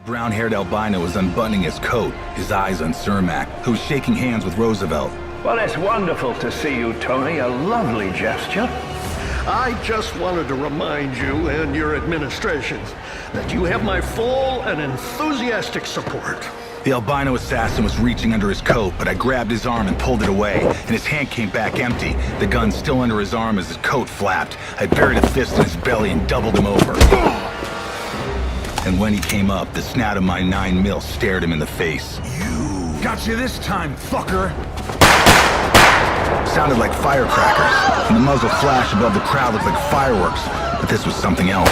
Brown-haired albino was unbuttoning his coat, his eyes on Cermak, who was shaking hands with Roosevelt. Well, it's wonderful to see you, Tony. A lovely gesture. I just wanted to remind you and your administrations that you have my full and enthusiastic support. The albino assassin was reaching under his coat, but I grabbed his arm and pulled it away, and his hand came back empty, the gun still under his arm as his coat flapped. I buried a fist in his belly and doubled him over. And when he came up, the snout of my 9mm stared him in the face. You got you this time, fucker! Sounded like firecrackers, and the muzzle flash above the crowd looked like fireworks, but this was something else.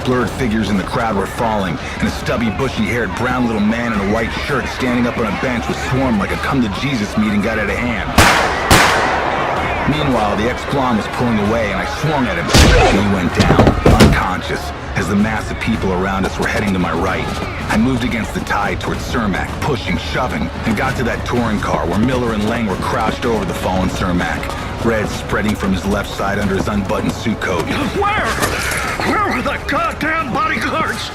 Blurred figures in the crowd were falling, and a stubby, bushy-haired brown little man in a white shirt standing up on a bench was swarmed like a come-to-Jesus meeting got out of hand. Meanwhile, the ex-blonde was pulling away, and I swung at him, and he went down, unconscious, as the mass of people around us were heading to my right. I moved against the tide towards Cermak, pushing, shoving, and got to that touring car where Miller and Lang were crouched over the fallen Cermak, red spreading from his left side under his unbuttoned suit coat. Where were the goddamn bodyguards?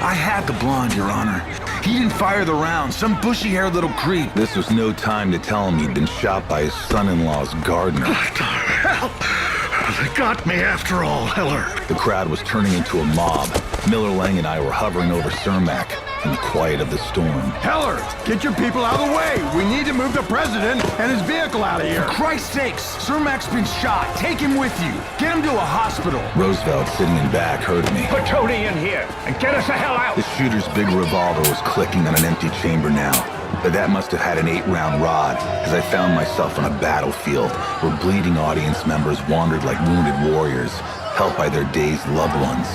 I had the blonde, Your Honor. He didn't fire the round. Some bushy-haired little creep. This was no time to tell him he'd been shot by his son-in-law's gardener. What the hell? They got me after all, Heller. The crowd was turning into a mob. Miller, Lang, and I were hovering over Cermak in the quiet of the storm. Heller, get your people out of the way. We need to move the president and his vehicle out of here. For Christ's sakes, Cermak's been shot. Take him with you. Get him to a hospital. Roosevelt, sitting in back, heard me. Put Tony in here and get us the hell out. The shooter's big revolver was clicking on an empty chamber now. But that must have had an 8-round rod, as I found myself on a battlefield where bleeding audience members wandered like wounded warriors, helped by their dazed loved ones.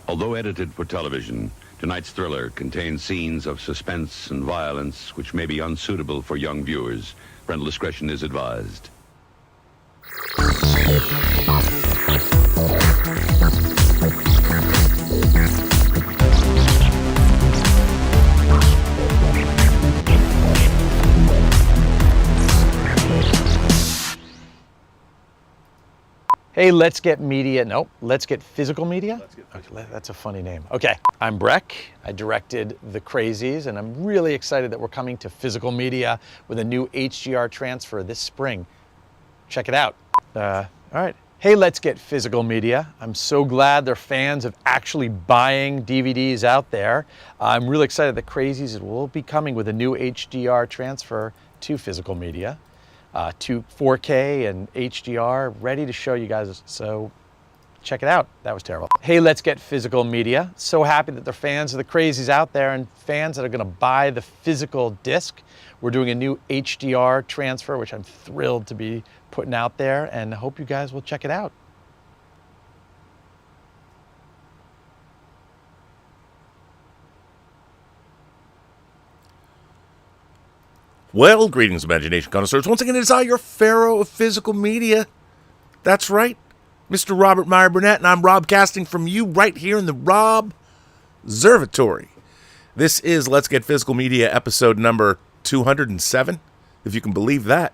Although edited for television, tonight's thriller contains scenes of suspense and violence which may be unsuitable for young viewers. Parental discretion is advised. Hey, let's get media. Nope, let's get physical media. Okay, that's a funny name. Okay, I'm Breck. I directed The Crazies, and I'm really excited that we're coming to physical media with a new HDR transfer this spring. Check it out. All right. Hey, let's get physical media. I'm so glad there are fans of actually buying DVDs out there. I'm really excited that Crazies will be coming with a new HDR transfer to physical media. To 4K and HDR, ready to show you guys, so check it out. That was terrible. Hey, let's get physical media. So happy that there are fans of The Crazies out there and fans that are gonna buy the physical disc. We're doing a new HDR transfer, which I'm thrilled to be putting out there, and I hope you guys will check it out. Well, greetings, imagination connoisseurs. Once again, it is I, your pharaoh of physical media. That's right, Mr. Robert Meyer Burnett, and I'm Rob casting from you right here in the Rob Observatory. This is Let's Get Physical Media episode number 207, if you can believe that.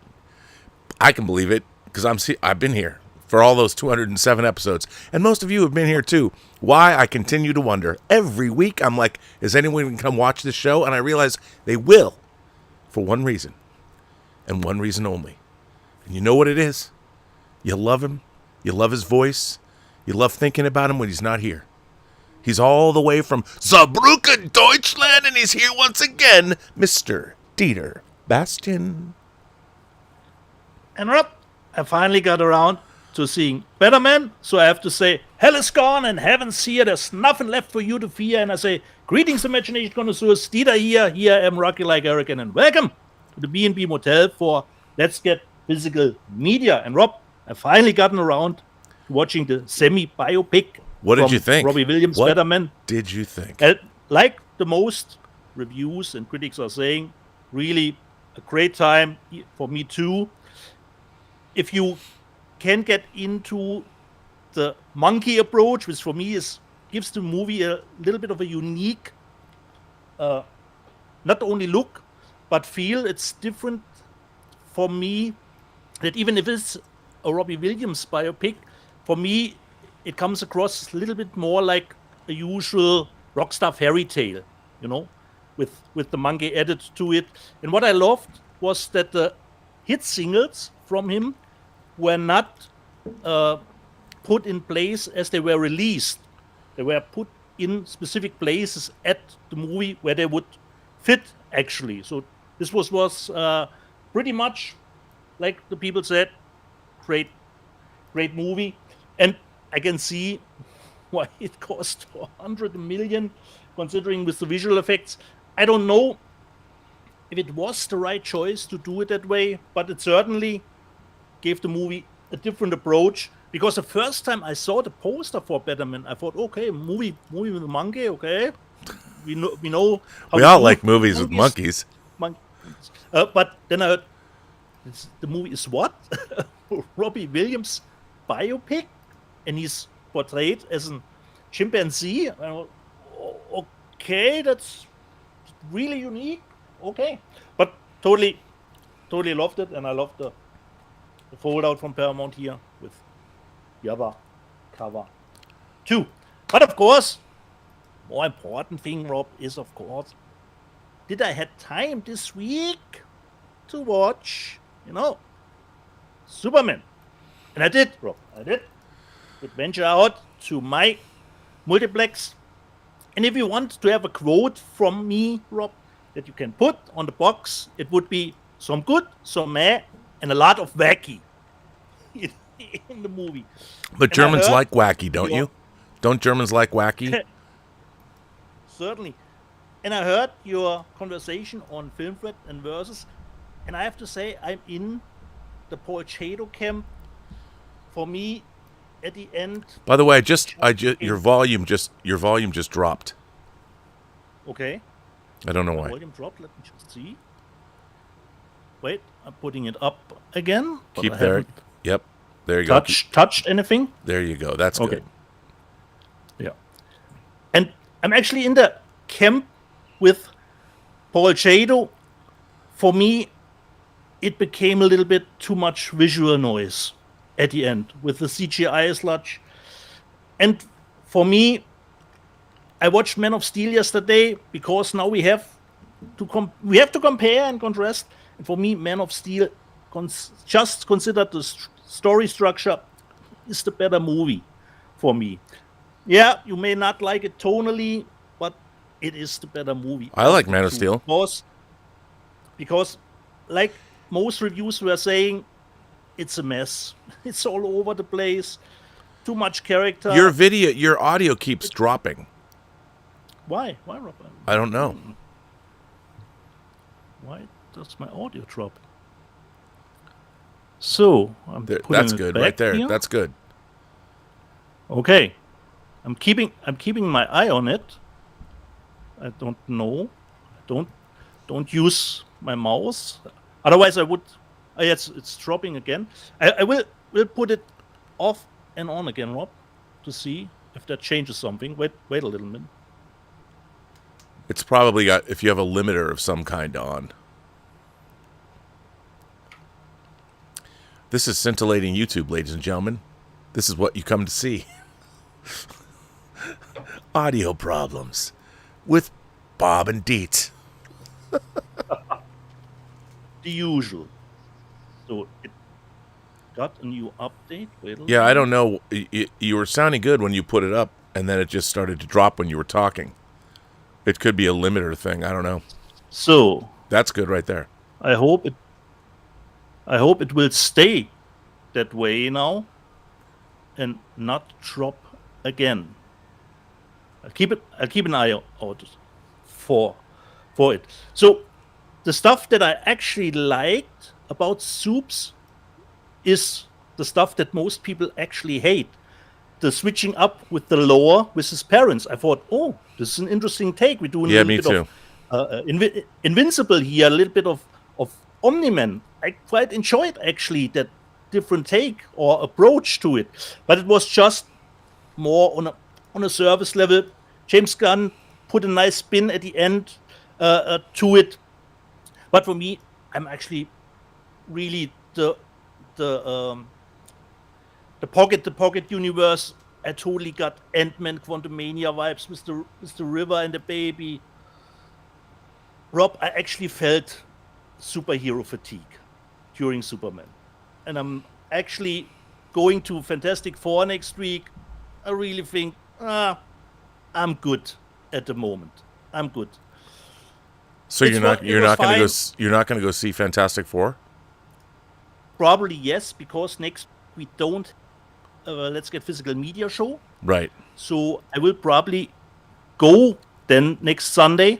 I can believe it, because I've been here for all those 207 episodes, and most of you have been here too. Why, I continue to wonder. Every week, I'm like, is anyone going to come watch this show? And I realize they will. For one reason, and one reason only. And you know what it is? You love him. You love his voice. You love thinking about him when he's not here. He's all the way from Saarbrücken, Deutschland, and he's here once again, Mr. Dieter Bastian. And Rob, I finally got around to seeing Better Man, so I have to say, hell is gone and heaven's here, there's nothing left for you to fear, and I say, greetings, imagination connoisseurs, Dieter here I am, Rocky like Hurricane, and welcome to the B&B Motel for Let's Get Physical Media. And Rob, I've finally gotten around to watching the semi-biopic. What did you think? Robbie Williams' What Better Man. Did you think? Like the most reviews and critics are saying, really a great time for me too. If you can get into the monkey approach, which for me gives the movie a little bit of a unique, not only look, but feel. It's different for me, that even if it's a Robbie Williams biopic, for me, it comes across a little bit more like a usual rockstar fairy tale, with the monkey added to it. And what I loved was that the hit singles from him were not put in place as they were released. They were put in specific places at the movie where they would fit, actually. So this was pretty much, like the people said, great movie. And I can see why it cost $100 million, considering with the visual effects. I don't know if it was the right choice to do it that way, but it certainly gave the movie a different approach. Because the first time I saw the poster for Batman, I thought, okay, movie with a monkey, okay. We know how we all like movies with monkeys. But then I heard, the movie is what? Robbie Williams biopic? And he's portrayed as a chimpanzee? I thought, okay, that's really unique. Okay. But totally loved it, and I loved the fold-out from Paramount here with the other cover too. But of course, more important thing, Rob, is of course, did I have time this week to watch, Superman? And I did, Rob. I did. Would venture out to my multiplex. And if you want to have a quote from me, Rob, that you can put on the box, it would be some good, some meh, and a lot of wacky in the movie. But Germans like wacky, don't you? Don't Germans like wacky? Certainly. And I heard your conversation on Film Thread and Versus, and I have to say I'm in the Paul Chado camp. For me, at the end. By the way, your volume just dropped. Okay. I don't know why. Volume dropped. Let me just see. Wait, I'm putting it up again. Keep there. Yep. There you go. Touched anything? There you go. That's good. Yeah. And I'm actually in the camp with Paul Chado. For me, it became a little bit too much visual noise at the end with the CGI sludge. And for me, I watched Man of Steel yesterday because now we have to compare and contrast. And for me, Man of Steel, just considered the story structure, is the better movie for me. Yeah, you may not like it tonally, but it is the better movie. I like Man of Steel. Because like most reviews were saying, it's a mess. It's all over the place. Too much character. Your audio keeps dropping. Why, Robert? I don't know. Why does my audio drop? So that's good right there. Here. That's good. Okay, I'm keeping my eye on it. I don't know. Don't use my mouse. Otherwise, I would. It's dropping again. I will put it off and on again, Rob, to see if that changes something. Wait a little minute. It's probably got, if you have a limiter of some kind on. This is scintillating YouTube, ladies and gentlemen. This is what you come to see. Audio problems with Bob and Dietz. The usual. So it got a new update. Yeah, I don't know. You were sounding good when you put it up, and then it just started to drop when you were talking. It could be a limiter thing. I don't know. So that's good right there. I hope it will stay that way now, and not drop again. I'll keep an eye out for it. So the stuff that I actually liked about Soups is the stuff that most people actually hate. The switching up with the lore with his parents. I thought, oh, this is an interesting take. We're doing a little bit of Invincible here, a little bit of Omni-Man. I quite enjoyed actually that different take or approach to it, but it was just more on a service level. James Gunn put a nice spin at the end to it, but for me, I'm actually really the the pocket universe. I totally got Ant-Man Quantumania vibes with the river and the baby. Rob, I actually felt superhero fatigue during Superman. And I'm actually going to Fantastic Four next week. I really think, I'm good at the moment. I'm good. So you're not going to go see Fantastic Four? Probably yes, because next we don't Let's Get Physical media show. Right. So I will probably go then next Sunday.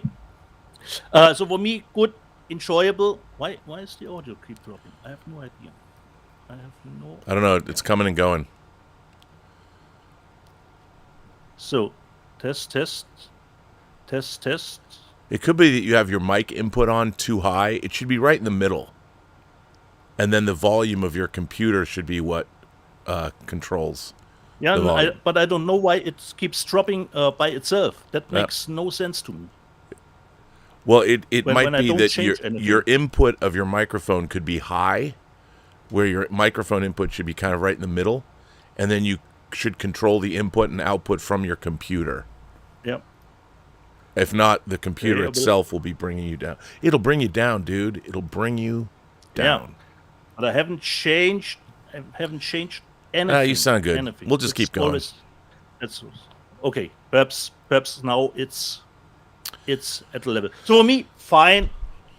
So for me, good, enjoyable. Why is the audio keep dropping? I have no idea. I don't know. It's coming and going. So, test. It could be that you have your mic input on too high. It should be right in the middle. And then the volume of your computer should be what controls. Yeah, but I don't know why it keeps dropping by itself. That makes no sense to me. Well, it might be that anything. Your input of your microphone could be high, where your microphone input should be kind of right in the middle, and then you should control the input and output from your computer. Yep. If not, the computer itself will be bringing you down. It'll bring you down, dude. It'll bring you down. Yeah. But I haven't changed anything. You sound good. Anything. We'll just keep going. That's okay. Perhaps now it's at the level. So for me, fine,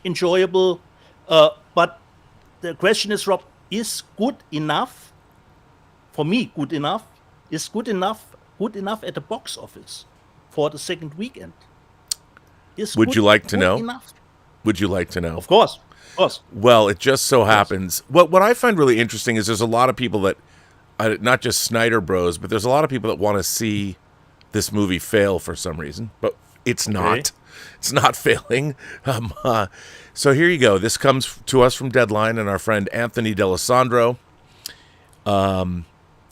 enjoyable. But the question is, Rob, is good enough? For me, good enough is good enough at the box office for the second weekend. Would you like to know? Enough? Would you like to know? Of course. Well, it just so happens. What I find really interesting is there's a lot of people that, not just Snyder Bros, but there's a lot of people that want to see this movie fail for some reason, but it's not. It's not failing. So here you go. This comes to us from Deadline and our friend Anthony D'Alessandro. And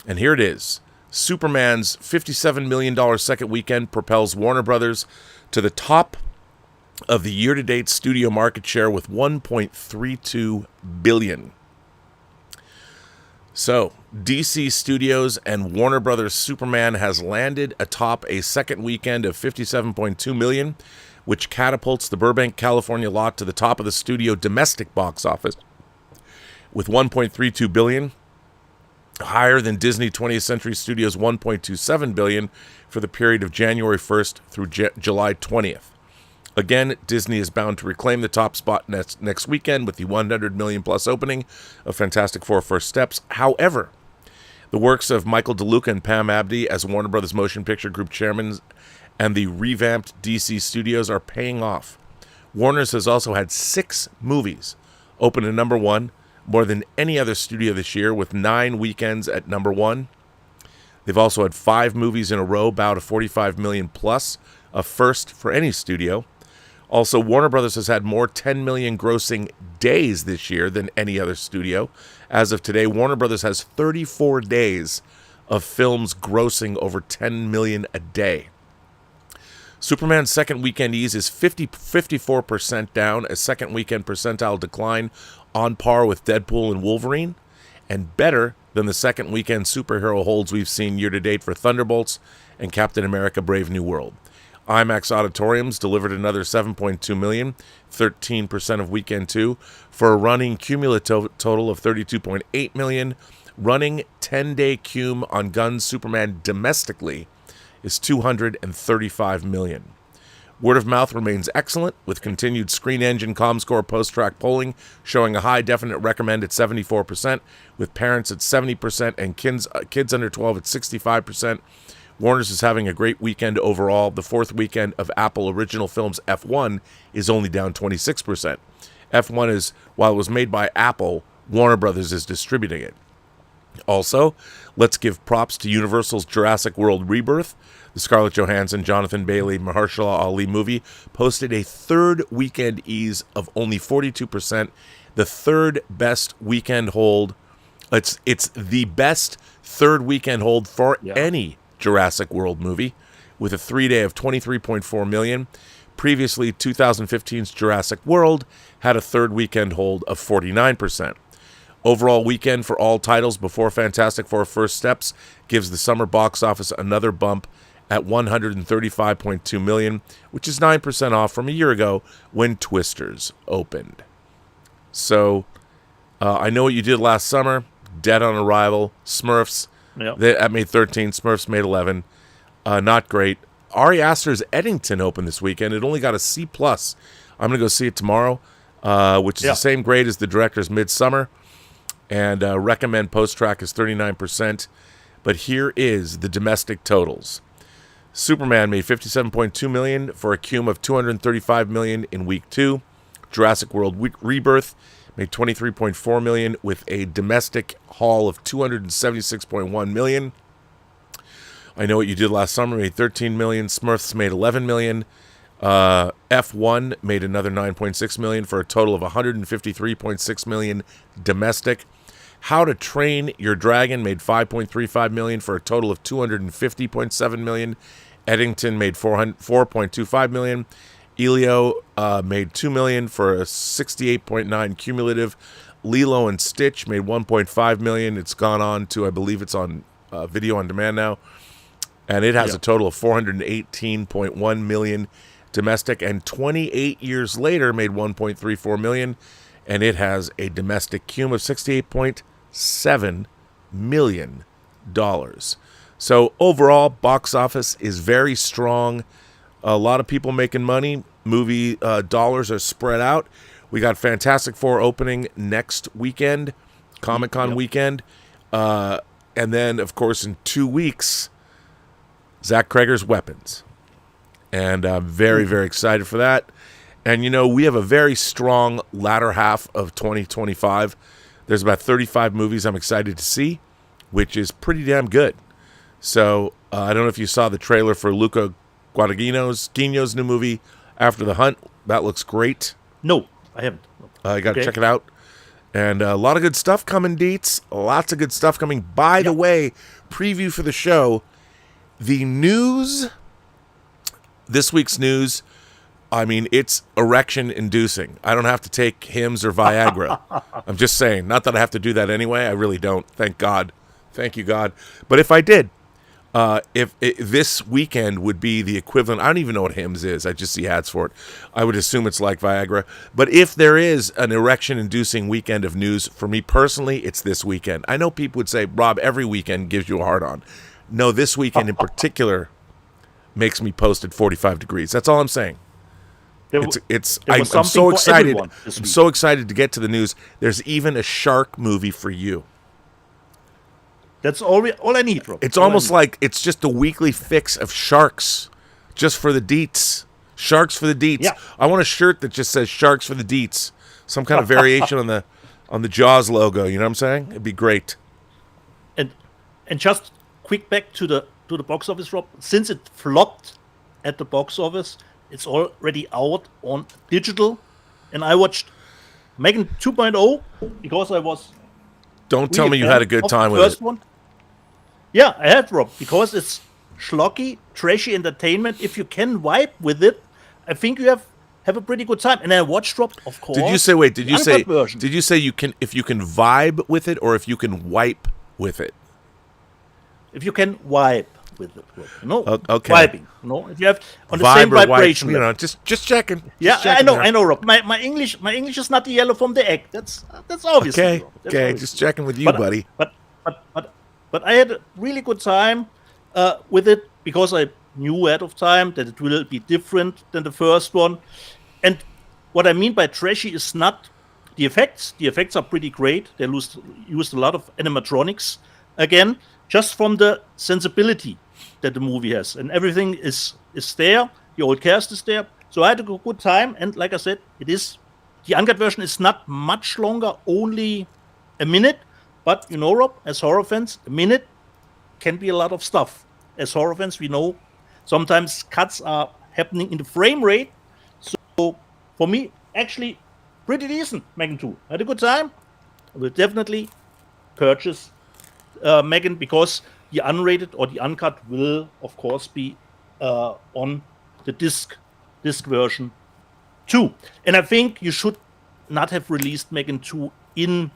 here it is. Superman's $57 million second weekend propels Warner Brothers to the top of the year-to-date studio market share with $1.32 billion. So, DC Studios and Warner Brothers' Superman has landed atop a second weekend of $57.2 million, which catapults the Burbank, California lot to the top of the studio domestic box office with $1.32 billion, higher than Disney 20th Century Studios' $1.27 billion for the period of January 1st through July 20th. Again, Disney is bound to reclaim the top spot next weekend with the $100 million plus opening of Fantastic Four: First Steps. However, the works of Michael DeLuca and Pam Abdi as Warner Brothers Motion Picture Group chairmen and the revamped DC Studios are paying off. Warner's has also had 6 movies open at number 1, more than any other studio this year, with 9 weekends at number 1. They've also had 5 movies in a row bow to $45 million plus, a first for any studio. Also, Warner Brothers has had more $10 million grossing days this year than any other studio. As of today, Warner Brothers has 34 days of films grossing over $10 million a day. Superman's second weekend ease is 54% down, a second weekend percentile decline on par with Deadpool and Wolverine, and better than the second weekend superhero holds we've seen year-to-date for Thunderbolts and Captain America: Brave New World. IMAX auditoriums delivered another $7.2 million, 13% of weekend 2, for a running cumulative total of $32.8 million. Running 10-day cum on Gunn's Superman domestically is $235 million. Word of mouth remains excellent, with continued Screen Engine ComScore post-track polling showing a high definite recommend at 74%, with parents at 70% and kids under 12 at 65%. Warner's is having a great weekend overall. The fourth weekend of Apple original films F1 is only down 26%. F1 is, while it was made by Apple, Warner Brothers is distributing it. Also, let's give props to Universal's Jurassic World Rebirth. The Scarlett Johansson, Jonathan Bailey, Mahershala Ali movie posted a third weekend ease of only 42%, the third best weekend hold. It's the best third weekend hold for any Jurassic World movie, with a 3-day of $23.4 million. Previously, 2015's Jurassic World had a third weekend hold of 49%. Overall weekend for all titles before Fantastic Four First Steps gives the summer box office another bump at $135.2 million, which is 9% off from a year ago when Twisters opened. So, I Know What You Did Last Summer, Dead on Arrival, Smurfs, that made 13, Smurfs made 11. Not great. Ari Aster's Eddington opened this weekend. It only got a C+. I'm going to go see it tomorrow, which is the same grade as the director's Midsummer. And recommend post-track is 39%. But here is the domestic totals. Superman made $57.2 million for a cum of $235 million in week 2. Jurassic World Rebirth made $23.4 million with a domestic haul of $276.1 million. I Know What You Did Last Summer made $13 million. Smurfs made $11 million. F1 made another $9.6 million for a total of $153.6 million domestic. How to Train Your Dragon made $5.35 million for a total of $250.7 million. Eddington made $4.25 million. Elio made $2 million for a $68.9 cumulative. Lilo and Stitch made $1.5 million. It's gone on to, I believe it's on video on demand now. And it has a total of $418.1 million domestic. And 28 years later made $1.34 million. And it has a domestic cum of $68.7 million. So overall, box office is very strong. A lot of people making money. Movie dollars are spread out. We got Fantastic Four opening next weekend, Comic-Con weekend. And then, of course, in 2 weeks, Zach Cregger's Weapons. And I'm very, very excited for that. And, you know, we have a very strong latter half of 2025. There's about 35 movies I'm excited to see, which is pretty damn good. So, I don't know if you saw the trailer for Luca Guadagnino's new movie, After the Hunt. That looks great. No, I haven't. You got to check it out. And a lot of good stuff coming, Deets. Lots of good stuff coming. By the way, preview for the show. The news, this week's news, I mean, it's erection-inducing. I don't have to take Hims or Viagra. I'm just saying. Not that I have to do that anyway. I really don't. Thank God. Thank you, God. But if I did, if this weekend would be the equivalent, I don't even know what Hims is. I just see ads for it. I would assume it's like Viagra. But if there is an erection-inducing weekend of news, for me personally, it's this weekend. I know people would say, Rob, every weekend gives you a hard-on. No, this weekend in particular makes me post at 45 degrees. That's all I'm saying. I'm so excited. I'm so excited to get to the news. There's even a shark movie for you. That's all I need, bro. It's almost like it's just a weekly fix of sharks, just for the deets. Sharks for the deets. Yeah. I want a shirt that just says "Sharks for the deets." Some kind of variation on the Jaws logo. You know what I'm saying? It'd be great. And just quick back to the box office, Rob. Since it flopped at the box office, it's already out on digital, and I watched Megan 2.0 because I was. Don't tell me you had a good time with it. One. Yeah, I had, Rob, because it's schlocky, trashy entertainment. If you can vibe with it, I think you have a pretty good time. And I watched, Rob, of course. Did you say you can if you can vibe with it or if you can wipe with it? If you can vibe with it, no, okay. Vibing, no. If you have on the same vibration, you know, just checking. I know, Rob. My English is not the yellow from the egg. That's obvious. Okay, just checking with you, buddy. But I had a really good time with it because I knew ahead of time that it will be different than the first one. And what I mean by trashy is not the effects. The effects are pretty great. They used a lot of animatronics again, just from the sensibility that the movie has. And everything is there. The old cast is there. So I had a good time. And like I said, the uncut version is not much longer, only a minute. But, you know, Rob, as horror fans, a minute can be a lot of stuff. As horror fans, we know sometimes cuts are happening in the frame rate. So, for me, actually, pretty decent, Megan 2. I had a good time. I will definitely purchase Megan because the unrated or the uncut will, of course, be on the disc version too. And I think you should not have released Megan 2 in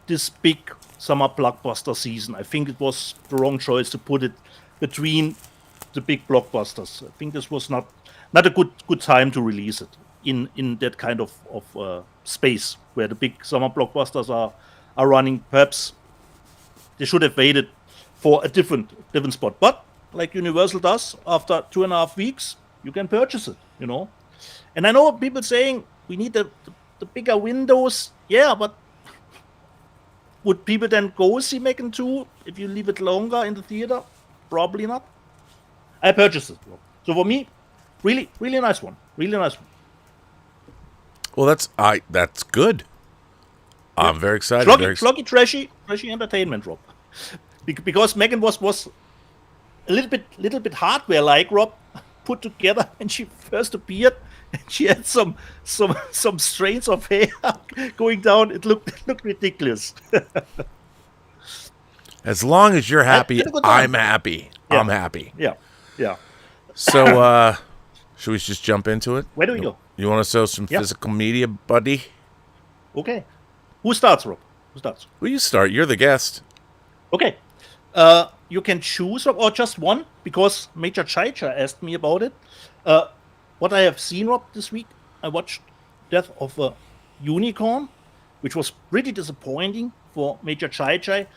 this big summer blockbuster season. I think it was the wrong choice to put it between the big blockbusters. I think this was not a good time to release it in that kind of space where the big summer blockbusters are running. Perhaps they should have waited for a different spot. But like Universal does, after 2.5 weeks, you can purchase it, you know. And I know people saying we need the bigger windows. Yeah, but would people then go see Megan 2 if you leave it longer in the theater? Probably not. I purchased it. So for me, really, really nice one. Really nice one. Well, that's good. I'm very excited. Floggy, trashy entertainment, Rob. Because Megan was a little bit hardware-like, Rob, put together when she first appeared. And she had some strands of hair going down. It looked ridiculous. As long as you're happy, I'm happy. Yeah. I'm happy. Yeah. So, should we just jump into it? Where do we go? You want to sell some physical media, buddy? Okay. Who starts, Rob? Well, you start. You're the guest. Okay. You can choose, or just one, because Major Chaicha asked me about it. What I have seen, Rob, this week, I watched Death of a Unicorn, which was pretty disappointing for Major Chaicha.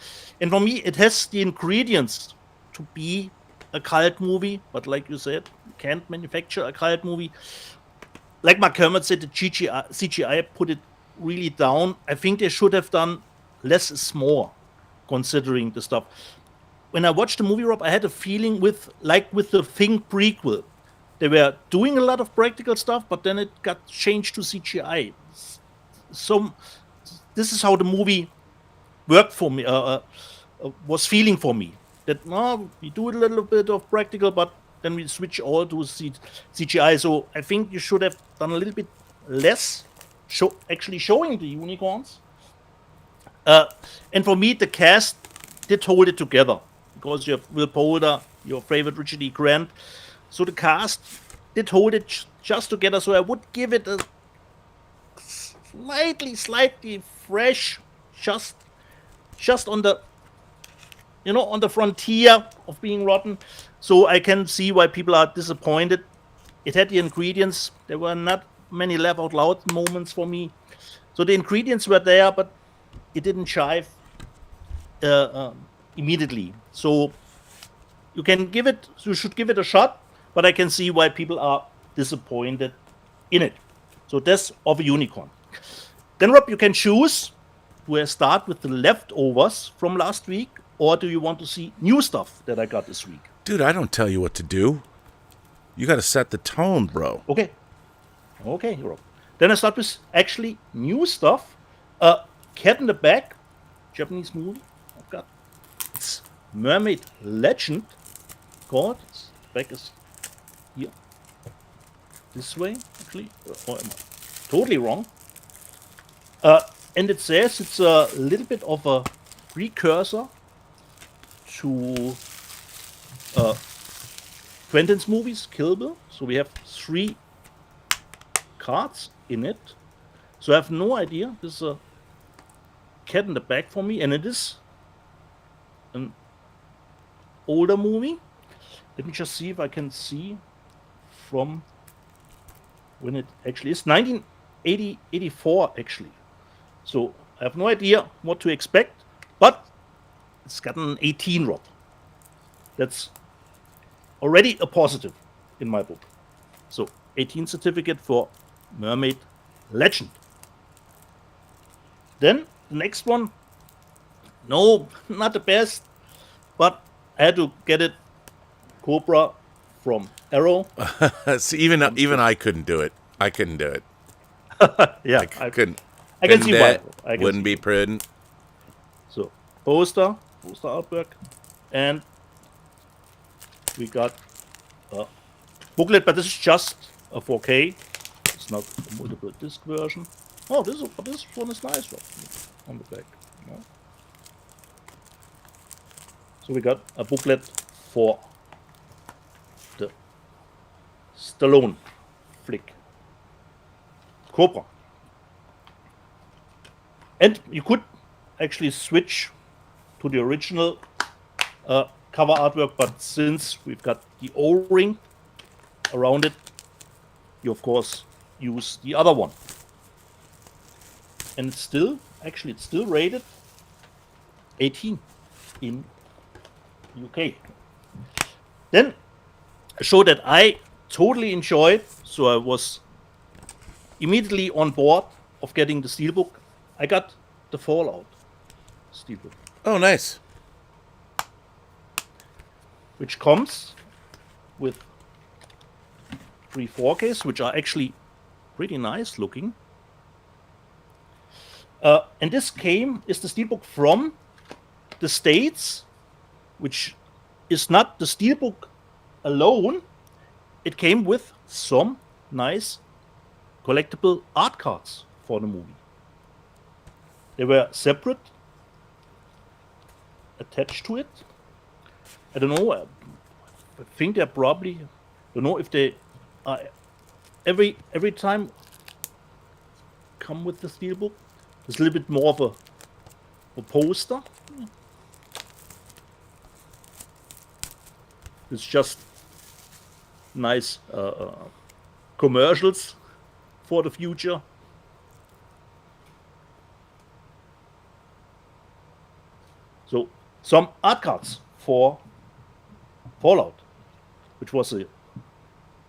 And for me, it has the ingredients to be a cult movie, but like you said, you can't manufacture a cult movie. Like Mark Kermit said, the CGI put it really down. I think they should have done less is more, considering the stuff. When I watched the movie, Rob, I had a feeling with the Thing prequel. They were doing a lot of practical stuff, but then it got changed to CGI. So this is how the movie worked for me, was feeling for me. That we do a little bit of practical, but then we switch all to CGI. So I think you should have done a little bit less, actually showing the unicorns. And for me, the cast did hold it together, because you have Will Poulter, your favorite Richard E. Grant. So the cast did hold it just together. So I would give it a slightly fresh, just on the, on the frontier of being rotten. So I can see why people are disappointed. It had the ingredients. There were not many laugh out loud moments for me. So the ingredients were there, but it didn't chive immediately. So you should give it a shot. But I can see why people are disappointed in it. So Death of a Unicorn. Then, Rob, you can choose. Do I start with the leftovers from last week, or do you want to see new stuff that I got this week? Dude, I don't tell you what to do. You got to set the tone, bro. Okay, Rob. Then I start with actually new stuff. Cat in the Bag, Japanese movie. I've got. It's Mermaid Legend. God, its back is here. This way, actually. Or am I totally wrong? And it says it's a little bit of a precursor to Quentin's movies, Kill Bill. So we have 3 cards in it. So I have no idea. This is a Cat in the Bag for me, and it is an older movie. Let me just see if I can see from when it actually is. 1984, actually. So I have no idea what to expect, but it's got an 18, Rob. That's already a positive in my book. So 18 certificate for Mermaid Legend. Then the next one, no, not the best, but I had to get it. Cobra from Arrow. See, even I couldn't do it. I couldn't do it. Yeah, I couldn't. I can see why. Wouldn't be prudent. So poster artwork, and we got a booklet, but this is just a 4K. It's not a multiple disc version. Oh, this one is nice, Rob, on the back. No? So we got a booklet for the Stallone flick, Cobra. And you could actually switch to the original cover artwork, but since we've got the O-ring around it, you of course use the other one. And it's still rated 18 in UK. Then a show that I totally enjoyed, so I was immediately on board of getting the Steelbook. I got the Fallout Steelbook, Oh, nice. which comes with 3 4Ks, which are actually pretty nice looking. And this is the Steelbook from the States, which is not the Steelbook alone. It came with some nice collectible art cards for the movie. They were separate, attached to it. I don't know. I think they're probably. Don't know if they are every time come with the Steelbook. There's a little bit more of a poster. It's just nice commercials for the future. So some art cards for Fallout, which was a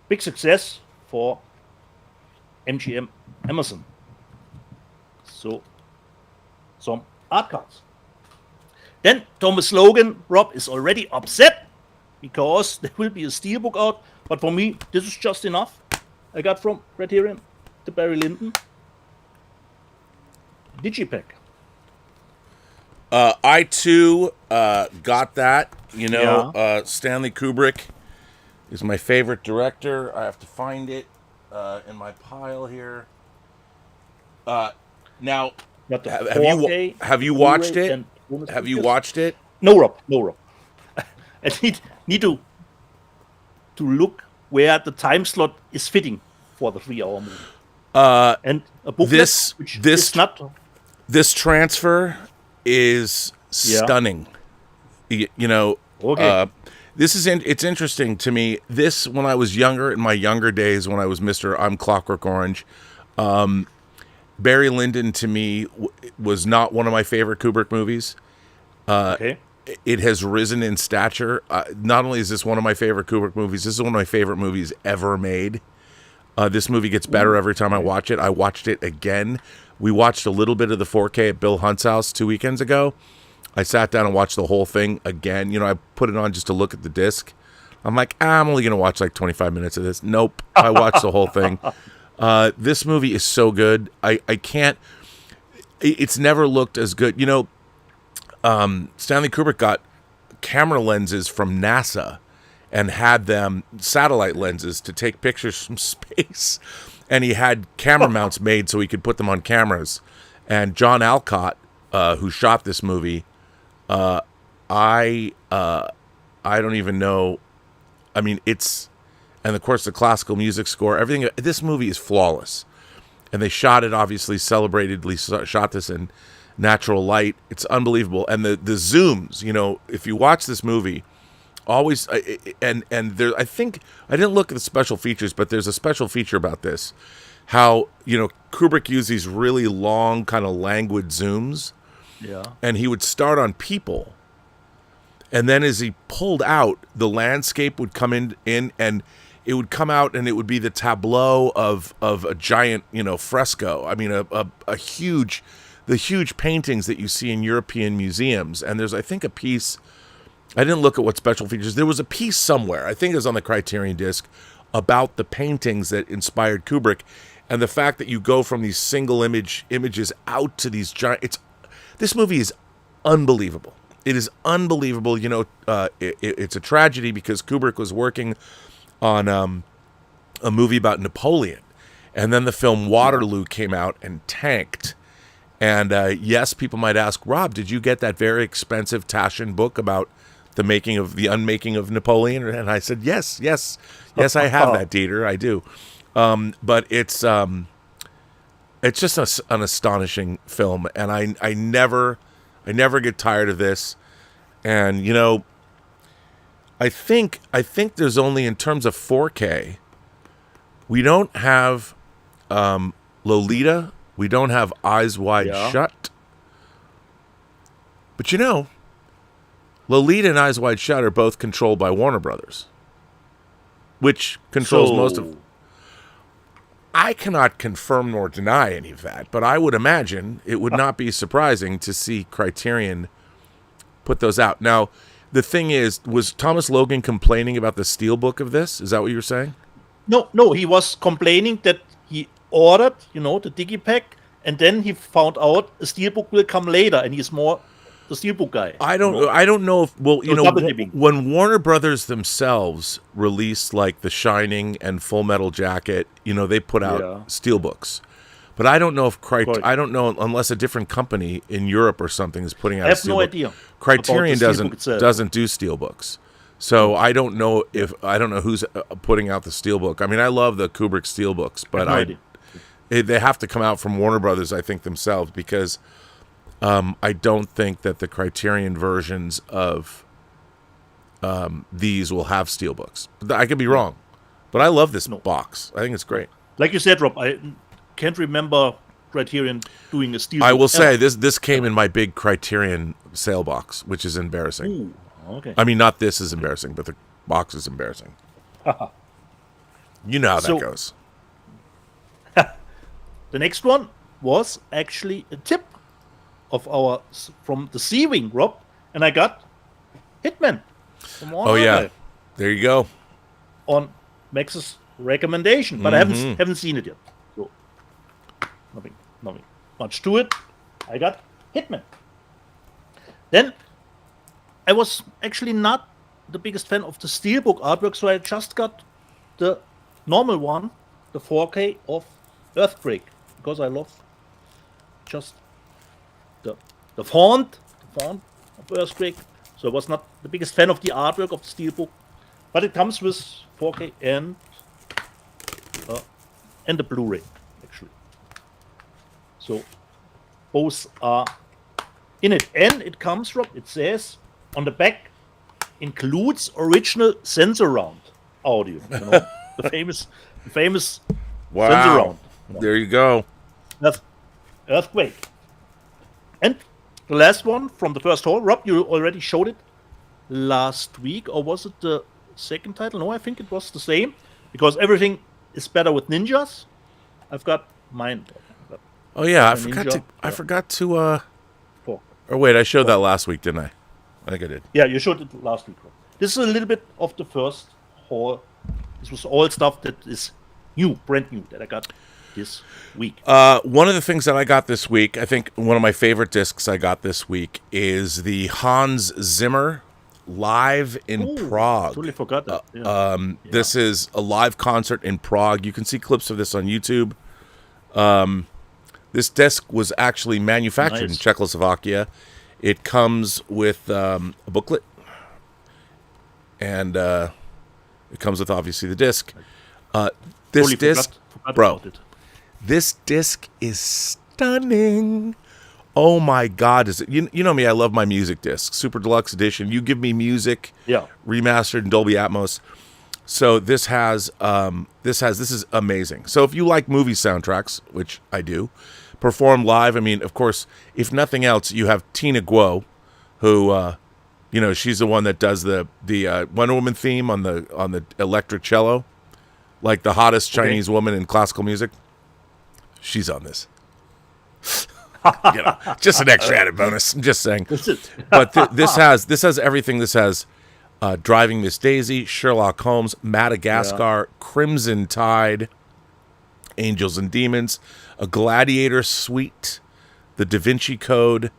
big success for MGM Amazon. So some art cards. Then Thomas Logan, Rob, is already upset because there will be a Steelbook out. But for me, this is just enough. I got from Criterion the Barry Lyndon Digipack. I too got that. You know, Stanley Kubrick is my favorite director. I have to find it in my pile here. Now, have you watched it? Have you watched it? No, Rob. I need to look where the time slot is fitting for the 3-hour movie. And a booklet, which is not. This transfer is stunning. You know, it's interesting to me. This, when I was younger, in my younger days, when I was Mr. I'm Clockwork Orange, Barry Lyndon to me was not one of my favorite Kubrick movies. It has risen in stature. Not only is this one of my favorite Kubrick movies, this is one of my favorite movies ever made. This movie gets better every time I watch it. I watched it again. We watched a little bit of the 4K at Bill Hunt's house 2 weekends ago. I sat down and watched the whole thing again. You know, I put it on just to look at the disc. I'm like, I'm only going to watch like 25 minutes of this. Nope. I watched the whole thing. This movie is so good. I can't. It's never looked as good. You know, Stanley Kubrick got camera lenses from NASA and had them satellite lenses to take pictures from space. And he had camera mounts made so he could put them on cameras. And John Alcott, who shot this movie, I don't even know. I mean, and of course the classical music score, everything. This movie is flawless. And they shot it, obviously, celebratedly shot this in natural light. It's unbelievable. And the zooms, you know, if you watch this movie, always, and there, I think, I didn't look at the special features, but there's a special feature about this. How, you know, Kubrick used these really long, kind of languid zooms. Yeah. And he would start on people. And then as he pulled out, the landscape would come in and it would come out and it would be the tableau of a giant, you know, fresco. I mean, the huge paintings that you see in European museums. And there's, I think, a piece, I didn't look at what special features, there was a piece somewhere, I think it was on the Criterion disc, about the paintings that inspired Kubrick. And the fact that you go from these single images out to these giant, this movie is unbelievable. It is unbelievable. You know, it's a tragedy because Kubrick was working on a movie about Napoleon. And then the film Waterloo came out and tanked. And yes, people might ask, Rob, did you get that very expensive Taschen book about the unmaking of Napoleon? And I said, yes, I have that, Dieter, I do. But it's just an astonishing film. And I never I never get tired of this. And, I think there's only, in terms of 4K, we don't have Lolita. We don't have Eyes Wide Shut. But Lolita and Eyes Wide Shut are both controlled by Warner Brothers, which controls most of... I cannot confirm nor deny any of that, but I would imagine it would not be surprising to see Criterion put those out. Now, the thing is, was Thomas Logan complaining about the steelbook of this? Is that what you were saying? No, he was complaining that he ordered, the digipack, and then he found out a steelbook will come later, and he's more the steelbook guy. I don't know if when Warner Brothers themselves released like The Shining and Full Metal Jacket, they put out steelbooks. But I don't know if I don't know unless a different company in Europe or something is putting out. I have no idea. Criterion doesn't do steelbooks, so I don't know who's putting out the steelbook. I mean, I love the Kubrick steelbooks, but they have to come out from Warner Brothers, I think, themselves, because I don't think that the Criterion versions of these will have steelbooks. I could be wrong, but I love this box. I think it's great. Like you said, Rob, I can't remember Criterion doing a steelbook. I will say this came in my big Criterion sale box, which is embarrassing. Ooh, okay. I mean, not this is embarrassing, but the box is embarrassing. You know how that goes. The next one was actually a tip from the C-Wing, Rob, and I got Hitman. Oh yeah, there you go. On Max's recommendation, but I haven't seen it yet. So nothing much to it. I got Hitman. Then I was actually not the biggest fan of the steelbook artwork, so I just got the normal one, the 4K of Earthquake, because I love just the font of Earthquake. So I was not the biggest fan of the artwork of the steelbook, but it comes with 4K and the Blu-ray actually. So both are in it, and it comes from. It says on the back, includes original sensor round audio. The famous sensor round. There you go. That's Earthquake. And the last one from the first haul, Rob, you already showed it last week, or was it the second title? No, I think it was the same, because everything is better with ninjas. I've got mine. Oh yeah, I forgot to. Or wait, I showed that last week, didn't I? I think I did. Yeah, you showed it last week, Rob. This is a little bit of the first haul. This was all stuff that is brand new, that I got this week. One of the things that I got this week, I think one of my favorite discs I got this week is the Hans Zimmer Live in Prague. Totally forgot that. This is a live concert in Prague. You can see clips of this on YouTube. This disc was actually manufactured in Czechoslovakia. It comes with a booklet, and it comes with obviously the disc. This disc, this disc is stunning. Oh my God! Is it? You know me? I love my music discs. Super Deluxe Edition. You give me music, remastered in Dolby Atmos. So this is amazing. So if you like movie soundtracks, which I do, performed live. I mean, of course, if nothing else, you have Tina Guo, who, she's the one that does the Wonder Woman theme on the electric cello, like the hottest Chinese woman in classical music. She's on this. Just an extra added bonus. I'm just saying. But this has everything. This has Driving Miss Daisy, Sherlock Holmes, Madagascar, Crimson Tide, Angels and Demons, a Gladiator suite, the Da Vinci Code,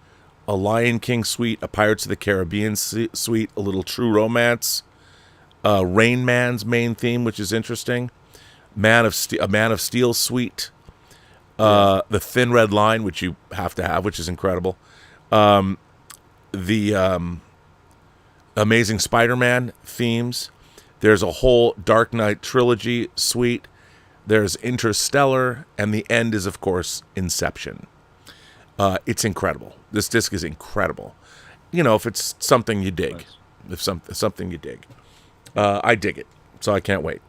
a Lion King suite, a Pirates of the Caribbean suite, a little True Romance, Rain Man's main theme, which is interesting, a Man of Steel suite, the Thin Red Line, which you have to have, which is incredible, the Amazing Spider-Man themes. There's a whole Dark Knight trilogy suite. There's Interstellar, and the end is, of course, Inception. It's incredible. This disc is incredible. You know, if it's something you dig. If something you dig. I dig it, so I can't wait.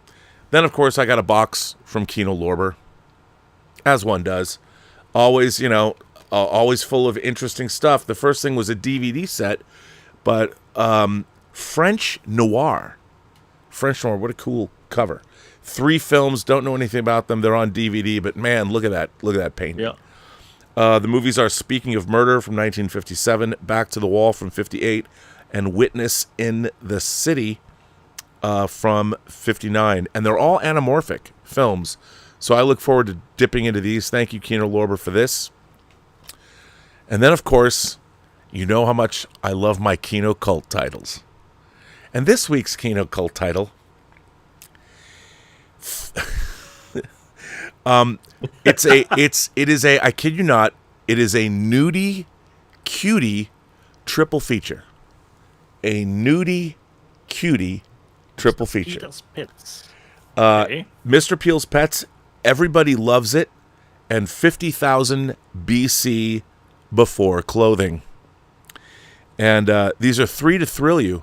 Then, of course, I got a box from Kino Lorber, as one does. Always, you know, always full of interesting stuff. The first thing was a DVD set, but French Noir. French Noir, what a cool cover. 3 films, don't know anything about them. They're on DVD, but man, look at that. Look at that painting. Yeah. The movies are Speaking of Murder from 1957, Back to the Wall from 58, and Witness in the City from 59. And they're all anamorphic films. So I look forward to dipping into these. Thank you, Kino Lorber, for this. And then, of course, you know how much I love my Kino Cult titles. And this week's Kino Cult title, it is a, I kid you not, it is a nudie cutie triple feature. A nudie cutie triple feature. Peter's Pets. Mr. Peel's Pets, everybody loves it, and 50,000 BC before clothing. And these are 3 to thrill you.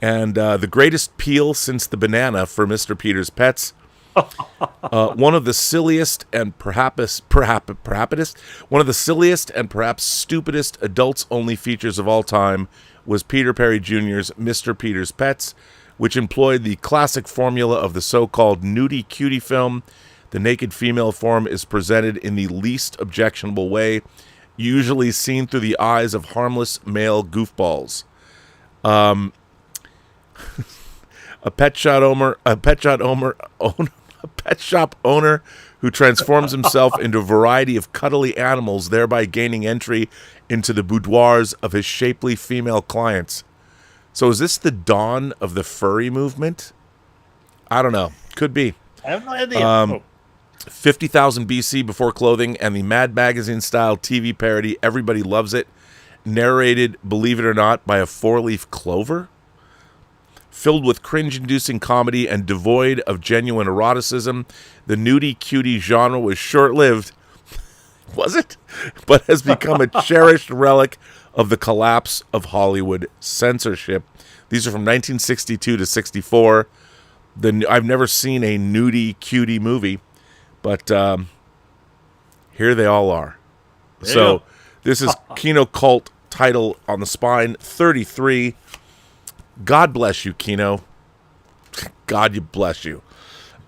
And the greatest peel since the banana for Mr. Peter's Pets. One of the silliest and perhaps stupidest adults-only features of all time was Peter Perry Jr.'s Mr. Peter's Pets, which employed the classic formula of the so-called nudie cutie film. The naked female form is presented in the least objectionable way, usually seen through the eyes of harmless male goofballs. A pet shop owner who transforms himself into a variety of cuddly animals, thereby gaining entry into the boudoirs of his shapely female clients. So is this the dawn of the furry movement? I don't know. Could be. I have no idea. 50,000 BC before clothing and the Mad Magazine style TV parody. Everybody loves it. Narrated, believe it or not, by a 4-leaf clover. Filled with cringe-inducing comedy and devoid of genuine eroticism, the nudie cutie genre was short-lived. Was it? But has become a cherished relic of the collapse of Hollywood censorship. These are from 1962 to 64. I've never seen a nudie cutie movie, but here they all are. So this is Kino Cult title on the spine, 33. God bless you, Kino. God, you bless you.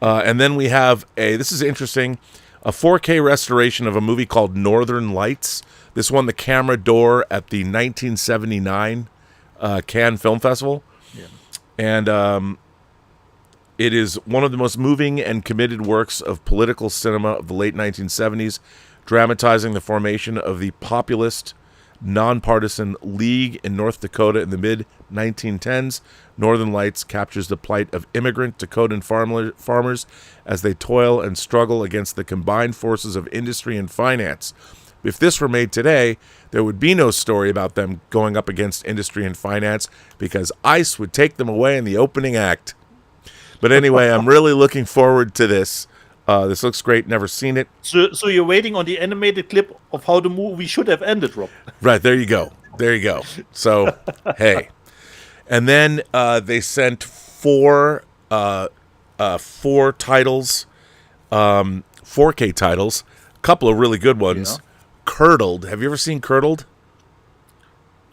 And then we have this is interesting, a 4K restoration of a movie called Northern Lights. This won the Camera d'Or at the 1979 Cannes Film Festival. Yeah. And it is one of the most moving and committed works of political cinema of the late 1970s, dramatizing the formation of the populist nonpartisan League in North Dakota in the mid-1910s. Northern Lights captures the plight of immigrant Dakotan farmers as they toil and struggle against the combined forces of industry and finance. If this were made today, there would be no story about them going up against industry and finance because ICE would take them away in the opening act. But anyway, I'm really looking forward to this. This looks great. Never seen it. So you're waiting on the animated clip of how the movie should have ended, Rob. Right, there you go. There you go. So, hey. And then they sent four titles, 4K titles, a couple of really good ones. Yeah. Curdled. Have you ever seen Curdled?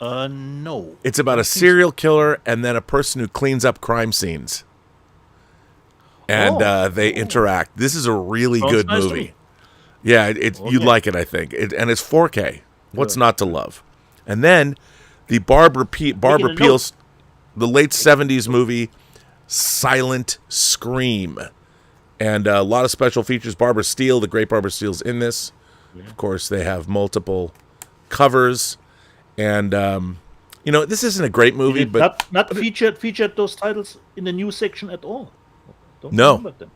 No. It's about a serial killer and then a person who cleans up crime scenes. And they interact. This is a really good movie. Yeah, you'd like it, I think. And it's 4K. What's not to love? And then the Barbara Peel's, the late 70s movie, Silent Scream. And a lot of special features. Barbara Steele, the great Barbara Steele's in this. Yeah. Of course, they have multiple covers. And, this isn't a great movie. But not featured those titles in the news section at all. Don't remember them.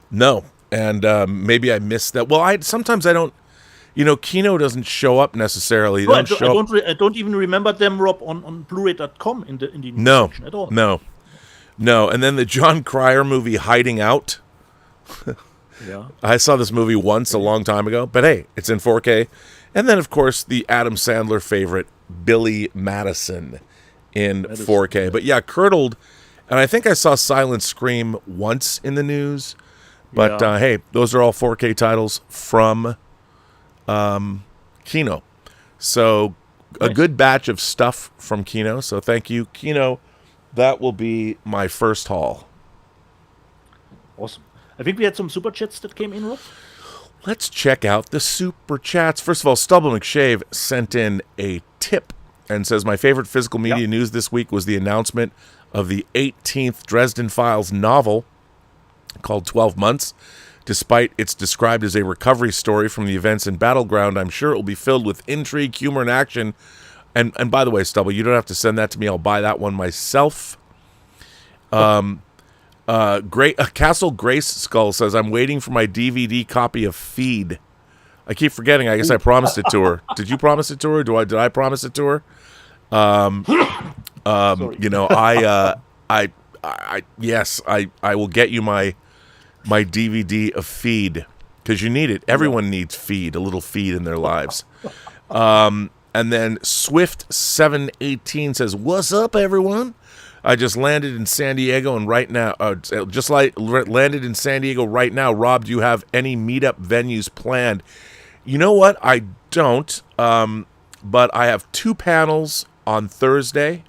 No. And maybe I missed that. Well, sometimes I don't. Kino doesn't show up necessarily. No, I don't even remember them, Rob, on Blu-ray.com in the news section at all. No. And then the John Cryer movie, Hiding Out. Yeah. I saw this movie once a long time ago, but hey, it's in 4K. And then, of course, the Adam Sandler favorite, Billy Madison, in 4K. But yeah, Curdled, and I think I saw Silent Scream once in the news. But hey, those are all 4K titles from Kino. So a good batch of stuff from Kino. So thank you, Kino. That will be my first haul. Awesome. I think we had some super chats that came in, Rob. Let's check out the super chats. First of all, Stubble McShave sent in a tip and says, my favorite physical media news this week was the announcement of the 18th Dresden Files novel called 12 Months. Despite it's described as a recovery story from the events in Battleground, I'm sure it will be filled with intrigue, humor, and action. And by the way, Stubble, you don't have to send that to me. I'll buy that one myself. Castle Grace Skull says, I'm waiting for my DVD copy of Feed. I keep forgetting. I guess I promised it to her. Did you promise it to her? Did I promise it to her? You know, yes, I will get you my DVD of Feed, because you need it. Everyone needs feed, a little feed in their lives. And then Swift718 says, what's up, everyone? I just landed in San Diego, and right now, landed in San Diego right now. Rob, do you have any meetup venues planned? You know what? I don't, but I have 2 panels on Thursday.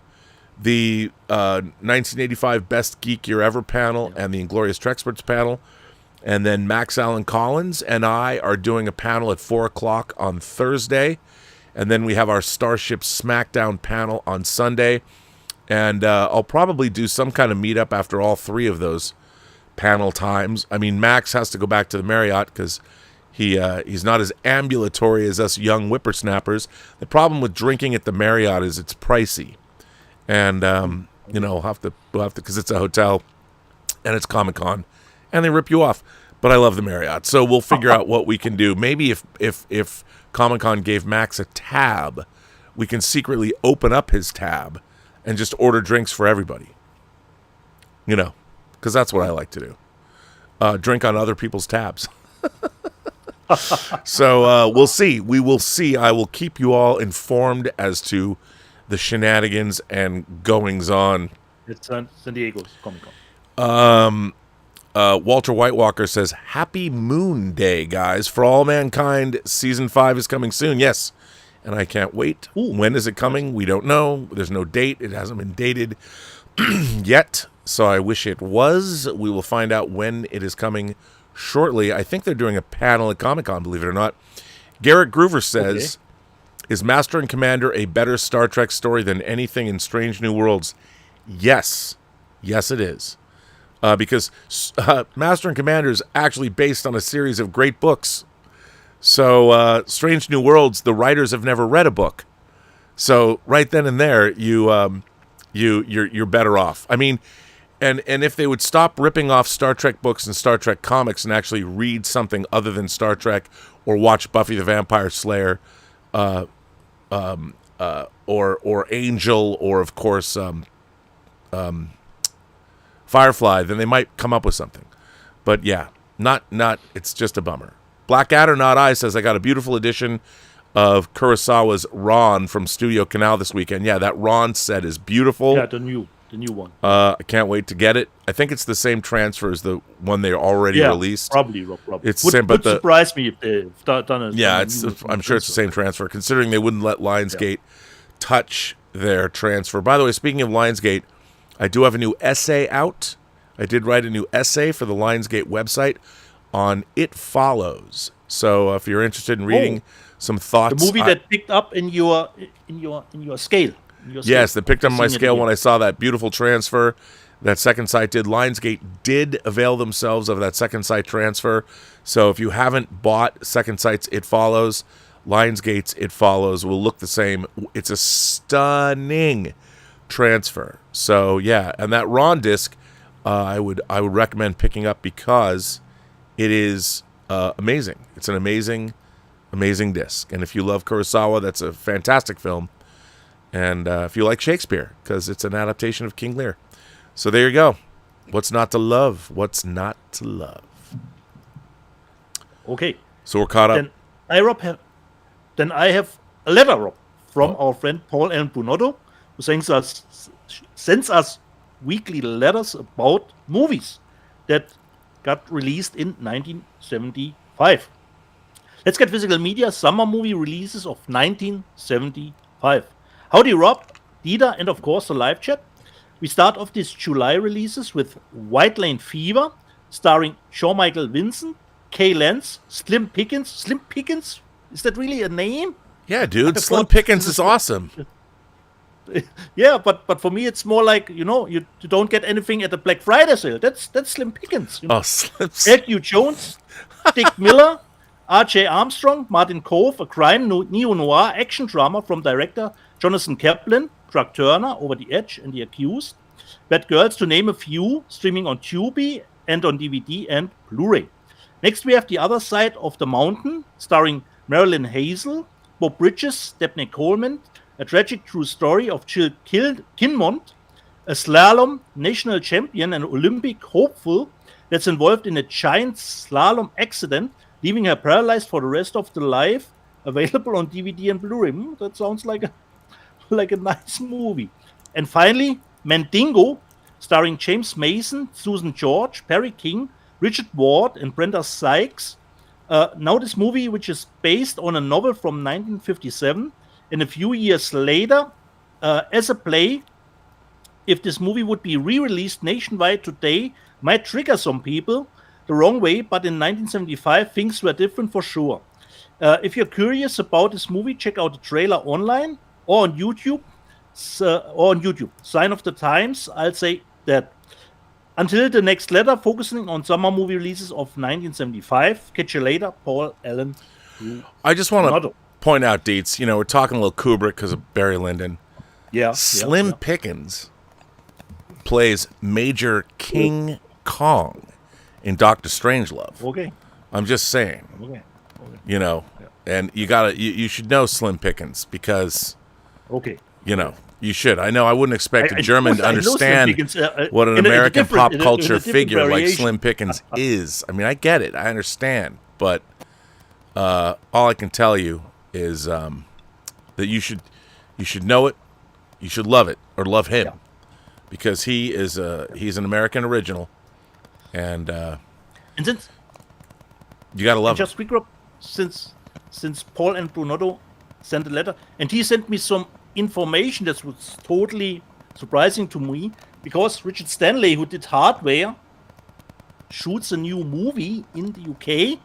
The 1985 Best Geek Year Ever panel and the Inglorious Trexperts panel. And then Max Allen Collins and I are doing a panel at 4 o'clock on Thursday. And then we have our Starship Smackdown panel on Sunday. And I'll probably do some kind of meetup after all 3 of those panel times. I mean, Max has to go back to the Marriott because he's not as ambulatory as us young whippersnappers. The problem with drinking at the Marriott is it's pricey. And, you know, we'll have to, because it's a hotel and it's Comic-Con and they rip you off. But I love the Marriott. So we'll figure out what we can do. Maybe if Comic-Con gave Max a tab, we can secretly open up his tab and just order drinks for everybody. You know, because that's what I like to do. Drink on other people's tabs. So we'll see. We will see. I will keep you all informed as to the shenanigans and goings on. It's San Diego Comic-Con. Walter White Walker says, Happy Moon Day, guys. For All Mankind, Season 5 is coming soon. Yes, and I can't wait. Ooh, when is it coming? We don't know. There's no date. It hasn't been dated yet, so I wish it was. We will find out when it is coming shortly. I think they're doing a panel at Comic-Con, believe it or not. Garrett Groover says, Is Master and Commander a better Star Trek story than anything in Strange New Worlds? Yes. Yes, it is. Because Master and Commander is actually based on a series of great books. So Strange New Worlds, the writers have never read a book. So right then and there, you're better off. I mean, and if they would stop ripping off Star Trek books and Star Trek comics and actually read something other than Star Trek, or watch Buffy the Vampire Slayer, or Angel, or of course Firefly, then they might come up with something. But yeah, not. It's just a bummer. Blackadder Not I says, I got a beautiful edition of Kurosawa's Ron from Studio Canal this weekend. Yeah, that Ron set is beautiful. Yeah, the new one. I can't wait to get it. I think it's the same transfer as the one they already released. Probably. It's would, same, but would surprise me if they've done it. Yeah, I'm sure it's the same transfer, considering they wouldn't let Lionsgate touch their transfer. By the way, speaking of Lionsgate, I do have a new essay out. I did write a new essay for the Lionsgate website on It Follows. So if you're interested in reading some thoughts, the movie that picked up in your scale. Yes, that picked up my scale when I saw that beautiful transfer that Second Sight did. Lionsgate did avail themselves of that Second Sight transfer. So if you haven't bought Second Sight's It Follows, Lionsgate's It Follows will look the same. It's a stunning transfer. So yeah, and that Ron disc, I would recommend picking up because it is amazing. It's an amazing disc. And if you love Kurosawa, that's a fantastic film. And if you like Shakespeare, because it's an adaptation of King Lear. So there you go. What's not to love? What's not to love? Okay. So we're caught up. Then I have a letter, Rob, from our friend Paul Allen Brunotto, who sends us weekly letters about movies that got released in 1975. Let's Get Physical Media summer movie releases of 1975. Howdy, Rob, Dieter, and of course the live chat. We start off these July releases with White Lane Fever, starring Shawn Michael Vincent, Kay Lance, Slim Pickens. Slim Pickens? Is that really a name? Yeah, dude. Slim Pickens is awesome. Yeah, but for me it's more like, you don't get anything at the Black Friday sale. That's Slim Pickens. Oh, Slim. L.Q. Jones, Dick Miller, R.J. Armstrong, Martin Cove, a crime neo-noir action drama from director Jonathan Kaplan, Truck Turner, Over the Edge, and The Accused. Bad Girls, to name a few, streaming on Tubi and on DVD and Blu-ray. Next we have The Other Side of the Mountain, starring Marilyn Hazel, Bob Bridges, Dabney Coleman, a tragic true story of Jill Kinmont, a slalom national champion and Olympic hopeful that's involved in a giant slalom accident, leaving her paralyzed for the rest of the life, available on DVD and Blu-ray. That sounds like a nice movie. And finally, Mandingo, starring James Mason, Susan George, Perry King, Richard Ward, and Brenda Sykes. Now this movie, which is based on a novel from 1957, and a few years later, as a play, if this movie would be re-released nationwide today, might trigger some people the wrong way, but in 1975, things were different for sure. If you're curious about this movie, check out the trailer online or on YouTube. Sign of the Times, I'll say that. Until the next letter, focusing on summer movie releases of 1975. Catch you later, Paul Allen. I just want to point out, Dietz, we're talking a little Kubrick because of Barry Lyndon. Yeah. Slim Pickens plays Major King Kong in Doctor Strangelove. Okay. I'm just saying. Okay. And you should know Slim Pickens because, okay, you should. I know I wouldn't expect a German to understand what an American pop culture figure like Slim Pickens is. I mean, I get it. I understand. But all I can tell you is that you should know it, you should love it, or love him, because he's an American original, and since you gotta love just quick, since Paul and Brunotto sent a letter, and he sent me some information that was totally surprising to me, because Richard Stanley, who did Hardware, shoots a new movie in the UK,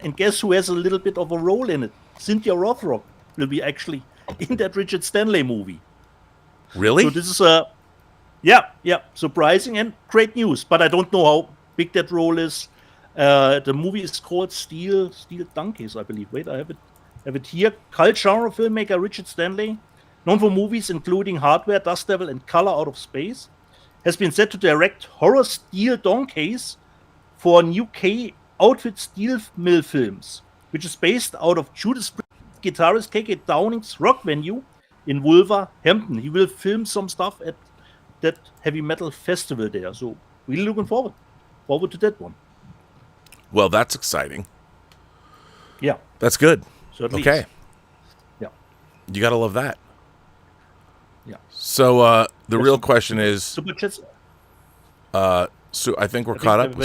and guess who has a little bit of a role in it? Cynthia Rothrock will be actually in that Richard Stanley movie. Really? So this is surprising and great news, but I don't know how big that role is. The movie is called Steel Donkeys, I believe. Wait, I have it here. Cult genre filmmaker Richard Stanley, known for movies including Hardware, Dust Devil, and Color Out of Space, has been set to direct horror Steel Donkeys for UK Outfit Steel Mill Films, which is based out of Judas Priest guitarist KK Downing's rock venue in Wolverhampton. He will film some stuff at that heavy metal festival there. So really looking forward to that one. Well, that's exciting. Yeah. That's good. Certainly okay. Is. Yeah. You got to love that. Yeah. So the real question is... Super chats? So I think we're caught up.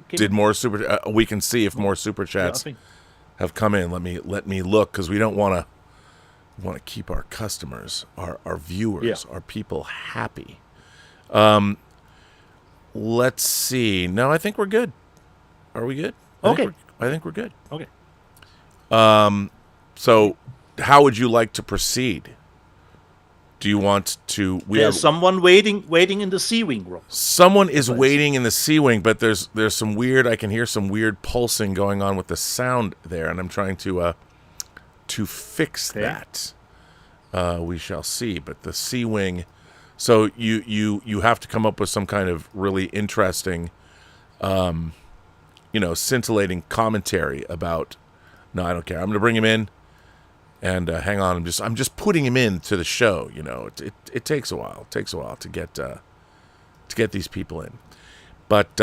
Did more super? We can see if more super chats have come in. Let me look, because we don't want to keep our customers, our viewers, our people happy. Let's see. No, I think we're good. Are we good? I think we're good. Okay. So how would you like to proceed? Do you want to? There's someone waiting in the C wing room. Someone is waiting in the C wing, but there's some weird. I can hear some weird pulsing going on with the sound there, and I'm trying to fix that. We shall see. But the C wing. So you have to come up with some kind of really interesting, scintillating commentary about. No, I don't care. I'm going to bring him in. And hang on, I'm just putting him into the show. It takes a while. It takes a while to get these people in, but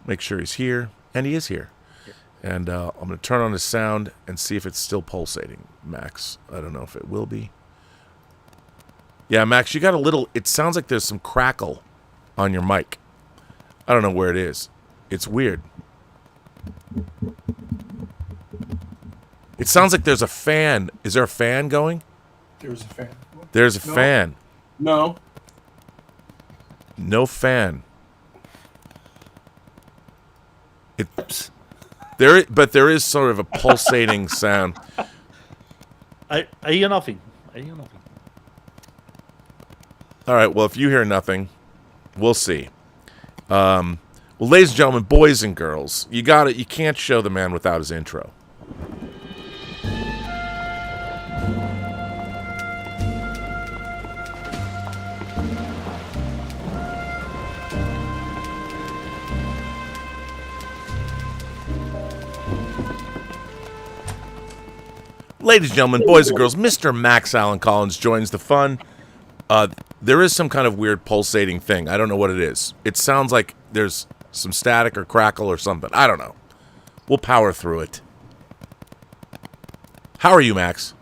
make sure he's here, and he is here. And I'm going to turn on the sound and see if it's still pulsating, Max. I don't know if it will be. Yeah, Max, you got a little... It sounds like there's some crackle on your mic. I don't know where it is. It's weird. It sounds like there's a fan. Is there a fan going? There's a fan. There's a fan. No. No fan. But there is sort of a pulsating sound. I hear nothing. All right, well, if you hear nothing, we'll see. Well, ladies and gentlemen, boys and girls, you got it. You can't show the man without his intro. Ladies and gentlemen, boys and girls, Mr. Max Allen Collins joins the fun. There is some kind of weird pulsating thing. I don't know what it is. It sounds like there's some static or crackle or something. I don't know. We'll power through it. How are you, Max?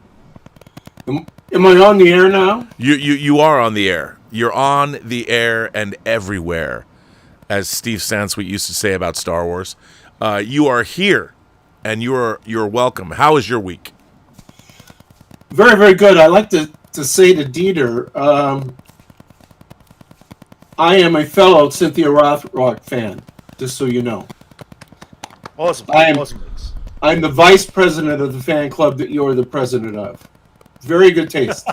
Am I on the air now? You are on the air. You're on the air and everywhere, as Steve Sansweet used to say about Star Wars. You are here, and you're welcome. How is your week? Very, very good. I like to say to Dieter, I am a fellow Cynthia Rothrock fan, just so you know. Awesome. I'm the vice president of the fan club that you're the president of. Very good taste.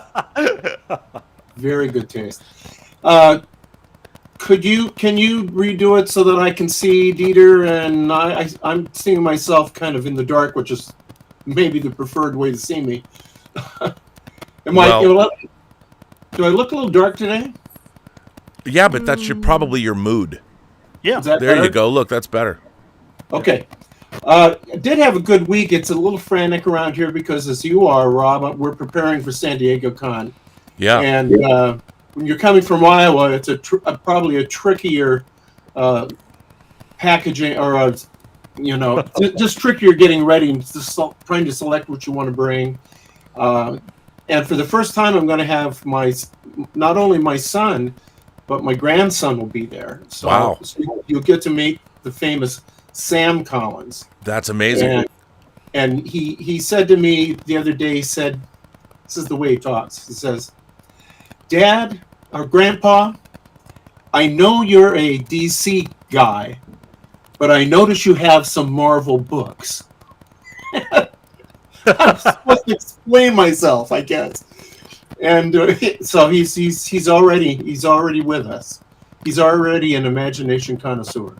Very good taste. Can you redo it so that I can see Dieter? And I'm seeing myself kind of in the dark, which is maybe the preferred way to see me. Do I look a little dark today? Yeah, but that's probably your mood. Yeah. There better? you go. Look, that's better. Okay. I did have a good week. It's a little frantic around here because, as you are, Rob, we're preparing for San Diego Con. Yeah. And when you're coming from Iowa, it's probably a trickier packaging, or just trickier getting ready and trying to select what you want to bring. And for the first time, I'm going to have not only my son, but my grandson will be there. So, wow. So you'll get to meet the famous Sam Collins. That's amazing. And he said to me the other day, he said, this is the way he talks. He says, Dad or Grandpa, I know you're a DC guy, but I notice you have some Marvel books. I'm supposed to explain myself, I guess. And so he's already with us. He's already an imagination connoisseur.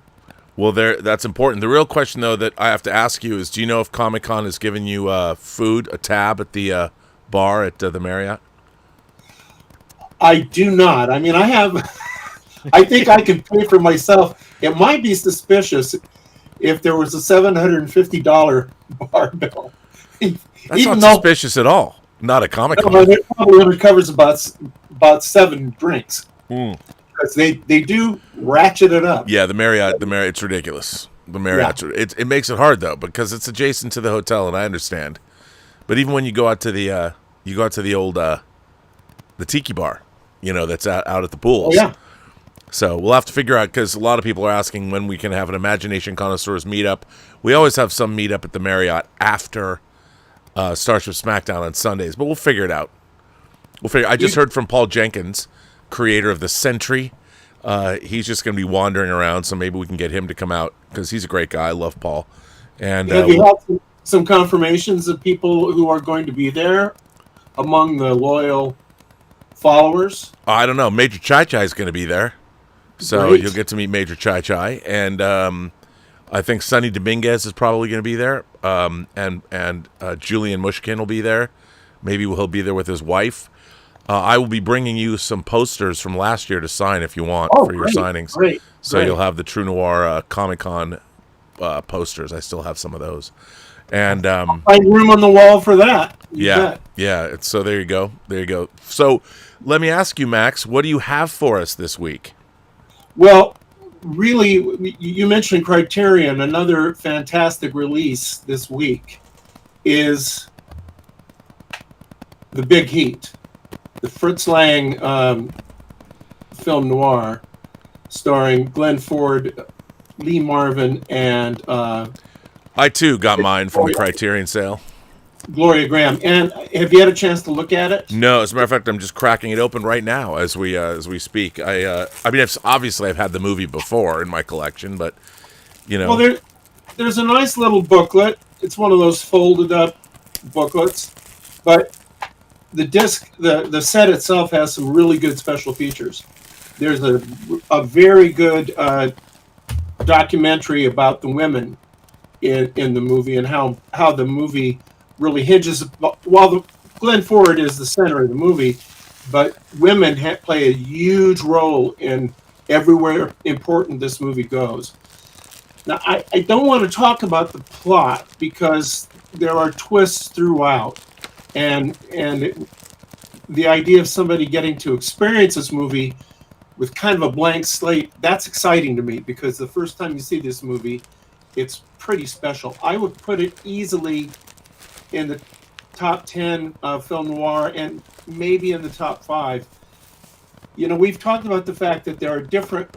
Well, that's important. The real question, though, that I have to ask you is, do you know if Comic-Con has given you food, a tab at the bar at the Marriott? I do not. I mean, I think I can pay for myself. It might be suspicious if there was a $750 bar bill. That's not suspicious at all. Not a Comic-Con. No, it probably only covers about 7 drinks. Because they do ratchet it up. Yeah, the Marriott, it's ridiculous. The Marriott, it makes it hard though because it's adjacent to the hotel, and I understand. But even when you go out to the old the tiki bar, that's out at the pools. Oh yeah. So we'll have to figure out, because a lot of people are asking when we can have an Imagination Connoisseurs meetup. We always have some meetup at the Marriott after Starship SmackDown on Sundays, but we'll figure it out. I just heard from Paul Jenkins, creator of the Sentry. He's just going to be wandering around, so maybe we can get him to come out, because he's a great guy. I love Paul. And have you had some confirmations of people who are going to be there among the loyal followers? I don't know. Major Chai Chai is going to be there. So Great. You'll get to meet Major Chai Chai. And I think Sonny Dominguez is probably going to be there. And Julian Mushkin will be there. Maybe he'll be there with his wife. I will be bringing you some posters from last year to sign if you want for your signings. Great. So you'll have the True Noir Comic-Con posters. I still have some of those. And find room on the wall for that. Yeah. So there you go. So let me ask you, Max, what do you have for us this week? Well, really, you mentioned Criterion. Another fantastic release this week is The Big Heat, the Fritz Lang film noir, starring Glenn Ford, Lee Marvin, and I too got mine from the Criterion sale. Gloria Graham. And have you had a chance to look at it? No, as a matter of fact, I'm just cracking it open right now as we speak. I mean, I've had the movie before in my collection, but you know. Well, there's a nice little booklet. It's one of those folded up booklets, but the disc, the set itself has some really good special features. There's a very good documentary about the women in the movie and how the movie really hinges. While Glenn Ford is the center of the movie, but women play a huge role in everywhere important this movie goes. Now, I don't want to talk about the plot because there are twists throughout, and the idea of somebody getting to experience this movie with kind of a blank slate, that's exciting to me because the first time you see this movie, it's pretty special. I would put it easily in the top 10 of film noir and maybe in the top 5. You know, we've talked about the fact that there are different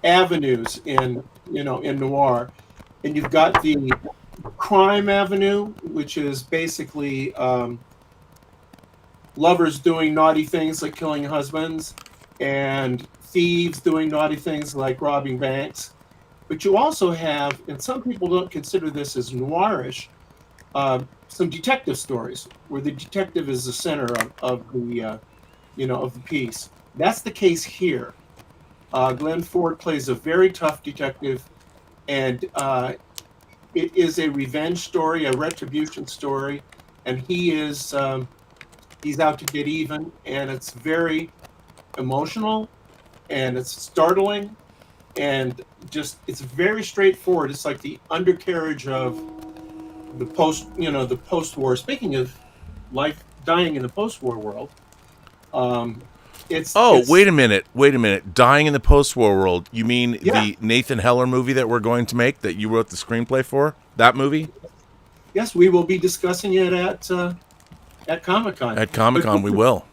avenues in noir, and you've got the crime avenue, which is basically lovers doing naughty things like killing husbands and thieves doing naughty things like robbing banks. But you also have, and some people don't consider this as noirish, some detective stories where the detective is the center of the piece. That's the case here. Glenn Ford plays a very tough detective, and it is a revenge story, a retribution story, and he's out to get even, and it's very emotional, and it's startling, and just it's very straightforward. It's like the undercarriage of the post-war. Speaking of life dying in the post-war world, wait a minute. Dying in the post-war world. You mean the Nathan Heller movie that we're going to make that you wrote the screenplay for? That movie? Yes, we will be discussing it at Comic-Con. At Comic-Con, we will.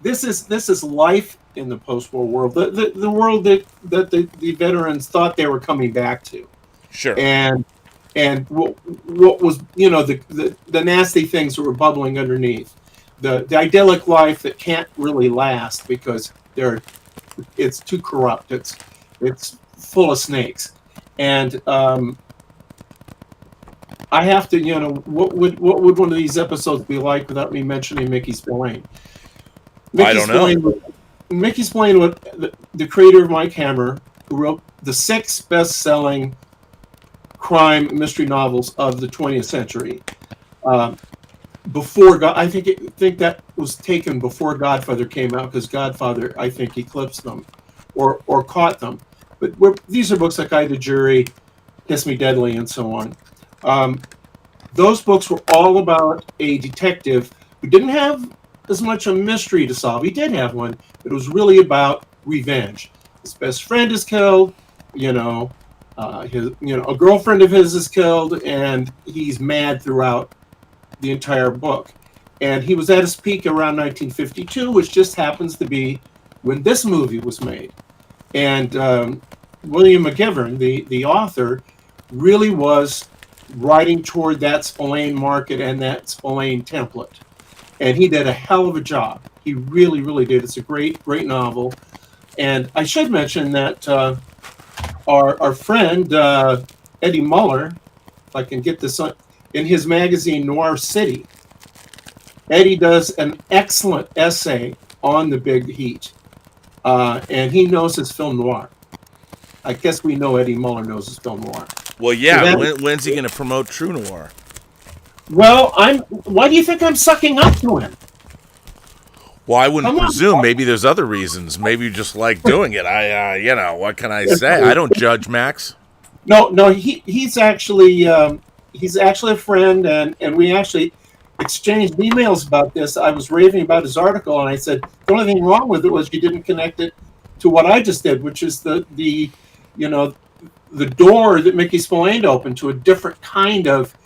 This is life in the post-war world, the world that the veterans thought they were coming back to. Sure. And what was the nasty things that were bubbling underneath, the idyllic life that can't really last because it's too corrupt. It's full of snakes, and I have to what would one of these episodes be like without me mentioning Mickey Spillane? I don't know. Mickey Spillane, the creator of Mike Hammer, who wrote the 6 best-selling crime mystery novels of the 20th century. Before God, I think that was taken before Godfather came out because Godfather, I think, eclipsed them or caught them. But these are books like Eye to Jury, Kiss Me Deadly, and so on. Those books were all about a detective who didn't have as much a mystery to solve. He did have one, but it was really about revenge. His best friend is killed, a girlfriend of his is killed, and he's mad throughout the entire book. And he was at his peak around 1952, which just happens to be when this movie was made. And William McGivern, the author, really was writing toward that Spillane market and that Spillane template. And he did a hell of a job. He really, really did. It's a great, great novel. And I should mention that our friend Eddie Muller, if I can get this on, in his magazine Noir City, Eddie does an excellent essay on The Big Heat. And he knows his film noir. I guess we know Eddie Muller knows his film noir. Well, yeah. When's he going to promote True Noir? Well, why do you think I'm sucking up to him? Well, I wouldn't presume. Maybe there's other reasons. Maybe you just like doing it. What can I say? I don't judge, Max. No. He's actually a friend, and we actually exchanged emails about this. I was raving about his article, and I said the only thing wrong with it was you didn't connect it to what I just did, which is the the door that Mickey Spillane opened to a different kind of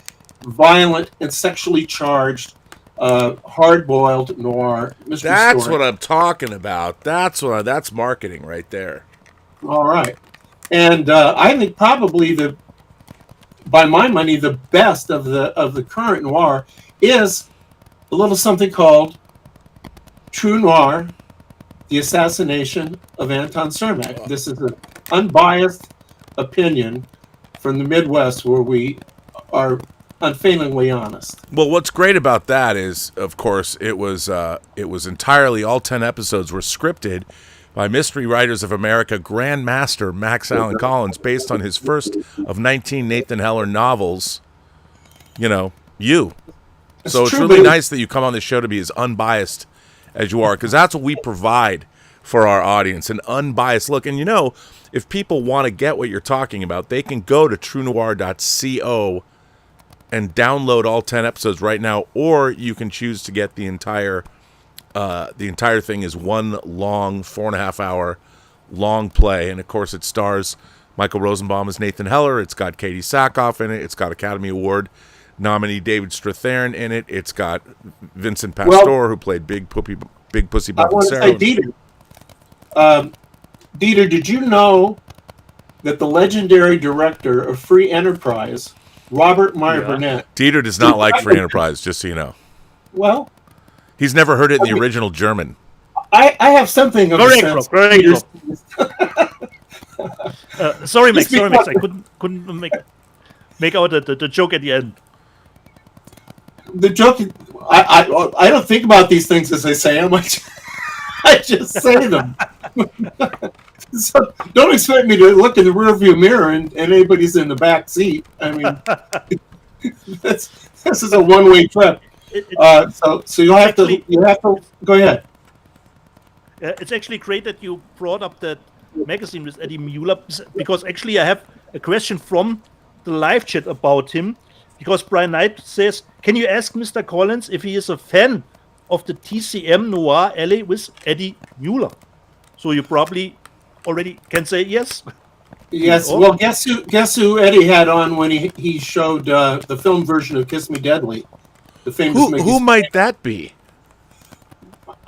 violent and sexually charged, hard-boiled noir mystery That's story. what I'm talking about. That's marketing right there. All right, and I think probably by my money, the best of the current noir is a little something called True Noir: The Assassination of Anton Cermak. This is an unbiased opinion from the Midwest, where we are unfailingly honest. Well, what's great about that is, of course, it was entirely, all 10 episodes were scripted by Mystery Writers of America Grandmaster Max Allan Collins, based on his first of 19 Nathan Heller novels. You. So it's really nice that you come on the show to be as unbiased as you are, because that's what we provide for our audience, an unbiased look. And if people want to get what you're talking about, they can go to truenoir.co and download all 10 episodes right now, or you can choose to get the entire thing is one long 4.5 hour long play. And of course it stars Michael Rosenbaum as Nathan Heller. It's got Katie Sackhoff in it. It's got Academy Award nominee David Strathairn in it. It's got Vincent Pastore, who played Big Pussy Buff and Sarah. Dieter, did you know that the legendary director of Free Enterprise, Robert Meyer Burnett... Dieter does not like Free Enterprise, just so you know. Well... He's never heard it in the original German. I have something of a sense... Sorry, Max. I couldn't make out the joke at the end. The joke... I don't think about these things as I say them. I just say them. So don't expect me to look in the rearview mirror and anybody's in the back seat. I mean, this is a one-way trip. So you'll have to go ahead. It's actually great that you brought up that magazine with Eddie Mueller, because actually I have a question from the live chat about him, because Brian Knight says, can you ask Mr. Collins if he is a fan of the TCM Noir Alley with Eddie Mueller? So you probably already can say yes. Yes. Well, guess who Eddie had on when he showed the film version of Kiss Me Deadly, the famous. Who might that be?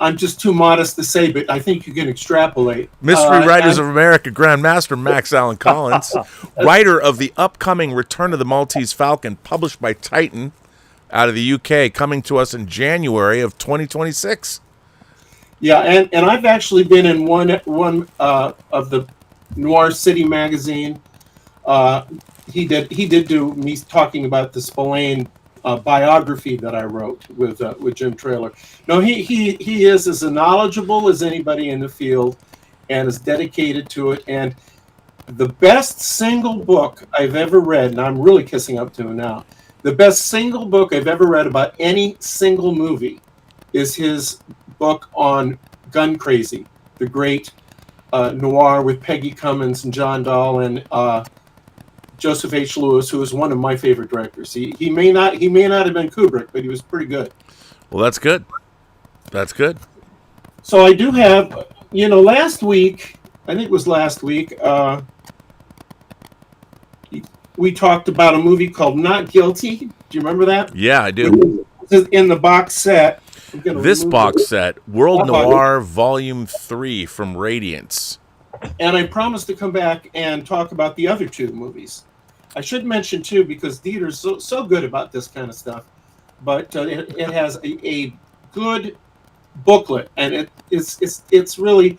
I'm just too modest to say, but I think you can extrapolate. Mystery Writers of America Grandmaster Max Allan Collins, writer of the upcoming Return of the Maltese Falcon, published by Titan out of the UK, coming to us in January of 2026. Yeah, and I've actually been in one of the Noir City magazine. He did do me talking about the Spillane biography that I wrote with Jim Traylor. No, he is as knowledgeable as anybody in the field, and is dedicated to it. And the best single book I've ever read, and I'm really kissing up to him now, the best single book I've ever read about any single movie is his book on Gun Crazy, the great noir with Peggy Cummins and John Dahl and Joseph H. Lewis, who is one of my favorite directors. He may not have been Kubrick, but he was pretty good. Well, that's good. That's good. So I do have, last week, I think it was last week, we talked about a movie called Not Guilty. Do you remember that? Yeah, I do. In the box set. This box set, World Noir Volume 3 from Radiance. And I promised to come back and talk about the other two movies. I should mention, too, because Dieter's so good about this kind of stuff, but it has a good booklet, and it's really,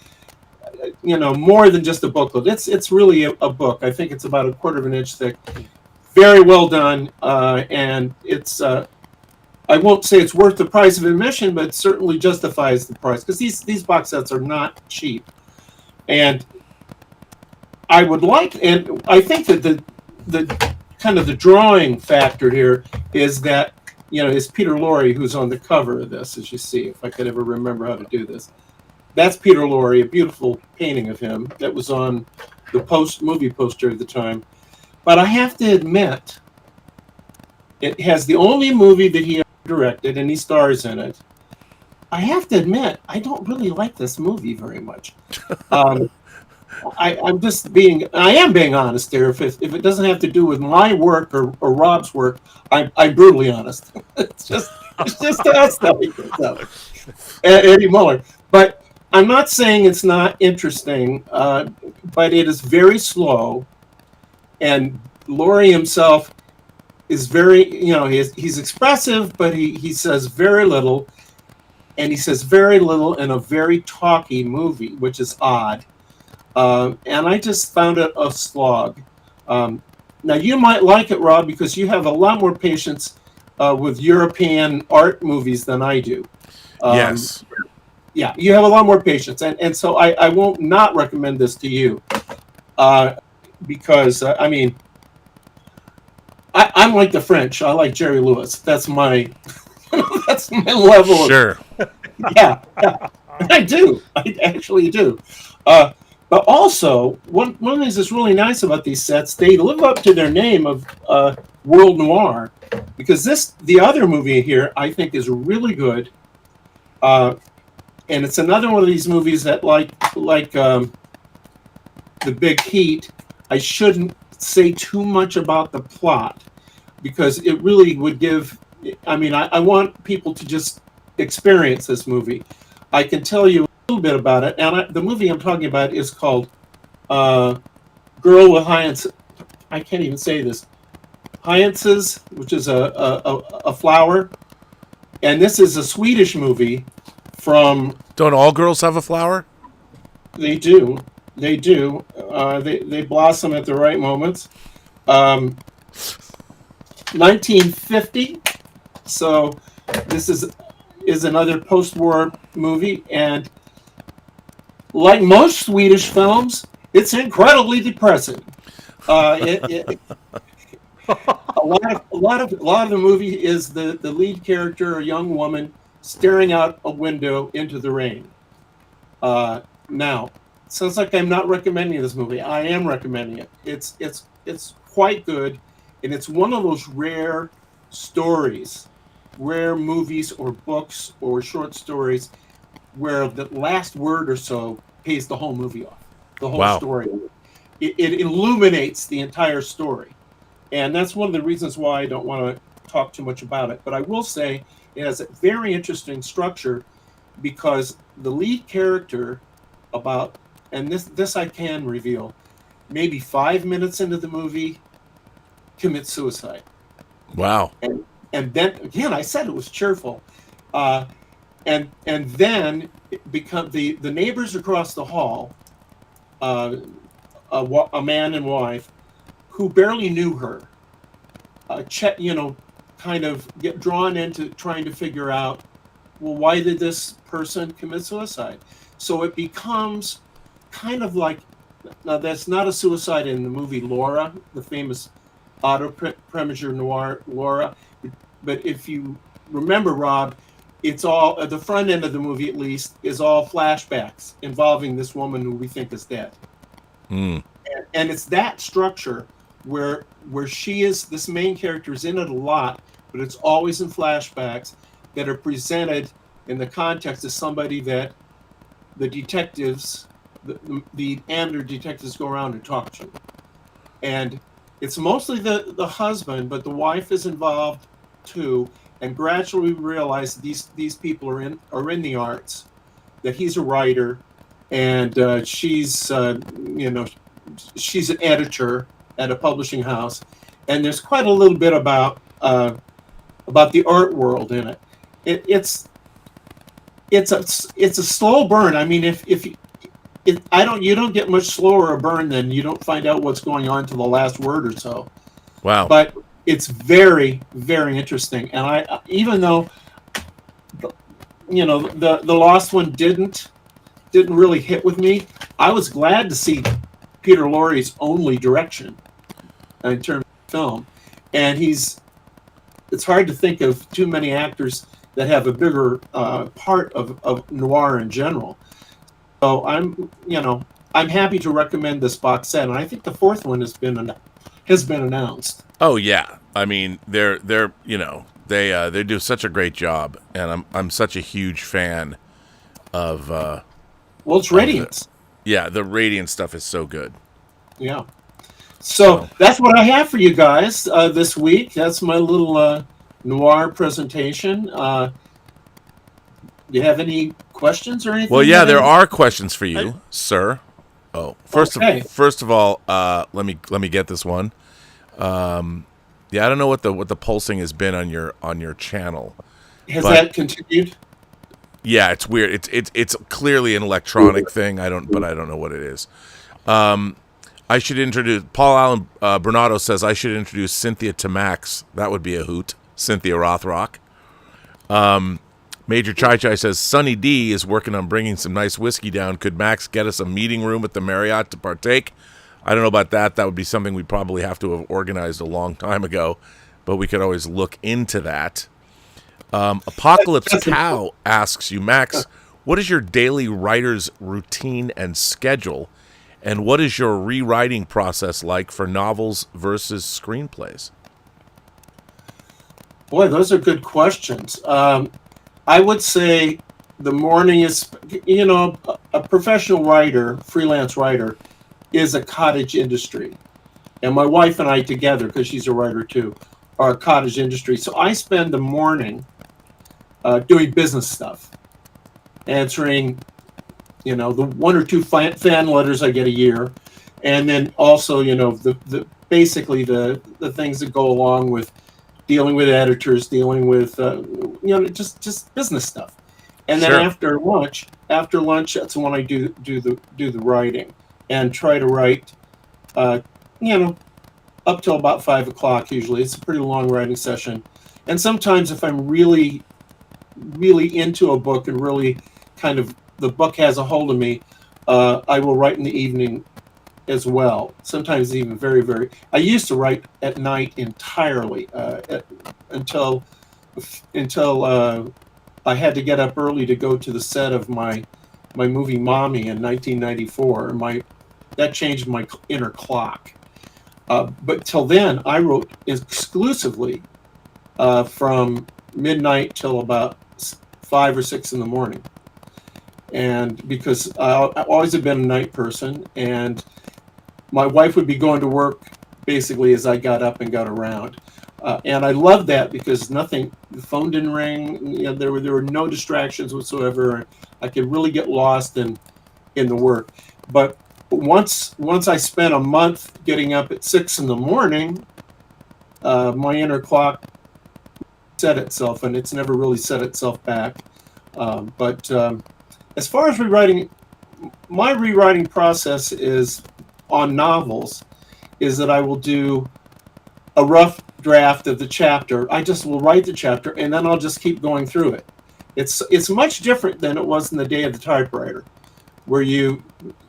more than just a booklet. It's really a book. I think it's about 1/4 inch thick. Very well done, and it's... I won't say it's worth the price of admission, but it certainly justifies the price, because these box sets are not cheap. And I would like, and I think that the kind of the drawing factor here is that, is Peter Lorre, who's on the cover of this, as you see, if I could ever remember how to do this. That's Peter Lorre, a beautiful painting of him that was on the movie poster at the time. But I have to admit, it has the only movie that he directed, and he stars in it. I have to admit, I don't really like this movie very much. I'm just I am being honest here. If it doesn't have to do with my work or Rob's work, I'm brutally honest. it's just us stuff. Eddie Muller. But I'm not saying it's not interesting, but it is very slow. And Laurie himself is very, he's expressive, but he says very little. And he says very little in a very talky movie, which is odd. And I just found it a slog. Now, you might like it, Rob, because you have a lot more patience with European art movies than I do. Yes. Yeah, you have a lot more patience. And so I won't not recommend this to you. Because, I'm like the French. I like Jerry Lewis. That's my that's my level. Sure. Yeah, I do. I actually do. But also, one of the things that's really nice about these sets, they live up to their name of World Noir, because the other movie here, I think, is really good. And it's another one of these movies that, like The Big Heat, I shouldn't say too much about the plot, because it really would give. I want people to just experience this movie. I can tell you a little bit about it, and the movie I'm talking about is called Girl with Hyacinths. I can't even say this. Hyacinths, which is a flower, and this is a Swedish movie from. Don't all girls have a flower? They do. They do. They blossom at the right moments. 1950. So this is another post-war movie, and like most Swedish films, it's incredibly depressing. A lot of the movie is the lead character, a young woman, staring out a window into the rain. Now, sounds like I'm not recommending this movie. I am recommending it. It's quite good, and it's one of those rare stories, rare movies or books or short stories where the last word or so pays the whole movie off. The whole story. It illuminates the entire story. And that's one of the reasons why I don't want to talk too much about it. But I will say it has a very interesting structure, because the lead character, and this I can reveal, maybe 5 minutes into the movie, commits suicide. Wow. And then again, I said it was cheerful, and then it become the neighbors across the hall, a man and wife, who barely knew her, kind of get drawn into trying to figure out, well, why did this person commit suicide? So it becomes kind of like, now that's not a suicide in the movie Laura, the famous auto premature noir Laura. But if you remember, Rob, it's all at the front end of the movie, at least, is all flashbacks involving this woman who we think is dead. And it's that structure where she is, this main character is in it a lot, but it's always in flashbacks that are presented in the context of somebody that the detectives, the amateur detectives, go around and talk to. And it's mostly the husband, but the wife is involved too, and gradually we realize these people are in the arts, that he's a writer, and she's she's an editor at a publishing house, and there's quite a little bit about the art world in it. It's a slow burn. I mean, you don't get much slower a burn than you don't find out what's going on to the last word or so. Wow. But it's very, very interesting. And I even though the Lost one didn't really hit with me, I was glad to see Peter Lorre's only direction in terms of film. And it's hard to think of too many actors that have a bigger part of noir in general. So I'm happy to recommend this box set, and I think the fourth one has been announced. Oh yeah, I mean they do such a great job, and I'm such a huge fan of. Well, it's Radiance. Yeah, the Radiant stuff is so good. Yeah. So that's what I have for you guys this week. That's my little Noir presentation. Do you have any questions or anything? Well, yeah, there are questions for you, sir. Oh, first of all, let me get this one. Yeah, I don't know what the pulsing has been on your channel. Has that continued? Yeah, it's weird. It's clearly an electronic thing. I don't know what it is. I should introduce Paul Allen Bernardo says I should introduce Cynthia to Max. That would be a hoot. Cynthia Rothrock. Major Chai Chai says Sonny D is working on bringing some nice whiskey down. Could Max get us a meeting room at the Marriott to partake? I don't know about that. That would be something we'd probably have to have organized a long time ago, but we could always look into that. Apocalypse Cow asks you, Max, what is your daily writer's routine and schedule? And what is your rewriting process like for novels versus screenplays? Boy, those are good questions. I would say the morning is, a professional writer, freelance writer, is a cottage industry. And my wife and I together, because she's a writer too, are a cottage industry. So I spend the morning doing business stuff, answering the one or two fan letters I get a year, and then also, the basically the things that go along with dealing with editors, dealing with just business stuff. And then after lunch, that's when I do the writing and try to write, up till about 5 o'clock. Usually, it's a pretty long writing session. And sometimes, if I'm really, really into a book and really kind of the book has a hold of me, I will write in the evening as well. Sometimes even very, very. I used to write at night entirely until I had to get up early to go to the set of my movie Mommy in 1994. That changed my inner clock. But till then, I wrote exclusively from midnight till about 5 or 6 in the morning. And because I always have been a night person, and my wife would be going to work basically as I got up and got around. And I loved that because the phone didn't ring, there were no distractions whatsoever. I could really get lost in the work. But once I spent a month getting up at 6 in the morning, my inner clock set itself, and it's never really set itself back. But as far as rewriting, my rewriting process is on novels, is that I will do a rough draft of the chapter. I just will write the chapter, and then I'll just keep going through it. It's much different than it was in the day of the typewriter, where you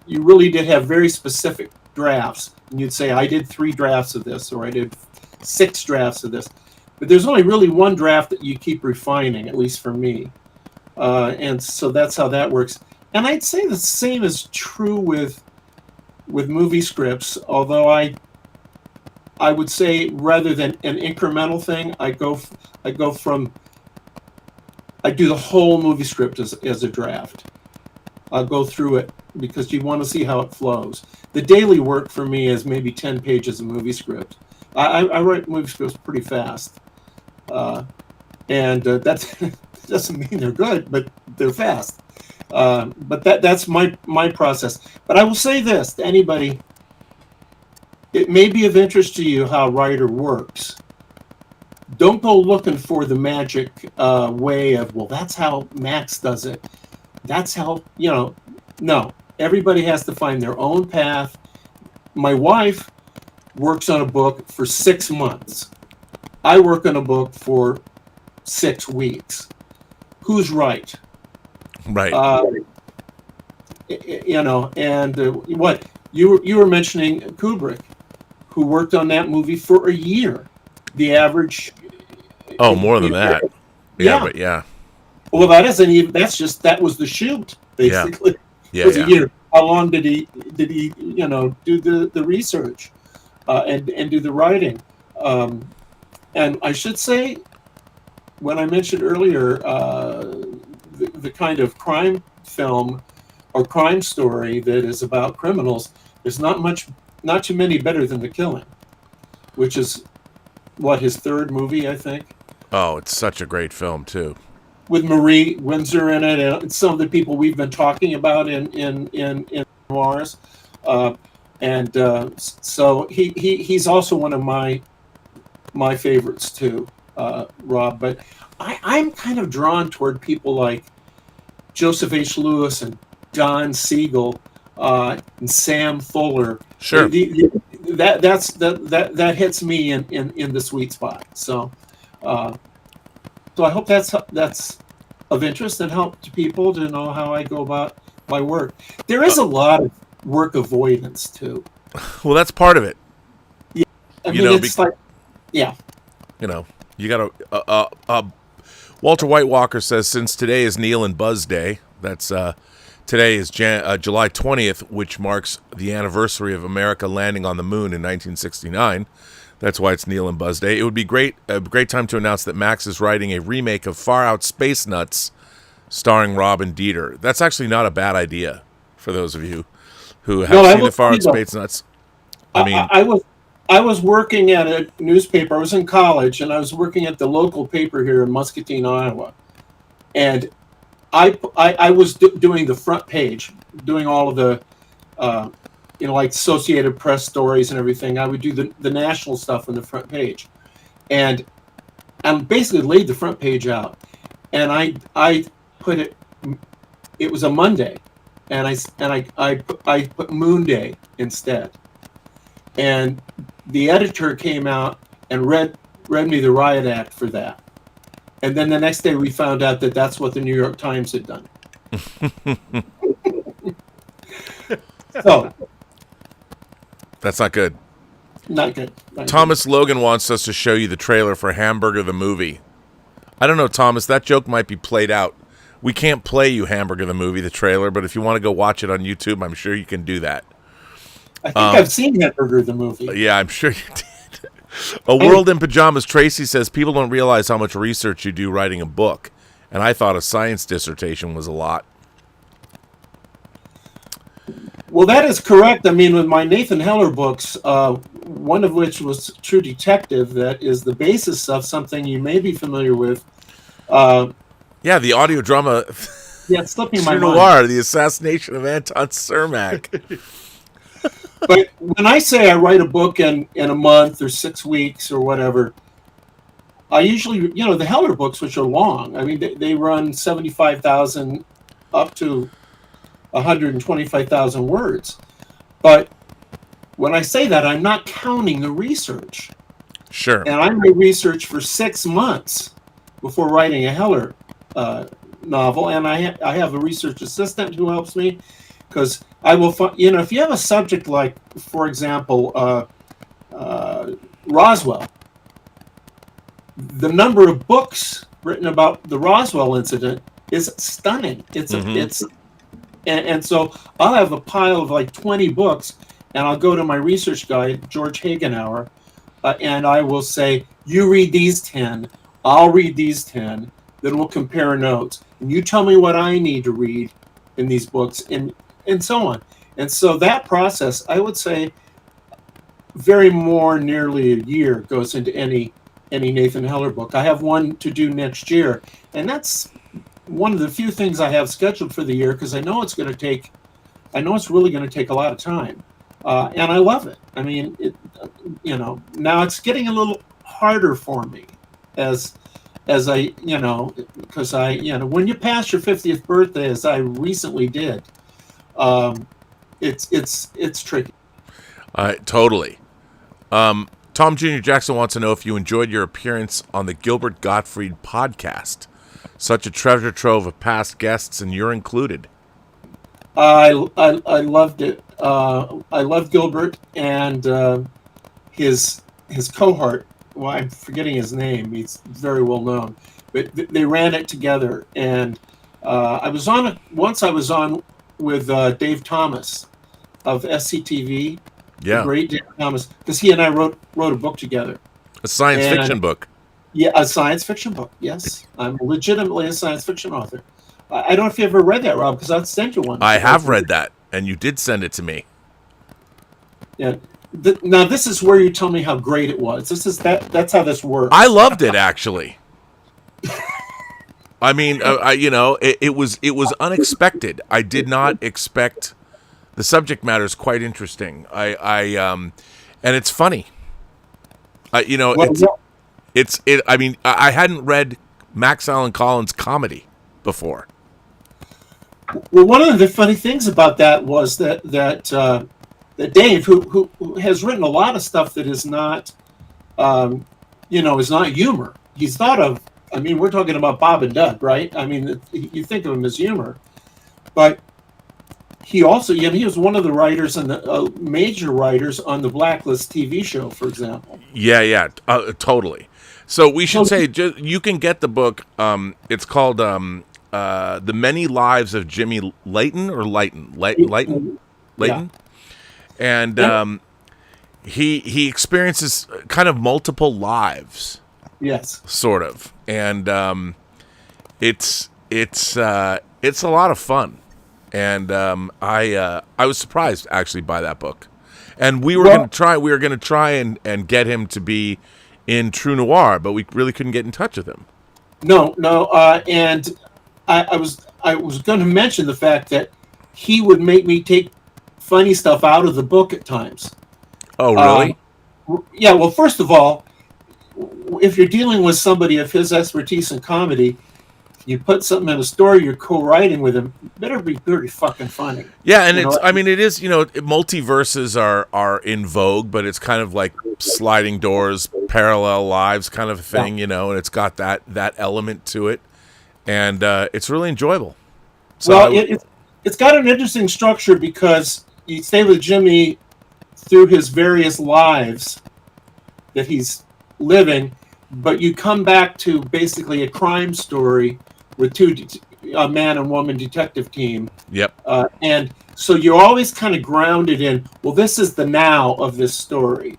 really did have very specific drafts, and you'd say, I did 3 drafts of this, or I did 6 drafts of this. But there's only really one draft that you keep refining, at least for me. And so that's how that works. And I'd say the same is true with movie scripts, although I would say rather than an incremental thing, I do the whole movie script as a draft. I'll go through it because you want to see how it flows. The daily work for me is maybe 10 pages of movie script. I write movie scripts pretty fast. And that doesn't mean they're good, but they're fast. But that's my process. But I will say this to anybody: it may be of interest to you how a writer works. Don't go looking for the magic way of, well, that's how Max does it. That's how, no. Everybody has to find their own path. My wife works on a book for 6 months. I work on a book for 6 weeks. Who's right? Right. And what you were mentioning Kubrick, who worked on that movie for a year. The average. Oh, more than that. Yeah, but yeah. Well, that isn't even. That was the shoot, basically. Yeah. It was a year. How long did he do the research, and do the writing? And I should say, when I mentioned earlier the kind of crime film or crime story that is about criminals, there's not too many better than The Killing, which is his third movie, I think. Oh, it's such a great film too. With Marie Windsor in it, and some of the people we've been talking about in Noirs, so he's also one of my favorites too, Rob. But I'm kind of drawn toward people like Joseph H. Lewis and Don Siegel and Sam Fuller. Sure. That hits me in the sweet spot. So I hope that's of interest and help to people to know how I go about my work. There is a lot of work avoidance too. Well, that's part of it. Yeah, I mean, it's like, yeah. You know, you got to. Walter White Walker says, since today is Neil and Buzz Day, that's today is July 20th, which marks the anniversary of America landing on the moon in 1969. That's why it's Neil and Buzz Day. It would be a great time to announce that Max is writing a remake of Far Out Space Nuts, starring Robin Dieter. That's actually not a bad idea for those of you who have seen the Far Out Space Nuts. I mean, I was working at a newspaper. I was in college, and I was working at the local paper here in Muscatine, Iowa. And I was doing the front page, doing all of the, like Associated Press stories and everything. I would do the national stuff on the front page. And I basically laid the front page out. And I put it was a Monday. And I put Moon Day instead. And the editor came out and read me the riot act for that. And then the next day we found out that that's what the New York Times had done. So that's not good. Not good. Thomas Logan wants us to show you the trailer for Hamburger the movie. I don't know, Thomas, that joke might be played out. We can't play you Hamburger the movie, the trailer, but if you want to go watch it on YouTube, I'm sure you can do that. I think I've seen Hamburger the movie. Yeah, I'm sure you did. A World in Pajamas, Tracy says, people don't realize how much research you do writing a book. And I thought a science dissertation was a lot. Well, that is correct. I mean, with my Nathan Heller books, one of which was True Detective, that is the basis of something you may be familiar with. Yeah, the audio drama. Yeah, it's slipping my mind. Noir, the assassination of Anton Cermak. But when I say I write a book in a month or 6 weeks or whatever, I usually, the Heller books, which are long, I mean, they run 75,000 up to 125,000 words. But when I say that, I'm not counting the research. Sure. And I made research for 6 months before writing a Heller novel. And I have a research assistant who helps me. Because I will find, if you have a subject like, for example, Roswell, the number of books written about the Roswell incident is stunning. And so I'll have a pile of like 20 books, and I'll go to my research guy, George Hagenauer, and I will say, you read these 10, I'll read these 10, then we'll compare notes, and you tell me what I need to read in these books, and so on. And so that process, I would say, very more nearly a year goes into any Nathan Heller book. I have one to do next year, and that's one of the few things I have scheduled for the year, because I know it's really going to take a lot of time, and I love it. I mean, now it's getting a little harder for me as I, because when you pass your 50th birthday, as I recently did, it's tricky. Totally. Tom Jr. Jackson wants to know if you enjoyed your appearance on the Gilbert Gottfried podcast. Such a treasure trove of past guests, and you're included. I loved it. I loved Gilbert and his cohort. Well, I'm forgetting his name. He's very well known, but they ran it together. And I was on it once. I was on with Dave Thomas of SCTV. Yeah, great Dave Thomas, because he and I wrote a book together. A science fiction book. Yeah, a science fiction book. Yes, I'm legitimately a science fiction author. I don't know if you ever read that, Rob, because I'd sent you one. I have read that, and you did send it to me. Yeah. Now this is where you tell me how great it was. That's how this works. I loved it, actually. I mean, it was unexpected. I did not expect. The subject matter is quite interesting. And it's funny. I mean, I hadn't read Max Allan Collins' comedy before. Well, one of the funny things about that was that Dave, who has written a lot of stuff that is not, is not humor. He's thought of. I mean, we're talking about Bob and Doug, right? I mean, you think of him as humor, but he also, he was one of the writers and the major writers on the Blacklist TV show, for example. Yeah, totally. So we should say you can get the book. It's called The Many Lives of Jimmy Layton or Layton. Yeah. And he experiences kind of multiple lives. Yes. Sort of. And it's a lot of fun. And I was surprised actually by that book. And we were going to try and get him to be in True Noir, but we really couldn't get in touch with him. No, and I was going to mention the fact that he would make me take funny stuff out of the book at times. Oh, really? Yeah, well, first of all, if you're dealing with somebody of his expertise in comedy, you put something in a story you're co-writing with him, it better be pretty fucking funny. Yeah, and it is, multiverses are in vogue, but it's kind of like sliding doors, parallel lives kind of thing, and it's got that element to it, and it's really enjoyable. So it's got an interesting structure because you stay with Jimmy through his various lives that he's living, but you come back to basically a crime story with a man and woman detective team. Yep. And so you're always kind of grounded in, well, this is the now of this story.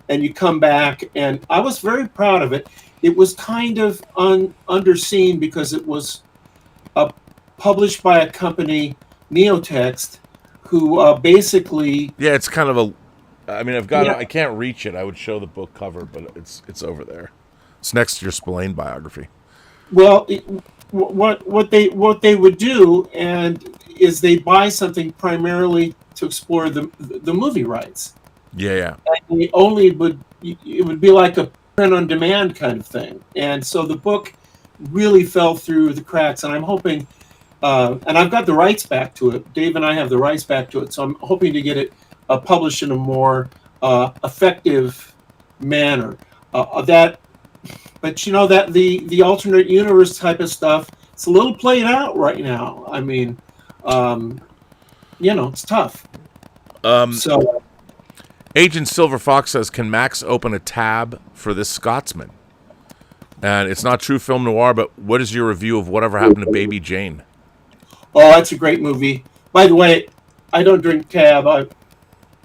And you come back, and I was very proud of it. It was kind of underseen because it was published by a company, Neotext, who basically... Yeah, it's kind of I can't reach it. I would show the book cover, but it's over there. It's next to your Spillane biography. Well, what they would do is they buy something primarily to explore the movie rights. Yeah. And it would be like a print on demand kind of thing. And so the book really fell through the cracks, and I'm hoping, and I've got the rights back to it. Dave and I have the rights back to it, so I'm hoping to get it published in a more effective manner. But that the alternate universe type of stuff, it's a little played out right now. I mean, it's tough. So Agent Silver Fox says, can Max open a tab for this Scotsman? And it's not true film noir, but what is your review of Whatever Happened to Baby Jane? Oh, that's a great movie. By the way, I don't drink tab.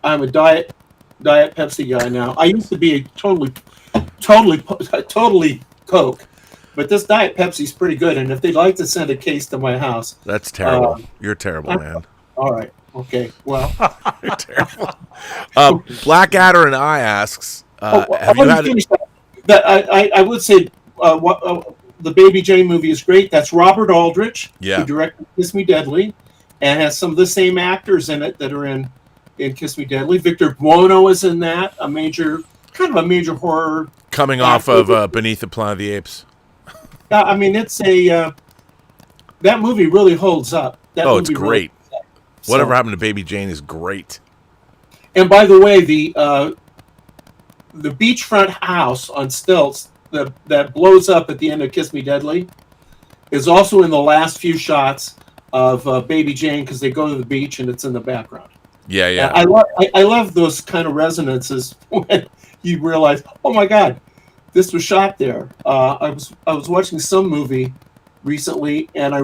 I'm a Diet Pepsi guy now. I used to be a totally Coke, but this Diet Pepsi's pretty good. And if they'd like to send a case to my house, that's terrible. You're terrible, man. All right, okay. Well, you're terrible. Blackadder and I asks, have you had that? I would say the Baby Jane movie is great. That's Robert Aldrich, who directed Kiss Me Deadly, and has some of the same actors in it that are in Kiss Me Deadly. Victor Buono is in that, a major horror. Coming off of Beneath the Planet of the Apes. Yeah, I mean, it's that movie really holds up. It's great. Whatever Happened to Baby Jane is great. And by the way, the beachfront house on stilts that blows up at the end of Kiss Me Deadly is also in the last few shots of Baby Jane, because they go to the beach and it's in the background. Yeah. I love those kind of resonances when you realize, oh my God, this was shot there. I was watching some movie recently, and it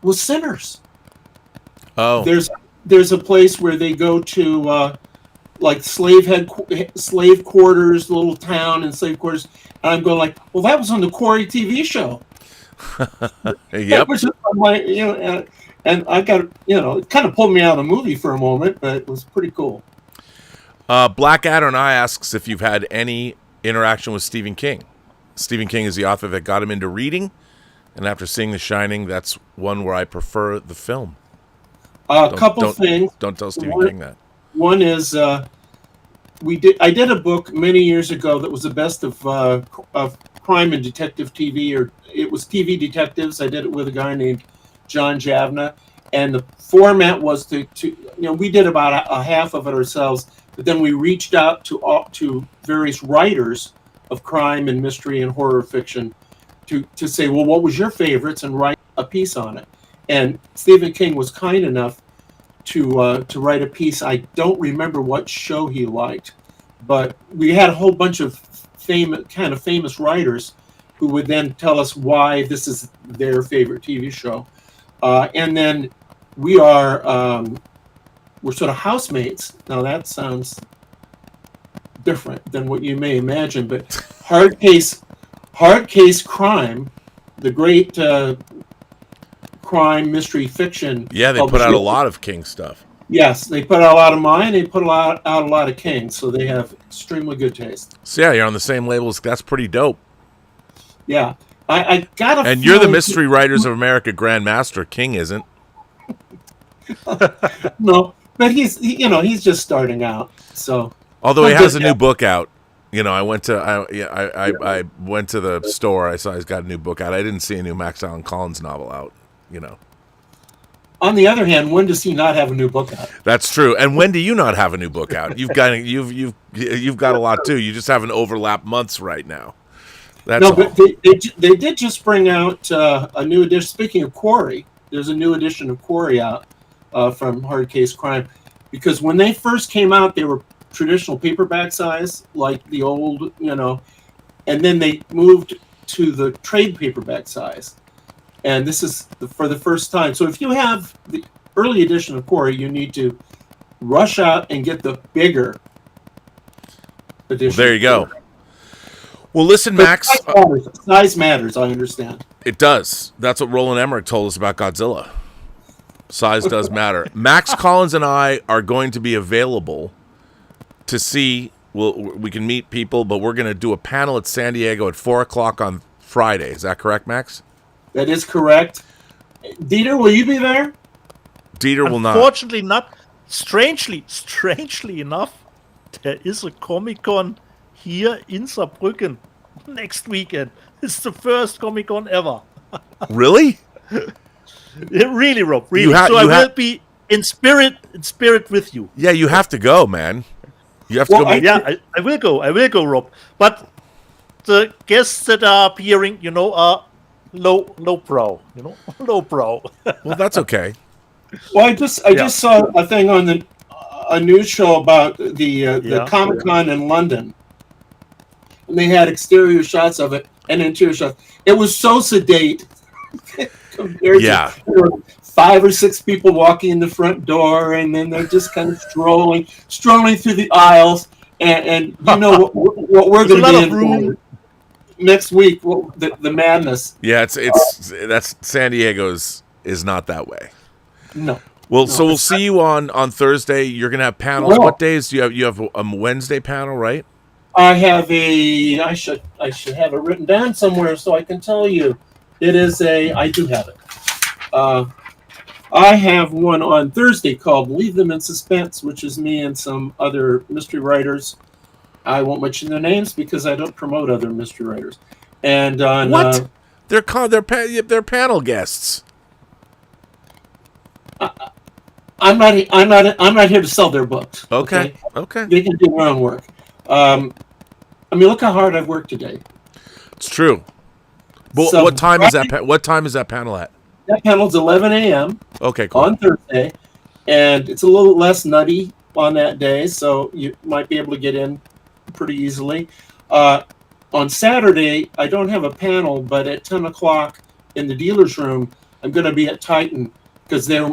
was Sinners. Oh, there's a place where they go to like slave quarters, little town and slave quarters, and I'm going like, well, that was on the Quarry TV show. Yep. Which is my, and I got, it kind of pulled me out of the movie for a moment, but it was pretty cool. Blackadder and I asks if you've had any interaction with Stephen King. Stephen King is the author that got him into reading, and after seeing The Shining, that's one where I prefer the film. A couple things. Don't tell Stephen King that. One is I did a book many years ago that was the best of crime and detective TV, or it was TV detectives. I did it with a guy named John Javna, and the format was to we did about a half of it ourselves, but then we reached out to various writers of crime and mystery and horror fiction to say, well, what was your favorites, and write a piece on it. And Stephen King was kind enough to write a piece. I don't remember what show he liked, but we had a whole bunch of famous writers who would then tell us why this is their favorite TV show. And then we're sort of housemates. Now that sounds different than what you may imagine, but Hard Case Crime, the great crime mystery fiction. Yeah, they put out a lot of King stuff. Yes, they put out a lot of mine. They put out a lot of King, so they have extremely good taste. So yeah, you're on the same labels. That's pretty dope. Yeah, I got a. And you're the Mystery Writers of America Grandmaster. King isn't. No, but he's just starting out. So although he has a new book out, I went to I went to the store. I saw he's got a new book out. I didn't see a new Max Allan Collins novel out. On the other hand, when does he not have a new book out? That's true. And when do you not have a new book out? You've got a lot too. You just haven't overlapped months right now. That's all. But they did just bring out a new edition. Speaking of Quarry, there's a new edition of Quarry out from Hard Case Crime, because when they first came out, they were traditional paperback size, like the old, and then they moved to the trade paperback size. And this is for the first time. So if you have the early edition of Quarry, you need to rush out and get the bigger edition. Well, there you go. Well, listen, Max. Size matters, I understand. It does. That's what Roland Emmerich told us about Godzilla. Size does matter. Max Collins and I are going to be available to see. We can meet people, but we're going to do a panel at San Diego at 4:00 on Friday. Is that correct, Max? That is correct. Dieter, will you be there? Dieter will not. Unfortunately not. Strangely enough, there is a Comic-Con here in Saarbrücken next weekend. It's the first Comic-Con ever. Really? Really, Rob. Really. I will be in spirit with you. Yeah, you have to go, man. You have to go. I will go. I will go, Rob. But the guests that are appearing, are low brow. Low brow. Well, that's okay. Well, I just saw a thing on a news show about the Comic-Con in London, and they had exterior shots of it and interior shots. It was so sedate compared to 5 or 6 people walking in the front door, and then they're just kind of strolling through the aisles, and what we're going to be in room next week. The madness. Yeah, that's San Diego's is not that way. No. Well, so we'll see you on Thursday. You're going to have panels. What days do you have? You have a Wednesday panel, right? I have I should have it written down somewhere so I can tell you. It is I do have it. I have one on Thursday called Leave Them in Suspense, which is me and some other mystery writers. I won't mention their names because I don't promote other mystery writers. And on what? They're panel guests. I'm not here to sell their books. Okay. They can do their own work. Look how hard I've worked today. It's true. But so what time is that? What time is that panel at? That panel's 11 a.m. Okay, cool. On Thursday, and it's a little less nutty on that day, so you might be able to get in pretty easily. On Saturday, I don't have a panel, but at 10 o'clock in the dealer's room, I'm going to be at Titan because they're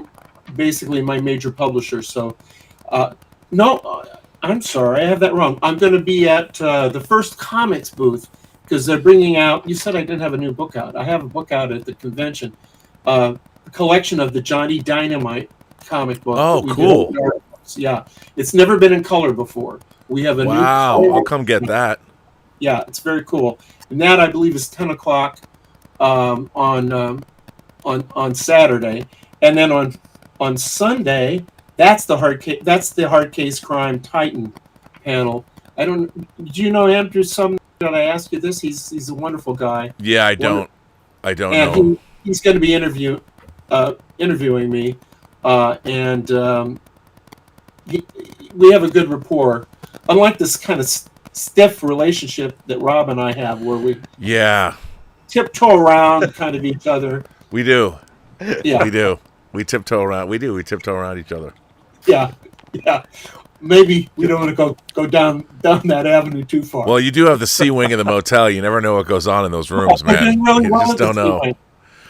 basically my major publisher. So, no, I'm sorry, I have that wrong. I'm going to be at the First Comics booth because they're bringing out. You said I didn't have a new book out. I have a book out at the convention, a collection of the Johnny Dynamite comic book. Oh, that we cool. did. Yeah, it's never been in color before. We have a new. I'll come get that. Yeah, it's very cool. And that I believe is 10 o'clock on Saturday, and then on Sunday, that's the hard case crime Titan panel. Do you know Andrew? Did I ask you this? He's a wonderful guy. Yeah, I don't know. And he's going to be interviewing me, and we have a good rapport. Unlike this kind of stiff relationship that Rob and I have, where we tiptoe around kind of each other. We do. Yeah, we do. We tiptoe around. We do. We tiptoe around each other. Yeah. Maybe we don't want to go down that avenue too far. Well, you do have the C wing of the motel. You never know what goes on in those rooms, man. You just don't know.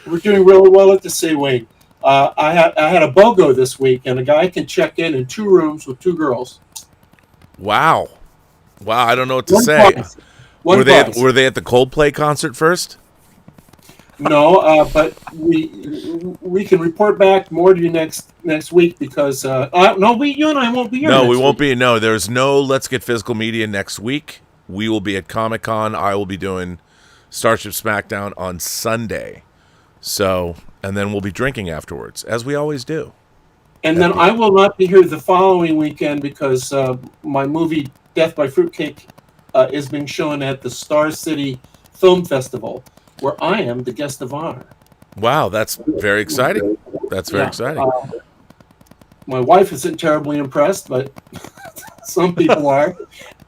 We're doing really well at the C wing. I had a BOGO this week, and a guy can check in 2 rooms with 2 girls. Wow. I don't know what to say. Were they at the Coldplay concert first? No, but we can report back more to you next week because you and I won't be here. No, we won't be. No, there's no Let's Get Physical Media next week. We will be at Comic-Con. I will be doing Starship Smackdown on Sunday. So, and then we'll be drinking afterwards, as we always do. And then I will not be here the following weekend because my movie Death by Fruitcake is being shown at the Star City Film Festival, where I am the guest of honor. Wow, that's very exciting. That's very exciting. My wife isn't terribly impressed, but some people are.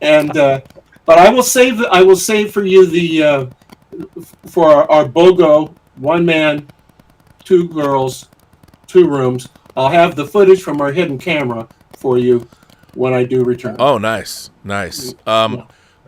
And but I will save for you for our BOGO 1 man, 2 girls, 2 rooms. I'll have the footage from our hidden camera for you when I do return. Oh, nice.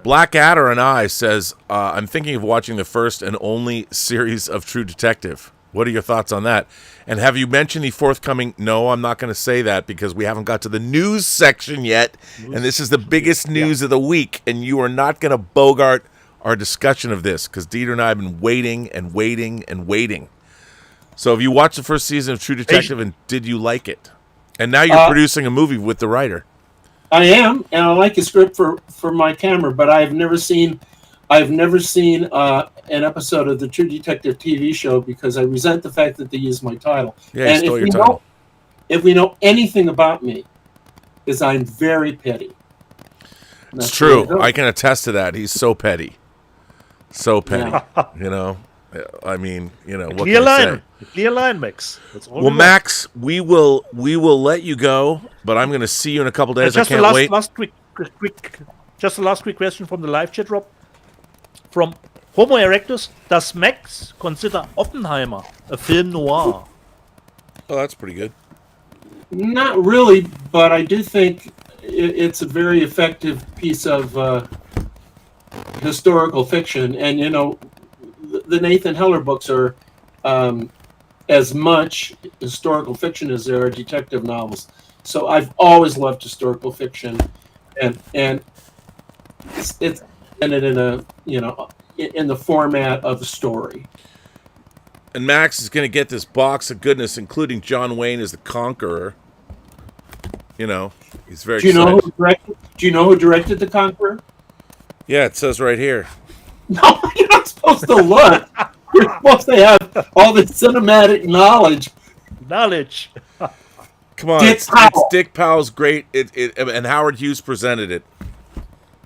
Blackadder and I says, I'm thinking of watching the first and only series of True Detective. What are your thoughts on that? And have you mentioned the forthcoming... No, I'm not going to say that because we haven't got to the news section yet, and this is the biggest news of the week, and you are not going to bogart our discussion of this because Dieter and I have been waiting and waiting and waiting. So have you watched the first season of True Detective, and did you like it? And now you're producing a movie with the writer. I am, and I like a script for my camera, but I've never seen an episode of the True Detective TV show because I resent the fact that they use my title. Yeah, you stole your title. If we know anything about me, is I'm very petty. It's true. I can attest to that. He's so petty. So petty. Yeah. You know? I mean, you know, what Clear can I line. say? Clear line, Max. That's all Well, Max, we will let you go, but I'm going to see you in a couple days. I can't wait. Just the last quick question from the live chat, Rob. From Homo erectus, does Max consider Oppenheimer a film noir? Oh, that's pretty good. Not really, but I do think it's a very effective piece of historical fiction. And, you know, the Nathan Heller books are as much historical fiction as there are detective novels. So I've always loved historical fiction, and it's in a in the format of a story. And Max is going to get this box of goodness, including John Wayne as the Conqueror. You know, he's very excited. Do you know who directed The Conqueror? Yeah, it says right here. No, you're not supposed to look. You're supposed to have all the cinematic knowledge. Come on, it's Dick Powell's great. And Howard Hughes presented it.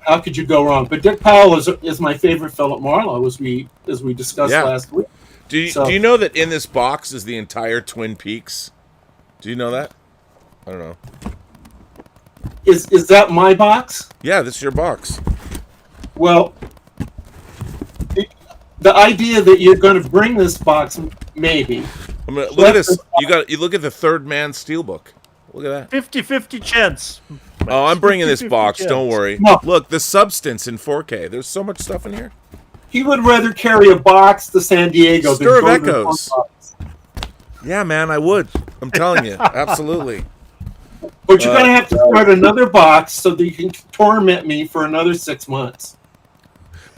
How could you go wrong? But Dick Powell is my favorite Philip Marlowe, as we discussed last week. Do you know that in this box is the entire Twin Peaks? Do you know that? I don't know. Is that my box? Yeah, this is your box. Well, the idea that you're going to bring this box, maybe. Look at this. You look at the Third Man Steelbook. Look at that. 50-50 chance. Oh, I'm bringing this box. chance. Don't worry. No. Look, the Substance in 4K. There's so much stuff in here. He would rather carry a box to San Diego Stir of than go Echoes. Yeah, man, I would. I'm telling you, absolutely. But you're going to have to start another box so that you can torment me for another 6 months.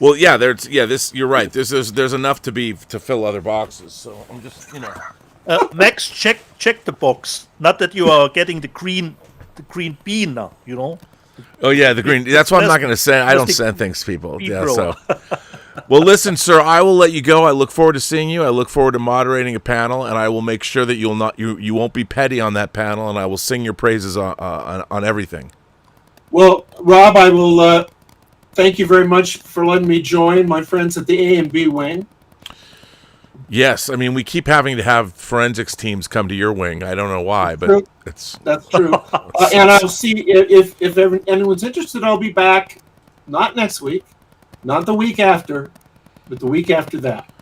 Well, yeah, this you're right. There's enough to fill other boxes. So I'm just, Max, check the box. Not that you are getting the green bean now. Oh yeah, the green. That's why I'm not going to send. I don't send things to people. Yeah. So, well, listen, sir. I will let you go. I look forward to seeing you. I look forward to moderating a panel, and I will make sure that you won't be petty on that panel, and I will sing your praises on everything. Well, Rob, I will thank you very much for letting me join my friends at the A and B wing. Yes, I mean we keep having to have forensics teams come to your wing. I don't know why, but True. that's true. And I'll see if anyone's interested. I'll be back, not next week, not the week after, but the week after that.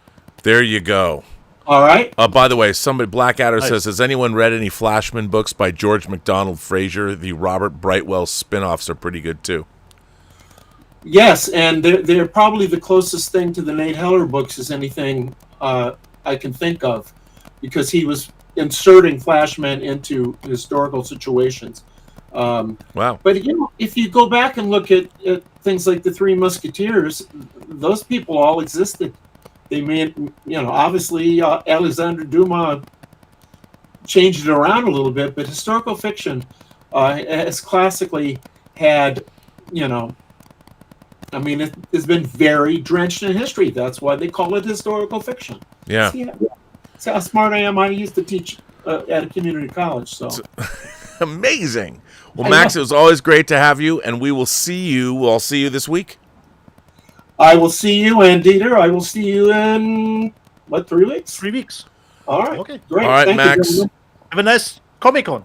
There you go. All right. By the way, Blackadder says, has anyone read any Flashman books by George MacDonald Fraser? The Robert Brightwell spin-offs are pretty good too. Yes, and they're probably the closest thing to the Nate Heller books as anything I can think of, because he was inserting Flashmen into historical situations. Wow. But if you go back and look at things like the Three Musketeers, those people all existed. They made, obviously Alexandre Dumas changed it around a little bit, but historical fiction has classically had, it's been very drenched in history. That's why they call it historical fiction. Yeah. See how smart I am. I used to teach at a community college. So amazing. Well, Max, it was always great to have you, and we will see you. I'll see you this week. I will see you, and Dieter, I will see you in 3 weeks? 3 weeks. All right. Okay. Great. All right, Thank Max. you. Have a nice Comic-Con.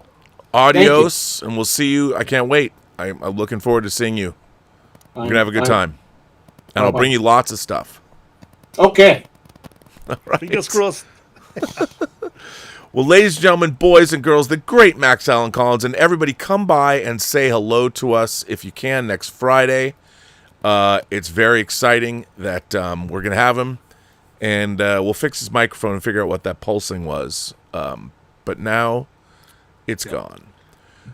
Adios, and we'll see you. I can't wait. I'm looking forward to seing you. We're going to have a good time. And I'll bring you lots of stuff. Okay. All right. Fingers crossed. Well, ladies and gentlemen, boys and girls, the great Max Allen Collins, and everybody come by and say hello to us if you can next Friday. It's very exciting that we're going to have him, and we'll fix his microphone and figure out what that pulsing was. But now it's gone.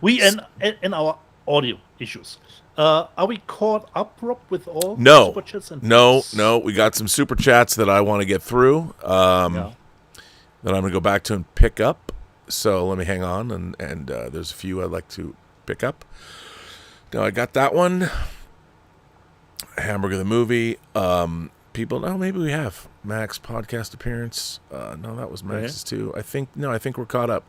We in our audio issues. Are we caught up, Rob, with all No, super chats and no. We got some super chats that I want to get through. That I'm going to go back to and pick up. So let me hang on, and there's a few I'd like to pick up. Now I got that one. Hamburger the movie. People. No, maybe we have Max podcast appearance. No, that was Max's too. I think we're caught up.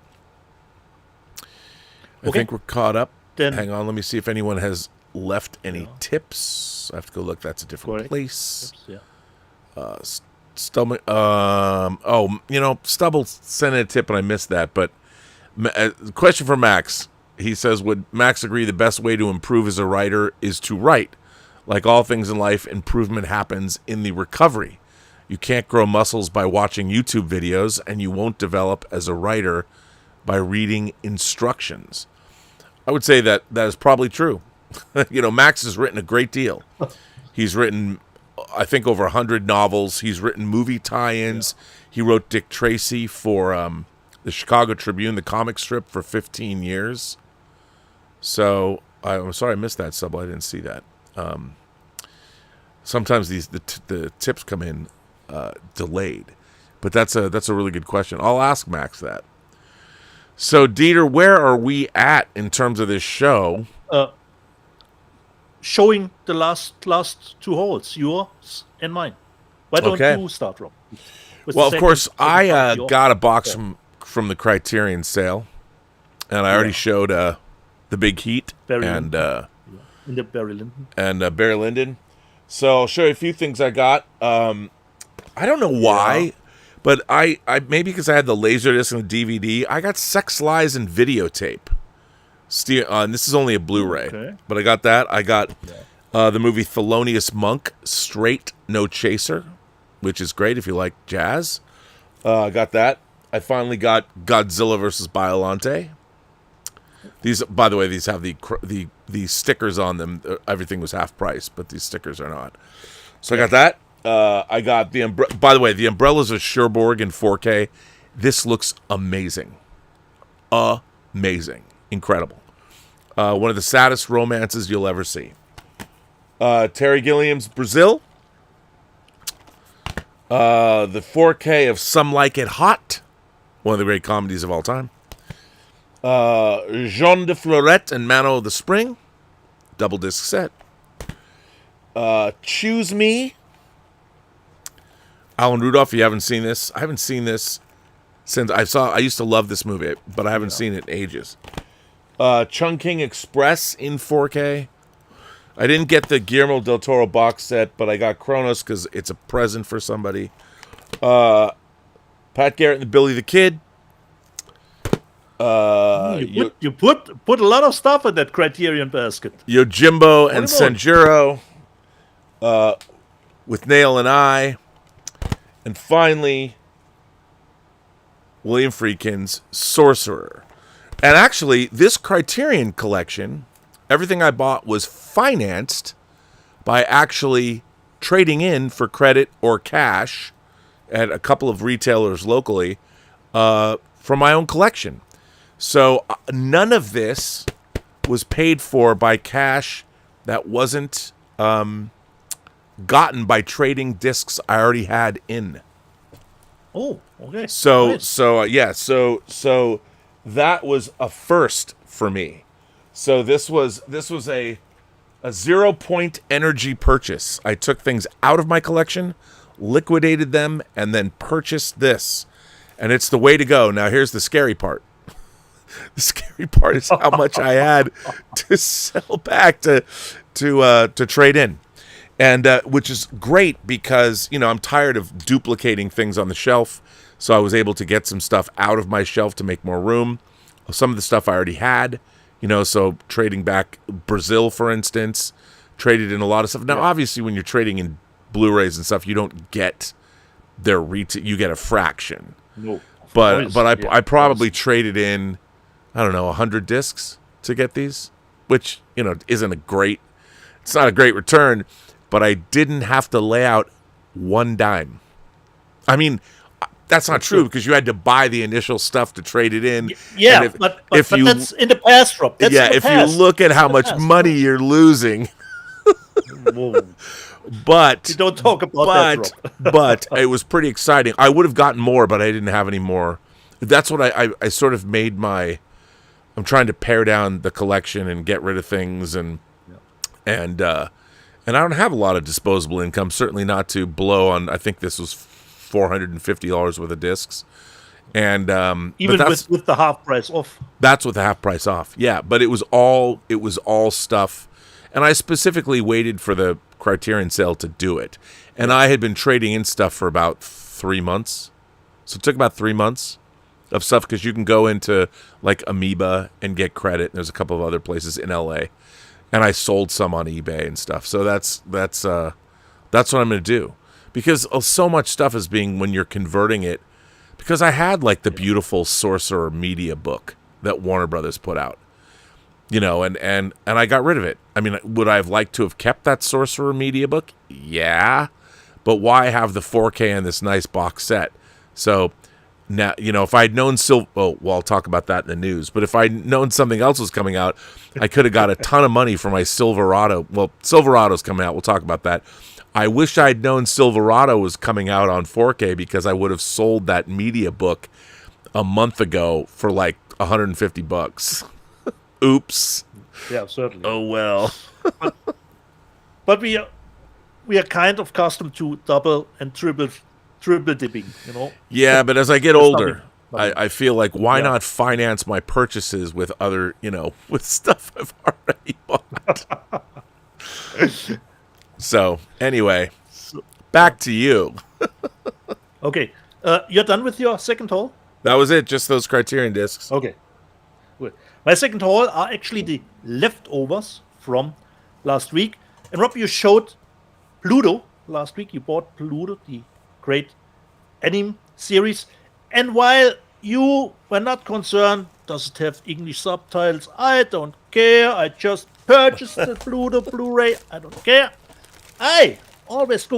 I think we're caught up. Then, hang on. Let me see if anyone has left any tips. I have to go look. That's a different place. Tips, yeah. Stubble. Stubble sent in a tip and I missed that. But question for Max. He says, would Max agree the best way to improve as a writer is to write? Like all things in life, improvement happens in the recovery. You can't grow muscles by watching YouTube videos, and you won't develop as a writer by reading instructions. I would say that is probably true. Max has written a great deal. He's written, I think, over 100 novels. He's written movie tie-ins. Yeah. He wrote Dick Tracy for the Chicago Tribune, the comic strip, for 15 years. So I'm sorry I missed that, Subble. I didn't see that. Sometimes the tips come in delayed, but that's a really good question. I'll ask Max that. So Dieter, where are we at in terms of this show? Showing the last two holes, yours and mine. Why don't you start, Rob? Well, of course, I got a box from the Criterion sale, and I already showed the Big Heat and the Barry Lyndon. And Barry Lyndon. So I'll show you a few things I got. I don't know why, but I maybe because I had the Laserdisc and the DVD, I got Sex, Lies, and Videotape. And this is only a Blu-ray, but I got that. I got the movie Thelonious Monk, Straight, No Chaser, which is great if you like jazz. I got that. I finally got Godzilla vs. Biollante. These, by the way, these have the stickers on them. Everything was half price, but these stickers are not. So I got that. I got by the way, the Umbrellas of Cherbourg in 4K. This looks amazing. Amazing. Incredible. One of the saddest romances you'll ever see. Terry Gilliam's Brazil. The 4K of Some Like It Hot, one of the great comedies of all time. Jean de Florette and Mano of the Spring, double disc set. Choose Me. Alan Rudolph, you haven't seen this? I haven't seen this since I used to love this movie, but I haven't seen it in ages. Chungking Express in 4K. I didn't get the Guillermo del Toro box set, but I got Kronos because it's a present for somebody. Pat Garrett and Billy the Kid. You put a lot of stuff in that Criterion basket. Yojimbo and Sanjuro. With Nail and I. And finally, William Friedkin's Sorcerer. And actually, this Criterion collection, everything I bought was financed by actually trading in for credit or cash at a couple of retailers locally from my own collection. So none of this was paid for by cash that wasn't gotten by trading discs I already had in. Oh, okay. So nice. so that was a first for me. So this was a 0-point energy purchase. I took things out of my collection, liquidated them, and then purchased this. And it's the way to go. Now here's the scary part. The scary part is how much I had to sell back to trade in. And which is great because, I'm tired of duplicating things on the shelf. So I was able to get some stuff out of my shelf to make more room. Some of the stuff I already had, so trading back Brazil, for instance, traded in a lot of stuff. Now, obviously, when you're trading in Blu-rays and stuff, you don't get their retail. You get a fraction. No, but I probably traded in, 100 discs to get these, which, isn't a great, it's not a great return. But I didn't have to lay out one dime. I mean, that's not true because you had to buy the initial stuff to trade it in. Yeah, but that's in the past, Rob. That's if you look at how much money you're losing. But you don't talk about that, Rob. But it was pretty exciting. I would have gotten more, but I didn't have any more. That's what I sort of made my. I'm trying to pare down the collection and get rid of things and I don't have a lot of disposable income, certainly not to blow on, I think this was $450 worth of discs. And even with the half price off. That's with the half price off. Yeah, but it was all stuff. And I specifically waited for the Criterion sale to do it. And I had been trading in stuff for about 3 months. So it took about 3 months of stuff because you can go into like Amoeba and get credit. There's a couple of other places in LA. And I sold some on eBay and stuff. So that's what I'm going to do. Because so much stuff is being, when you're converting it, because I had like the beautiful Sorcerer media book that Warner Brothers put out. And I got rid of it. I mean, would I have liked to have kept that Sorcerer media book? Yeah. But why have the 4K and this nice box set? So now, if I'd known I'll talk about that in the news. But if I'd known something else was coming out, I could have got a ton of money for my Silverado. Well, Silverado's coming out. We'll talk about that. I wish I'd known Silverado was coming out on 4K because I would have sold that media book a month ago for like $150. Oops. Yeah, certainly. Oh well. But we are kind of accustomed to double and triple dipping, Yeah, but as I get older, I feel like why not finance my purchases with other, with stuff I've already bought. So anyway, back to you. Okay, you're done with your second haul? That was it, just those Criterion discs. Okay, good. My second haul are actually the leftovers from last week. And Rob, you showed Pluto last week. You bought Pluto, the great anime series. And while you were not concerned, does it have English subtitles? I don't care. I just purchased the Pluto Blu-ray. I don't care. I always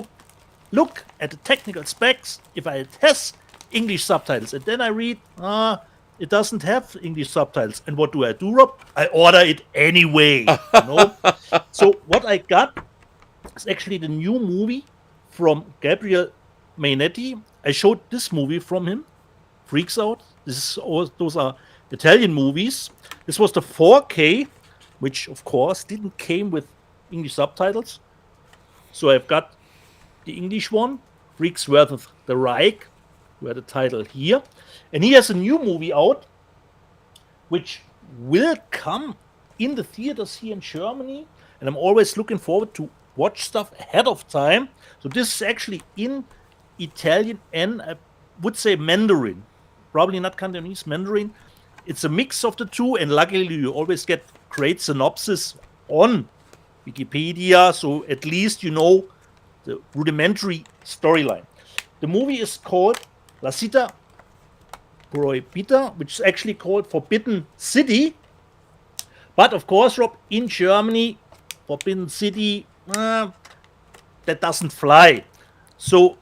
look at the technical specs if it has English subtitles. And then I read, it doesn't have English subtitles. And what do, Rob? I order it anyway. So what I got is actually the new movie from Gabriel Mainetti. I showed this movie from him, Freaks Out. Those are Italian movies. This was the 4K, which of course didn't came with English subtitles. So I've got the English one, Freaks vs. the Reich, where the title here. And he has a new movie out, which will come in the theaters here in Germany. And I'm always looking forward to watch stuff ahead of time. So this is actually in Italian and I would say Mandarin. Probably not Cantonese, Mandarin. It's a mix of the two, and luckily you always get great synopsis on Wikipedia, so at least you know the rudimentary storyline. The movie is called La Città Proibita, which is actually called Forbidden City. But of course, Rob, in Germany, Forbidden City, that doesn't fly. So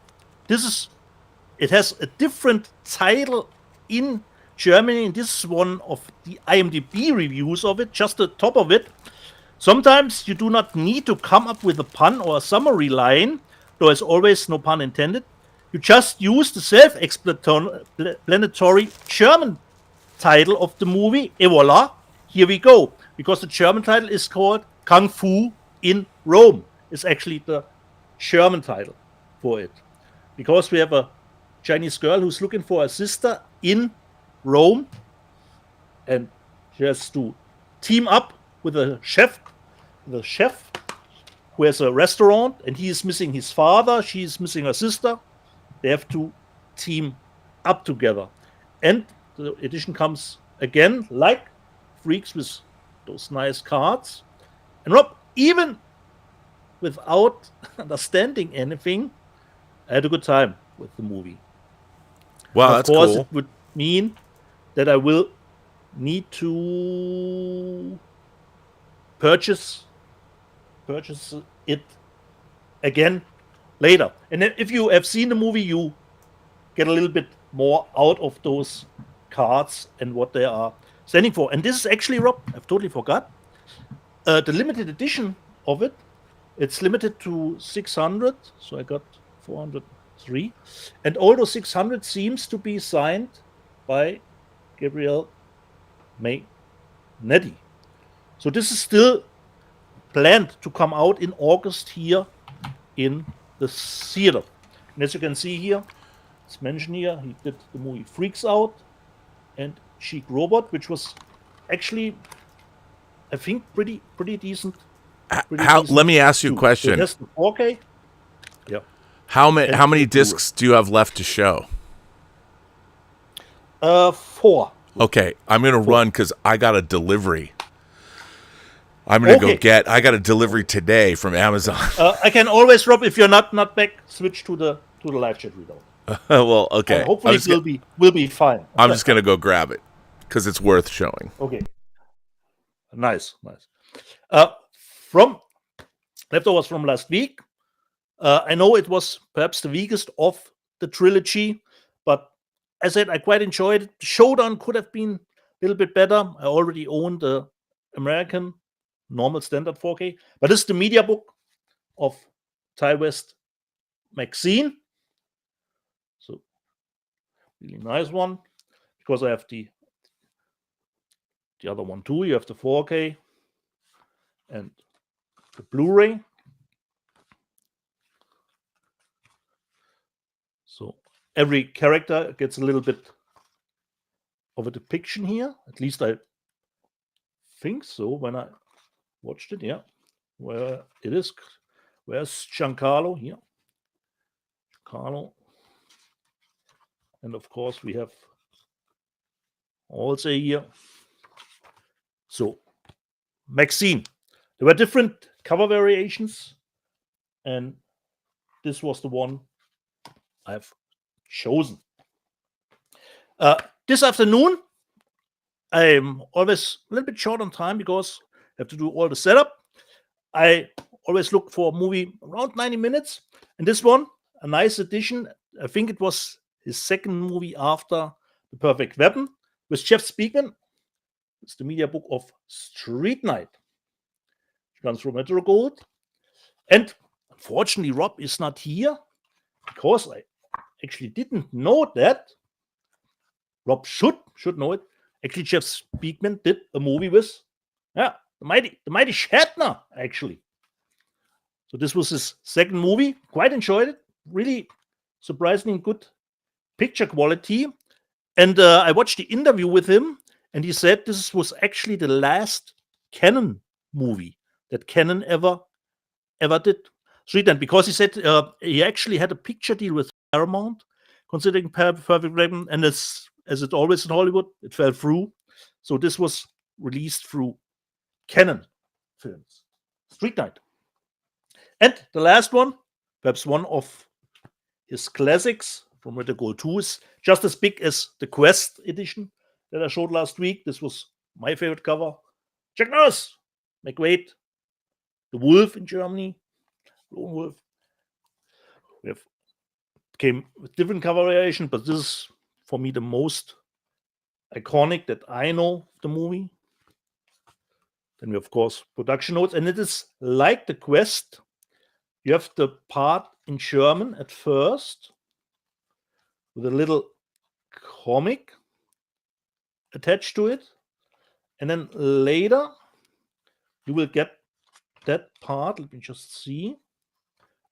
it has a different title in Germany, and this is one of the IMDb reviews of it, just the top of it. Sometimes you do not need to come up with a pun or a summary line, though as always, no pun intended. You just use the self-explanatory German title of the movie, et voila, here we go. Because the German title is called Kung Fu in Rome. It's actually the German title for it. Because we have a Chinese girl who's looking for a sister in Rome, and she has to team up with a chef, who has a restaurant, and he is missing his father, she is missing her sister. They have to team up together. And the edition comes again like Freaks with those nice cards. And Rob, even without understanding anything, I had a good time with the movie. Wow, that's cool. Of course, it would mean that I will need to purchase it again later. And then if you have seen the movie, you get a little bit more out of those cards and what they are standing for. And this is actually, Rob, I've totally forgot, the limited edition of it. It's limited to 600, so I got 403. And all those 600 seems to be signed by Gabriel Mainetti. So this is still planned to come out in August here in the theater. And as you can see here, it's mentioned here, he did the movie Freaks Out and Chic Robot, which was actually, I think, pretty decent. Let me ask you a question. So that's the 4K. Yeah. How many discs do you have left to show? 4. Okay, I'm gonna run because I got a delivery. I'm gonna go get. I got a delivery today from Amazon. I can always, Rob, if you're not back, switch to the live chat readout. Well, okay. And hopefully it will be fine. I'm just gonna go grab it because it's worth showing. Okay. Nice. From leftovers from last week. I know it was perhaps the weakest of the trilogy, but as I said, I quite enjoyed it. Showdown could have been a little bit better. I already owned the American normal standard 4K, but this is the media book of Ty West Maxine. So, really nice one, because I have the other one too. You have the 4K and the Blu-ray. So every character gets a little bit of a depiction here. At least I think so when I watched it. Yeah, where it is. Where's Giancarlo? Here, Giancarlo, and of course we have also here. So Maxine. There were different cover variations, and this was the one I've chosen. This afternoon, I'm always a little bit short on time because I have to do all the setup. I always look for a movie around 90 minutes, and this one, a nice addition. I think it was his second movie after The Perfect Weapon with Jeff Speakman. It's the media book of Street Night. It comes from Metro Gold. And unfortunately, Rob is not here because I actually didn't know that, Rob should know it. Actually, Jeff Speakman did a movie with, the mighty Shatner, actually. So this was his second movie. Quite enjoyed it. Really surprisingly good picture quality. And I watched the interview with him, and he said this was actually the last Canon movie that Canon ever did. Because he said he actually had a picture deal with Paramount, considering Perfect Raven, and as it always in Hollywood, it fell through. So this was released through Canon Films. Street Night. And the last one, perhaps one of his classics from Red Gold 2, is just as big as the Quest edition that I showed last week. This was my favorite cover. Chuck Norris, McWade, the Wolf in Germany, Lone Wolf. We have came with different cover variation, but this is for me the most iconic that I know of the movie. Then we have, of course, production notes, and it is like the Quest. You have the part in German at first with a little comic attached to it, and then later you will get that part. Let me just see.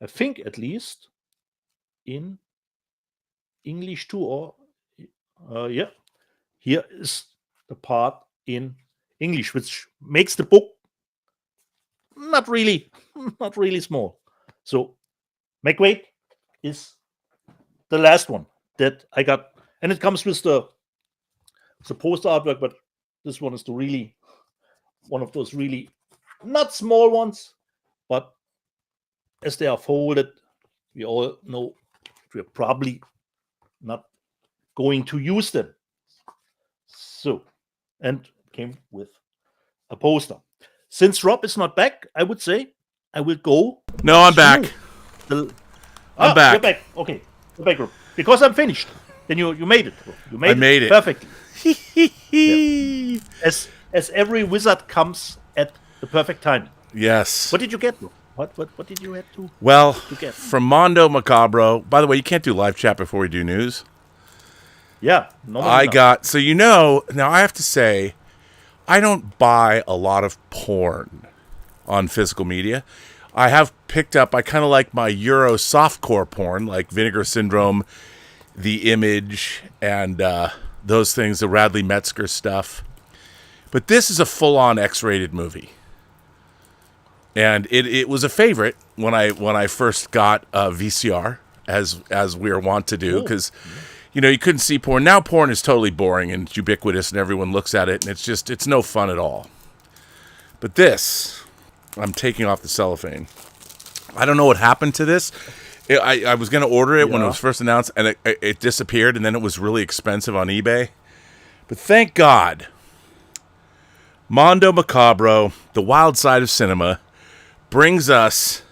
I think at least in English too, or yeah, here is the part in English, which makes the book not really small. So McWade is the last one that I got, and it comes with the poster artwork, but this one is the really one of those really not small ones, but as they are folded, we all know we're probably not going to use them. So, and came with a poster. Since Rob is not back, I would say I will go. No, I'm back. I'm back. You're back. Okay, you're back, Rob. Because I'm finished. Then you made it. Rob. You made it perfectly. Yeah. As every wizard comes at the perfect time. Yes. What did you get, Rob? What did you have to? Well, to get? From Mondo Macabro. By the way, you can't do live chat before we do news. Yeah. I got, so now I have to say, I don't buy a lot of porn on physical media. I have picked up, I kind of like my Euro softcore porn, like Vinegar Syndrome, The Image, and those things, the Radley Metzger stuff. But this is a full-on X-rated movie. And it was a favorite when I first got VCR, as we are wont to do, because you couldn't see porn. Now porn is totally boring and ubiquitous, and everyone looks at it, and it's no fun at all. But this, I'm taking off the cellophane. I don't know what happened to this. I was going to order it when it was first announced, and it disappeared, and then it was really expensive on eBay. But thank God, Mondo Macabro, the wild side of cinema, brings us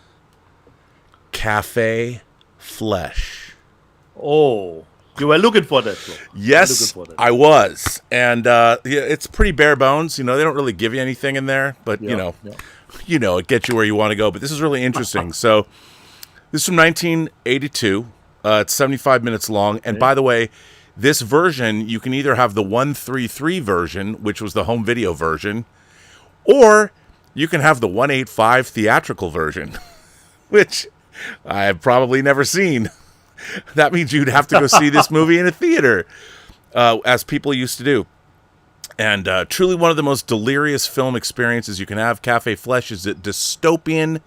Cafe Flesh. Oh, you were looking for that, bro. Yes, I was. And it's pretty bare bones. They don't really give you anything in there, but it gets you where you want to go. But this is really interesting. So this is from 1982. It's 75 minutes long. And by the way, this version, you can either have the 133 version, which was the home video version, or you can have the 185 theatrical version, which I've probably never seen. That means you'd have to go see this movie in a theater, as people used to do. And truly one of the most delirious film experiences you can have. Cafe Flesh is a dystopian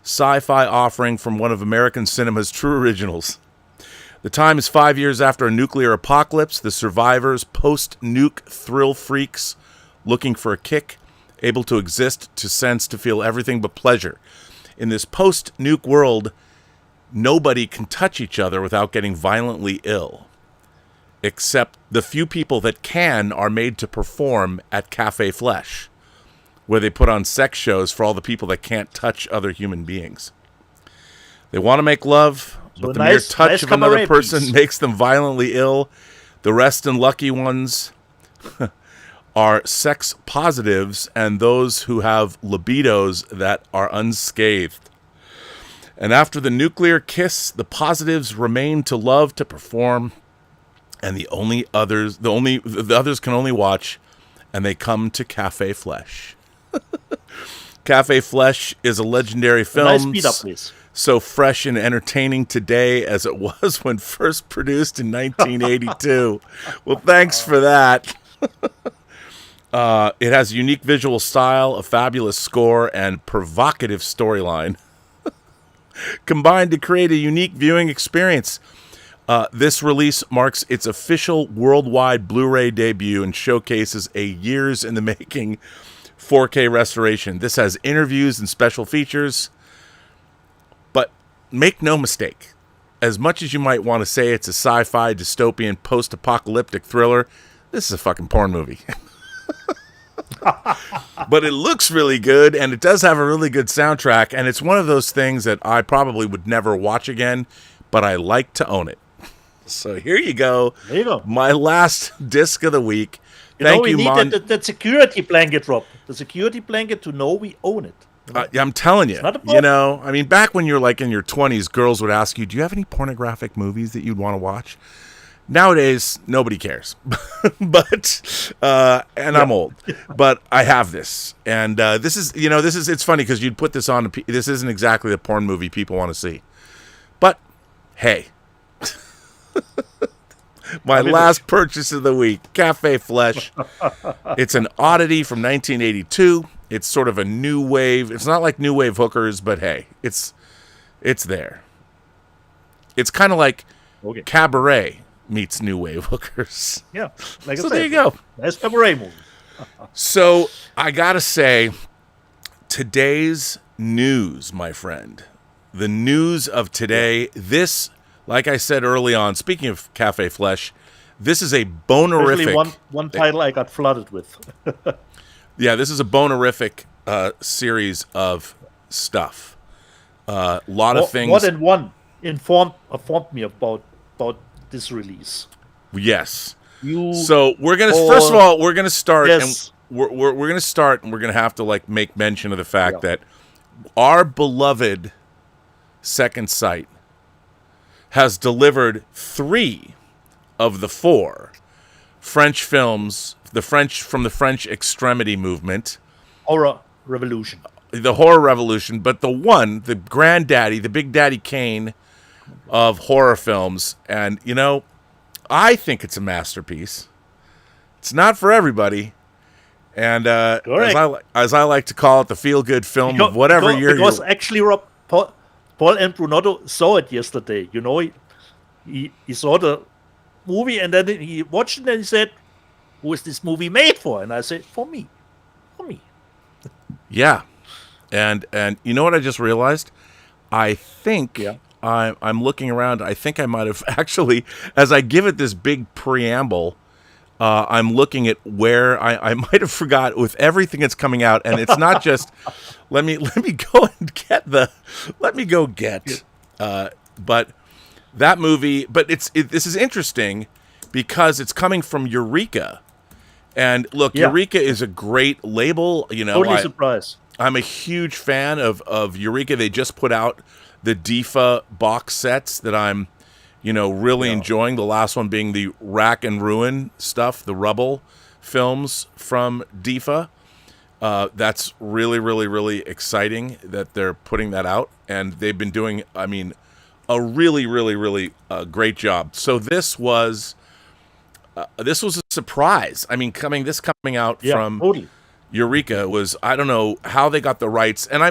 sci-fi offering from one of American cinema's true originals. The time is 5 years after a nuclear apocalypse. The survivors, post-nuke thrill freaks looking for a kick, able to exist, to sense, to feel everything but pleasure. In this post-nuke world, nobody can touch each other without getting violently ill. Except the few people that can are made to perform at Cafe Flesh, where they put on sex shows for all the people that can't touch other human beings. They want to make love, but the mere touch of another person makes them violently ill. The rest and lucky ones are sex positives and those who have libidos that are unscathed. And after the nuclear kiss, the positives remain to love to perform, and the others can only watch, and they come to Cafe Flesh. Cafe Flesh is a legendary film. Nice speed up, please. So fresh and entertaining today as it was when first produced in 1982. Well, thanks for that. It has a unique visual style, a fabulous score, and provocative storyline combined to create a unique viewing experience. This release marks its official worldwide Blu-ray debut and showcases a years-in-the-making 4K restoration. This has interviews and special features. But make no mistake, as much as you might want to say it's a sci-fi, dystopian, post-apocalyptic thriller, this is a fucking porn movie. But it looks really good, and it does have a really good soundtrack, and it's one of those things that I probably would never watch again, but I like to own it. So here you go. There you go. My last disc of the week. We need that security blanket, Rob. The security blanket to know we own it. I'm telling you, I mean, back when you're like in your 20s, girls would ask you, do you have any pornographic movies that you'd want to watch? Nowadays, nobody cares. But, I'm old, but I have this. And it's funny because you'd put this on. This isn't exactly the porn movie people want to see. But, hey. My last purchase of the week, Cafe Flesh. It's an oddity from 1982. It's sort of a new wave. It's not like new wave hookers, but hey, it's there. It's kind of like Cabaret meets new wave hookers. Yeah, like so there you go. That's Cabaret movie. So I gotta say, today's news, my friend, the news of today. This, like I said early on, speaking of Cafe Flesh, this is a bonerific. Especially one title I got flooded with. Yeah, this is a bonerific series of stuff. A lot of things. More than one informed me about this release. Yes. So we're gonna first of all we're gonna start, and we're gonna start, and we're gonna have to like make mention of the fact that our beloved Second Sight has delivered 3 of the 4 French films, from the French extremity movement. Horror Revolution. The Horror Revolution, but the granddaddy, the Big Daddy Kane of horror films. And, I think it's a masterpiece. It's not for everybody. And as I like to call it, the feel-good film of whatever year. Because actually, Rob, Paul and Brunotto saw it yesterday. He saw the movie, and then he watched it, and he said, who is this movie made for? And I said, for me. Yeah. And you know what I just realized? I think I'm looking around. I think I might have actually, as I give it this big preamble, I'm looking at where I might have forgot with everything that's coming out. And it's not just, let me go and get but that movie, but this is interesting because it's coming from Eureka. And look, Eureka is a great label. Totally surprised. I'm a huge fan of Eureka. They just put out the DIFA box sets that I'm, really enjoying. The last one being the Rack and Ruin stuff, the Rubble films from DIFA. That's really, really, really exciting that they're putting that out. And they've been doing, a really, really, really great job. So this was a surprise. Coming out from Eureka was, I don't know how they got the rights, and I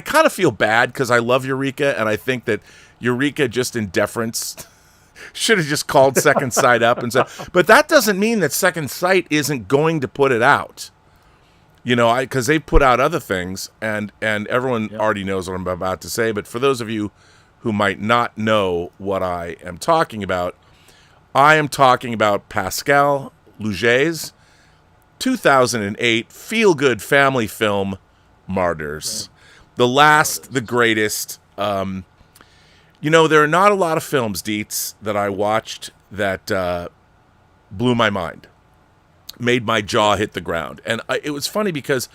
kind of feel bad because I love Eureka, and I think that Eureka, just in deference, should have just called Second Sight up and said. But that doesn't mean that Second Sight isn't going to put it out. Because they put out other things, and everyone already knows what I'm about to say. But for those of you who might not know what I am talking about Pascal Lauger's 2008 feel-good family film, Martyrs. The last, the greatest. There are not a lot of films, Dietz, that I watched that blew my mind, made my jaw hit the ground. And it was funny because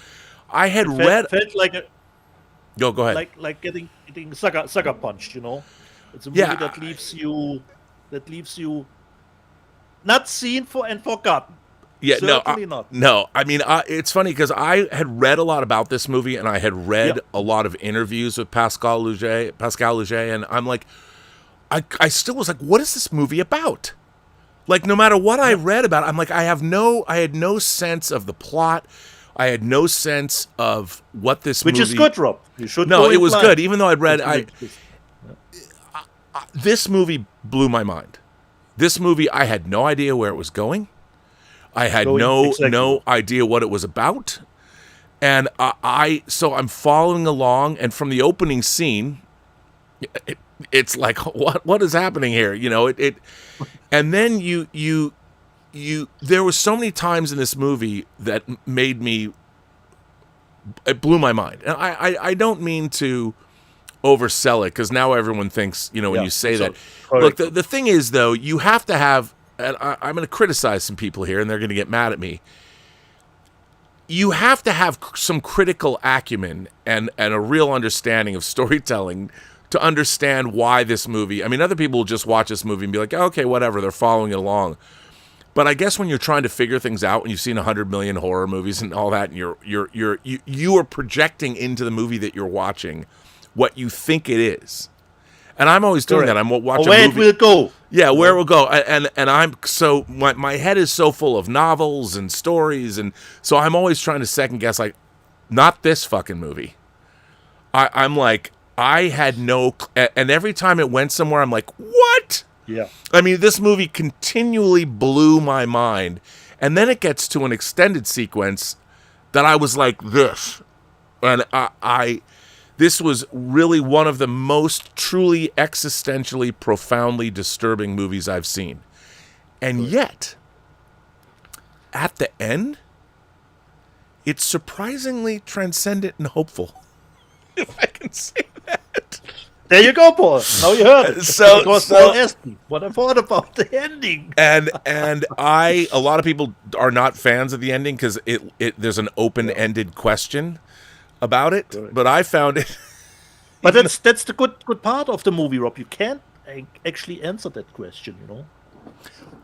I had read... Felt like Go ahead. Like getting getting sucker punched. You know, it's a movie Yeah. that leaves you not seen for and forgotten. Yeah, Certainly not. No, I mean, it's funny because I had read a lot about this movie, and I had read a lot of interviews with Pascal Luget, and I'm like, I still was like, what is this movie about? Like, no matter what I read about it, I'm like, I had no sense of the plot. I had no sense of what this movie... Which is good, Rob. You should No, go it in was blind. good, even though I'd read... This movie blew my mind. This movie, I had no idea where it was going. I had no idea what it was about. And so I'm following along, and from the opening scene, it's like, what is happening here? You know, and then you there was so many times in this movie that made me, it blew my mind. And I don't mean to oversell it, because now everyone thinks, you know, when you say that. Look, the thing is, though, you have to have, and I'm going to criticize some people here, and they're going to get mad at me. You have to have some critical acumen and a real understanding of storytelling to understand why this movie. I mean, other people will just watch this movie and be like, oh, okay, whatever, they're following it along. But I guess when you're trying to figure things out, and you've seen 100 million horror movies and all that, and you are projecting into the movie that you're watching what you think it is. And I'm always doing that. I'm watching where a movie. it will go. Yeah, where it will go. And I'm so my head is so full of novels and stories, and so I'm always trying to second guess, like, not this fucking movie. I'm like, I had no, and every time it went somewhere, I'm like, what? Yeah. I mean, this movie continually blew my mind, and then it gets to an extended sequence that I was like, this, and this was really one of the most truly existentially, profoundly disturbing movies I've seen. And yet, at the end, it's surprisingly transcendent and hopeful. If I can say that. There you go, Paul. Now you heard it. So Paul asked me what I thought about the ending. And a lot of people are not fans of the ending because there's an open-ended question about it, but I found it. But that's the good part of the movie, Rob. You can't actually answer that question, you know.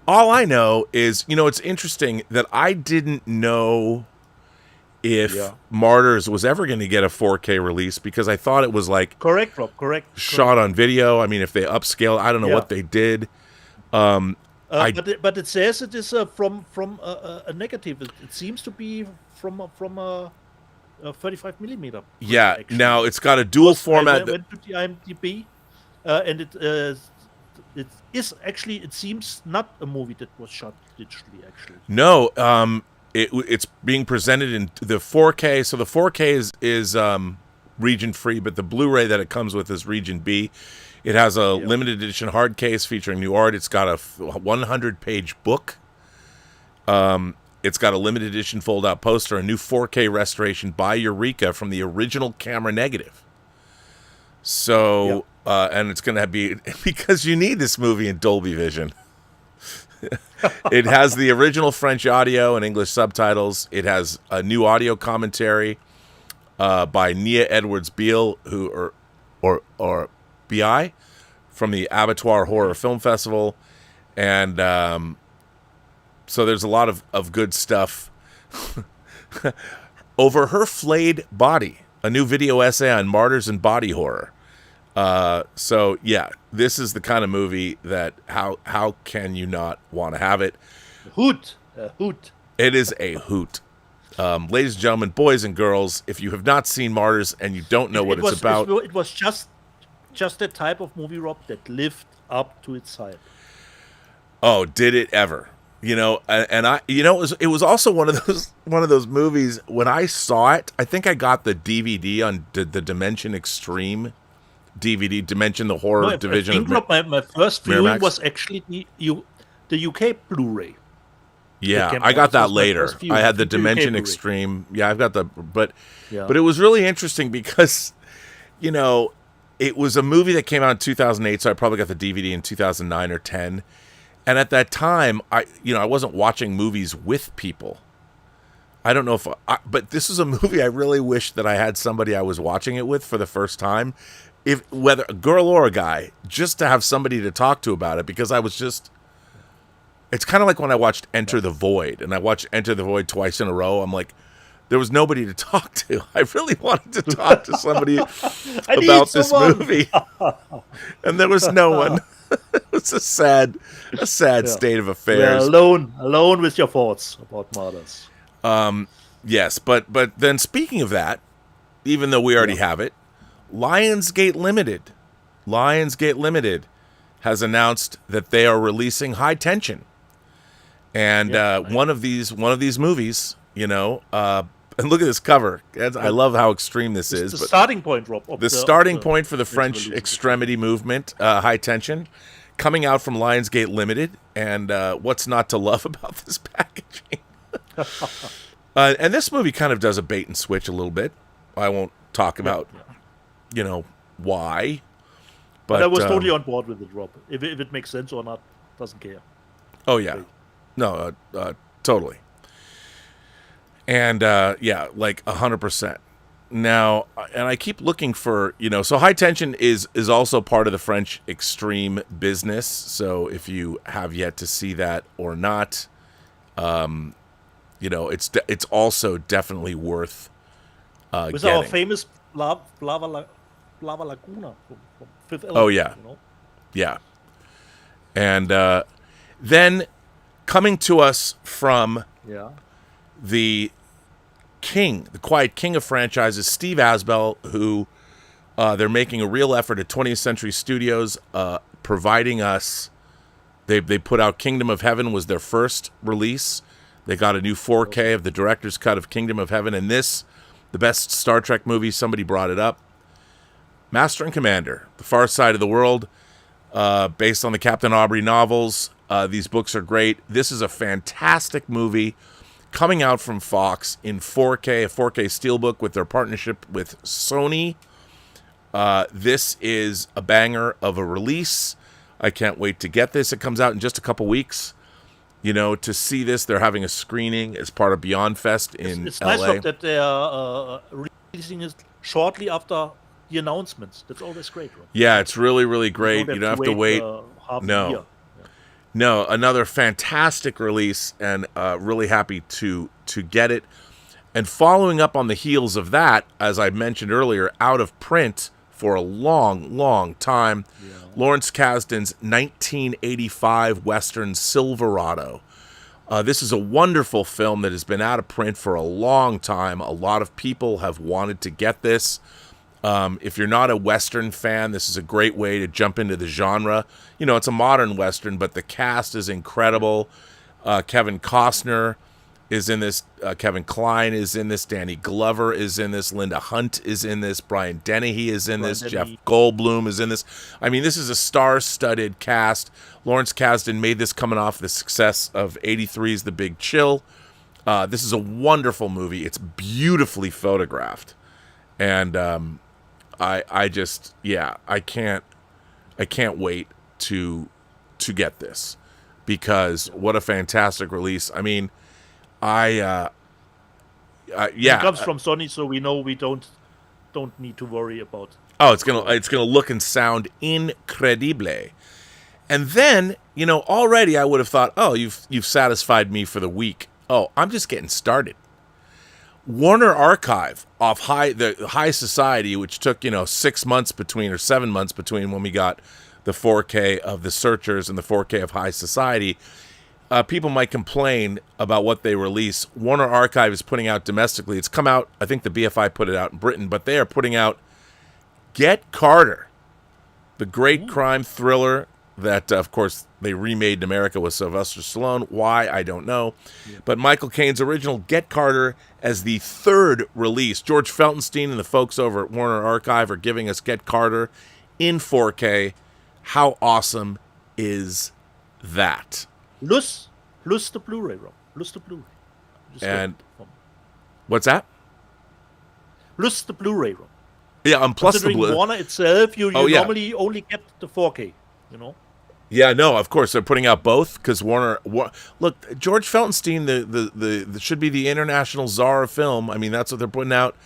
All I know is, you know, it's interesting that I didn't know if Martyrs was ever going to get a 4K release, because I thought it was like correct, Rob. Correct. Shot on video. I mean, if they upscale, I don't know what they did. But it says it is from a negative. It seems to be from a 35 millimeter. Yeah. Actually. Now it's got a dual format. I went to the IMDb, and it is actually, it seems not a movie that was shot digitally. Actually, no. It's being presented in the 4K. So the 4K is region free, but the Blu-ray that it comes with is region B. It has a limited edition hard case featuring new art. It's got a 100-page book. It's got a limited edition fold-out poster, a new 4K restoration by Eureka from the original camera negative. So, and it's going to be, because you need this movie in Dolby Vision. It has the original French audio and English subtitles. It has a new audio commentary by Nia Edwards-Beale, or BI, from the Abattoir Horror Film Festival, and so there's a lot of good stuff. Over Her Flayed Body, a new video essay on martyrs and body horror. So yeah, this is the kind of movie that how can you not want to have it? A hoot. It is a hoot. Ladies and gentlemen, boys and girls, if you have not seen Martyrs and you don't know what it's about, it was just the type of movie, Rob, that lived up to its hype. Oh, did it ever? You know, and I, you know, it was also one of those movies. When I saw it, I think I got the DVD on the Dimension Extreme DVD, Dimension, the horror division. I think my first viewing was actually the UK Blu-ray. Yeah, I got that later. I had the Dimension Extreme. Yeah, I've got but it was really interesting because, you know, it was a movie that came out in 2008, so I probably got the DVD in 2009 or 10. And at that time, I wasn't watching movies with people. I don't know but this is a movie I really wish that I had somebody I was watching it with for the first time, if whether a girl or a guy, just to have somebody to talk to about it, because I was just. It's kind of like when I watched Enter the Void, and I watched Enter the Void twice in a row. I'm like, there was nobody to talk to. I really wanted to talk to somebody about this movie, and there was no one. It was a sad state of affairs. You're alone with your thoughts about Martyrs. Yes, but then speaking of that, even though we already have it, Lionsgate Limited has announced that they are releasing High Tension. And one of these movies, you know, and look at this cover. I love how extreme this is. The starting point, Rob. The starting point for the French extremity movement, High Tension, coming out from Lionsgate Limited. And what's not to love about this packaging? And this movie kind of does a bait and switch a little bit. I won't talk about, you know, why. But I was totally on board with it, Rob. If it makes sense or not, doesn't care. Oh, yeah. No, totally. And, yeah, like 100%. Now, and I keep looking for, you know, so High Tension is also part of the French extreme business. So if you have yet to see that or not, you know, it's also definitely worth with getting. our famous Lava Laguna from Fifth Element. Oh, yeah. You know? Yeah. And then coming to us from the quiet king of franchises, Steve Asbell, who they're making a real effort at 20th Century Studios, providing us. They put out Kingdom of Heaven was their first release. They got a new 4K of the director's cut of Kingdom of Heaven, and this, the best Star Trek movie. Somebody brought it up. Master and Commander, The Far Side of the World, based on the Captain Aubrey novels. These books are great. This is a fantastic movie coming out from Fox in 4K, a 4K steelbook with their partnership with Sony. This is a banger of a release. I can't wait to get this. It comes out in just a couple weeks. You know, to see this, they're having a screening as part of Beyond Fest in it's LA. Nice Rob, that they are releasing it shortly after the announcements. That's always great, Rob. Yeah, it's really, really great. You don't have to wait. Half a year. Yeah. No, another fantastic release, and really happy to get it. And following up on the heels of that, as I mentioned earlier, out of print for a long, long time, Lawrence Kasdan's 1985 Western Silverado. This is a wonderful film that has been out of print for a long time. A lot of people have wanted to get this. If you're not a Western fan, this is a great way to jump into the genre. You know, it's a modern Western, but the cast is incredible. Kevin Costner is in this. Kevin Kline is in this. Danny Glover is in this. Linda Hunt is in this. Brian Dennehy is in this. Jeff Goldblum is in this. I mean, this is a star-studded cast. Lawrence Kasdan made this coming off the success of 83's The Big Chill. This is a wonderful movie. It's beautifully photographed. And I just, yeah, I can't wait to get this, because what a fantastic release. I mean, yeah. It comes from Sony, so we know we don't need to worry about. Oh, it's gonna look and sound incredible. And then, you know, already I would have thought, oh, you've satisfied me for the week. Oh, I'm just getting started. Warner Archive off the High Society, which took, 6 months between, or 7 months between when we got the 4K of The Searchers and the 4K of High Society. People might complain about what they release. Warner Archive is putting out domestically. It's come out, I think the BFI put it out in Britain, but they are putting out Get Carter, the great crime thriller that, of course, they remade in America with Sylvester Stallone. Why, I don't know. Yeah. But Michael Caine's original Get Carter as the third release. George Feltenstein and the folks over at Warner Archive are giving us Get Carter in 4K. How awesome is that? Plus the Blu-ray, Rob. Plus the Blu-ray. And what's that? Plus the Blu-ray, Rob. Yeah, plus the Blu-ray. Warner itself, you normally only get the 4K, Yeah, no, of course they're putting out both, because Warner. Look, George Feltenstein, the should be the international czar of film. I mean, that's what they're putting out.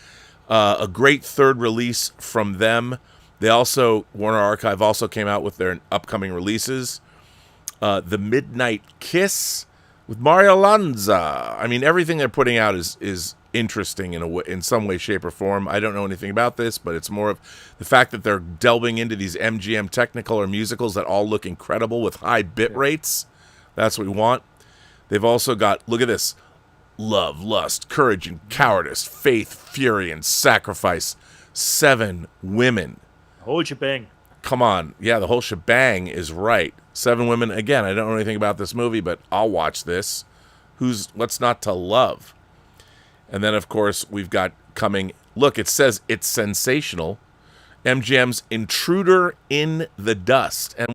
A great third release from them. They also, Warner Archive also came out with their upcoming releases. The Midnight Kiss with Mario Lanza. I mean, everything they're putting out is interesting in some way, shape, or form. I don't know anything about this, but it's more of the fact that they're delving into these MGM Technicolor musicals that all look incredible with high bit rates. That's what we want. They've also got, look at this, love, lust, courage, and cowardice, faith, fury, and sacrifice. 7 women. Whole shebang. Come on. Yeah, the whole shebang is right. 7 women. Again, I don't know anything about this movie, but I'll watch this. What's not to love? And then, of course, we've got coming. Look, it says it's sensational. MGM's Intruder in the Dust. And,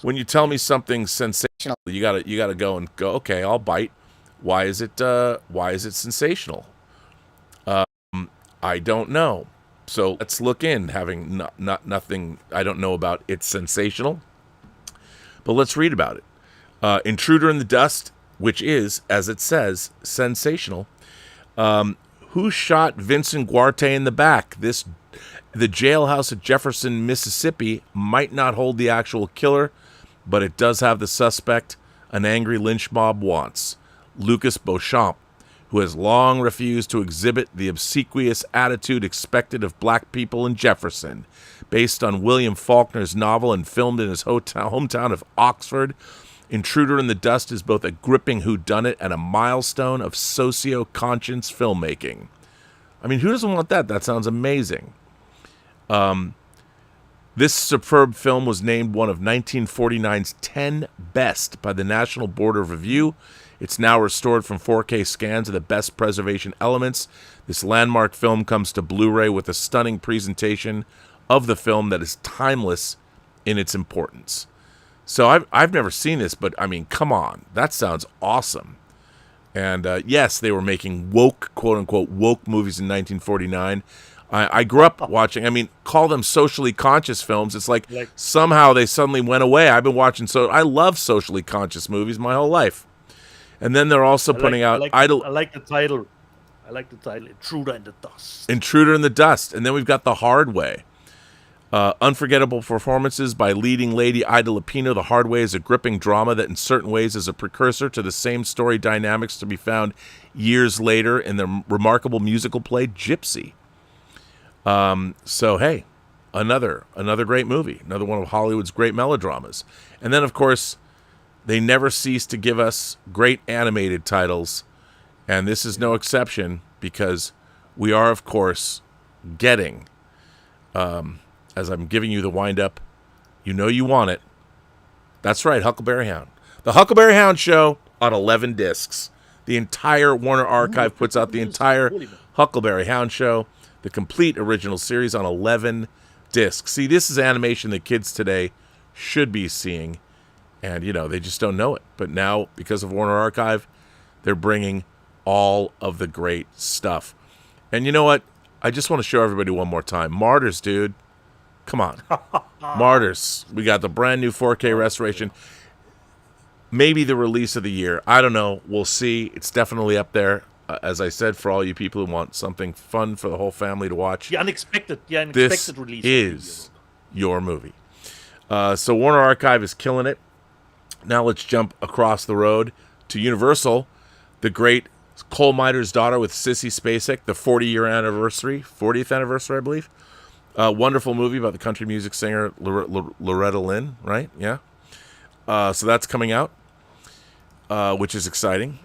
when you tell me something's sensational, you gotta go, okay, I'll bite. Why is it sensational? I don't know. So let's look in, having nothing I don't know about it's sensational. But let's read about it. Intruder in the Dust, which is, as it says, sensational. Who shot Vincent Guarte in the back? The jailhouse at Jefferson, Mississippi might not hold the actual killer, but it does have the suspect an angry lynch mob wants. Lucas Beauchamp, who has long refused to exhibit the obsequious attitude expected of black people in Jefferson. Based on William Faulkner's novel and filmed in his hometown of Oxford, Intruder in the Dust is both a gripping whodunit and a milestone of socio-conscious filmmaking. I mean, who doesn't want that? That sounds amazing. This superb film was named one of 1949's 10 best by the National Board of Review. It's now restored from 4K scans of the best preservation elements. This landmark film comes to Blu-ray with a stunning presentation of the film that is timeless in its importance. So I've never seen this, but I mean, come on. That sounds awesome. And yes, they were making woke, quote-unquote, woke movies in 1949. I grew up watching, call them socially conscious films. It's like somehow they suddenly went away. I've been watching, I love socially conscious movies my whole life. And then they're also putting out Idol. I like the title. Intruder in the Dust. Intruder in the Dust. And then we've got The Hard Way. Unforgettable performances by leading lady Ida Lupino. The Hard Way is a gripping drama that in certain ways is a precursor to the same story dynamics to be found years later in the remarkable musical play Gypsy. So, hey, another great movie. Another one of Hollywood's great melodramas. And then, of course, they never cease to give us great animated titles, and this is no exception because we are, of course, getting, as I'm giving you the wind-up, you know you want it. That's right, Huckleberry Hound. The Huckleberry Hound Show on 11 discs. The entire Warner Archive puts out the entire Huckleberry Hound Show, the complete original series on 11 discs. See, this is animation that kids today should be seeing. And, they just don't know it. But now, because of Warner Archive, they're bringing all of the great stuff. And you know what? I just want to show everybody one more time. Martyrs, dude. Come on. Martyrs. We got the brand new 4K restoration. Maybe the release of the year. I don't know. We'll see. It's definitely up there. As I said, for all you people who want something fun for the whole family to watch. The unexpected this release. Is your movie. So Warner Archive is killing it. Now let's jump across the road to Universal, the great Coal Miner's Daughter with Sissy Spacek, the 40th anniversary, I believe. Wonderful movie about the country music singer Loretta Lynn, right? Yeah. So that's coming out, which is exciting.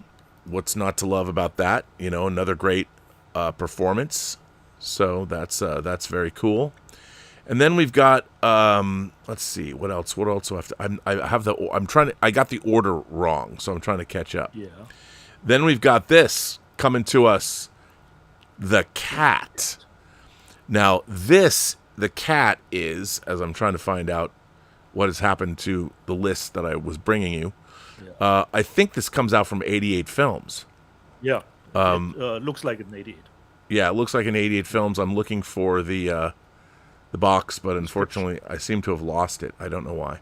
What's not to love about that? Another great performance. So that's very cool. And then we've got, let's see, what else do I have to, I got the order wrong, so I'm trying to catch up. Yeah. Then we've got this coming to us, The Cat. Now, The Cat is, as I'm trying to find out what has happened to the list that I was bringing you, I think this comes out from 88 Films. Yeah. It looks like an 88. Yeah, it looks like an 88 Films. I'm looking for the box, but unfortunately, I seem to have lost it. I don't know why.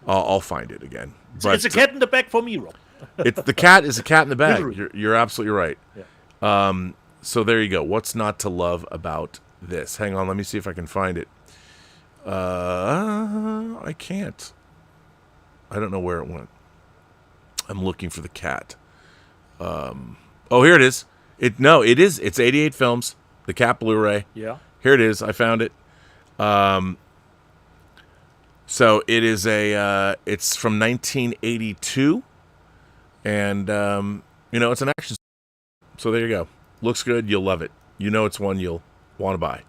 I'll find it again. But it's a cat in the bag for me, Rob. The cat is a cat in the bag. You're absolutely right. Yeah. So there you go. What's not to love about this? Hang on, let me see if I can find it. I can't. I don't know where it went. I'm looking for the cat. Oh, here it is. It is. It's 88 films. The cat Blu-ray. Yeah. Here it is. I found it. So it is it's from 1982, and it's an action. So there you go. Looks good. You'll love it. You know, it's one you'll want to buy.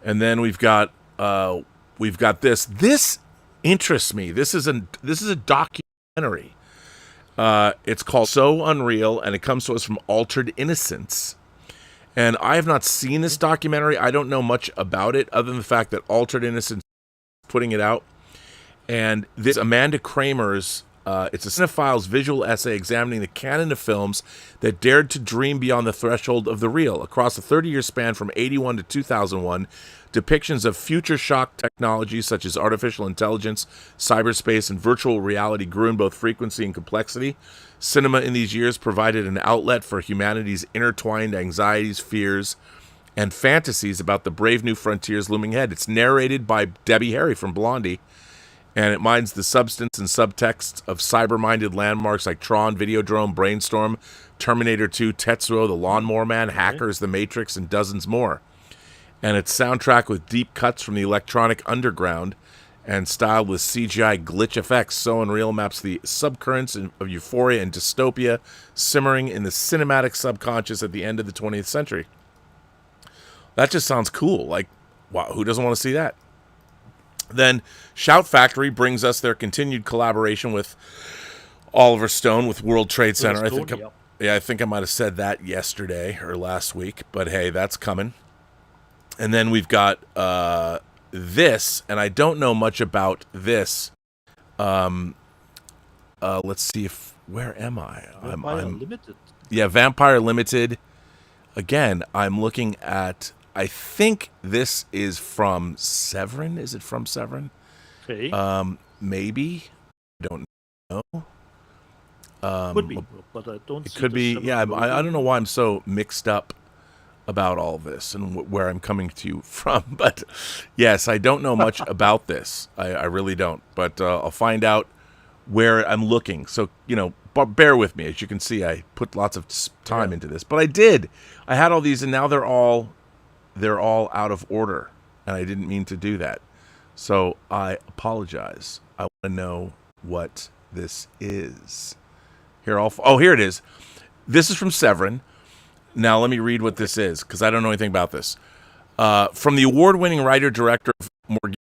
And then we've got this. This interests me. This is a documentary. It's called So Unreal, and it comes to us from Altered Innocence. And I have not seen this documentary. I don't know much about it other than the fact that Altered Innocence is putting it out. And this Amanda Kramer's, it's a cinephile's visual essay examining the canon of films that dared to dream beyond the threshold of the real. Across a 30-year span from 81 to 2001, depictions of future shock technologies such as artificial intelligence, cyberspace, and virtual reality grew in both frequency and complexity. Cinema in these years provided an outlet for humanity's intertwined anxieties, fears, and fantasies about the brave new frontiers looming ahead. It's narrated by Debbie Harry from Blondie, and it mines the substance and subtext of cyber-minded landmarks like Tron, Videodrome, Brainstorm, Terminator 2, Tetsuo, The Lawnmower Man, Hackers, The Matrix, and dozens more. And it's soundtracked with deep cuts from the electronic underground and styled with CGI glitch effects. So Unreal maps the subcurrents of euphoria and dystopia simmering in the cinematic subconscious at the end of the 20th century. That just sounds cool. Like, wow, who doesn't want to see that? Then Shout Factory brings us their continued collaboration with Oliver Stone with World Trade Center. I think I might have said that yesterday or last week, but hey, that's coming. And then we've got this, and I don't know much about this. Let's see where am I? Vampire Limited. Yeah, Vampire Limited. Again, I'm looking at, I think this is from Severin. Is it from Severin? Okay. Maybe. I don't know. Could be, but I don't. It could be. Yeah, I don't know why I'm so mixed up about all this and where I'm coming to you from. But yes, I don't know much about this. I really don't. But I'll find out where I'm looking. So, bear with me. As you can see, I put lots of time into this. But I did. I had all these, and now they're all out of order. And I didn't mean to do that. So I apologize. I want to know what this is. Here it is. This is from Severin. Now, let me read what this is, because I don't know anything about this. From the award-winning writer-director of Morgana,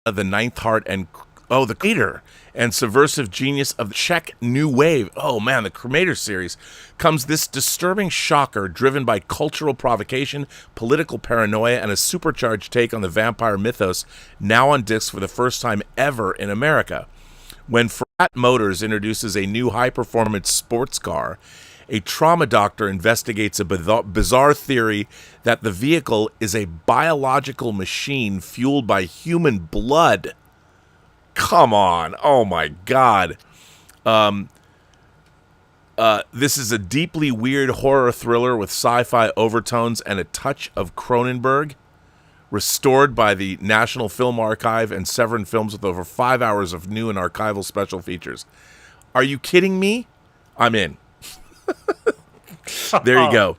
The Ninth Heart, and the creator and subversive genius of the Czech New Wave, the Cremator series, comes this disturbing shocker driven by cultural provocation, political paranoia, and a supercharged take on the vampire mythos, now on disc for the first time ever in America. When Frat Motors introduces a new high-performance sports car, a trauma doctor investigates a bizarre theory that the vehicle is a biological machine fueled by human blood. Come on. Oh, my God. This is a deeply weird horror thriller with sci-fi overtones and a touch of Cronenberg, restored by the National Film Archive and Severin Films with over 5 hours of new and archival special features. Are you kidding me? I'm in. There you go.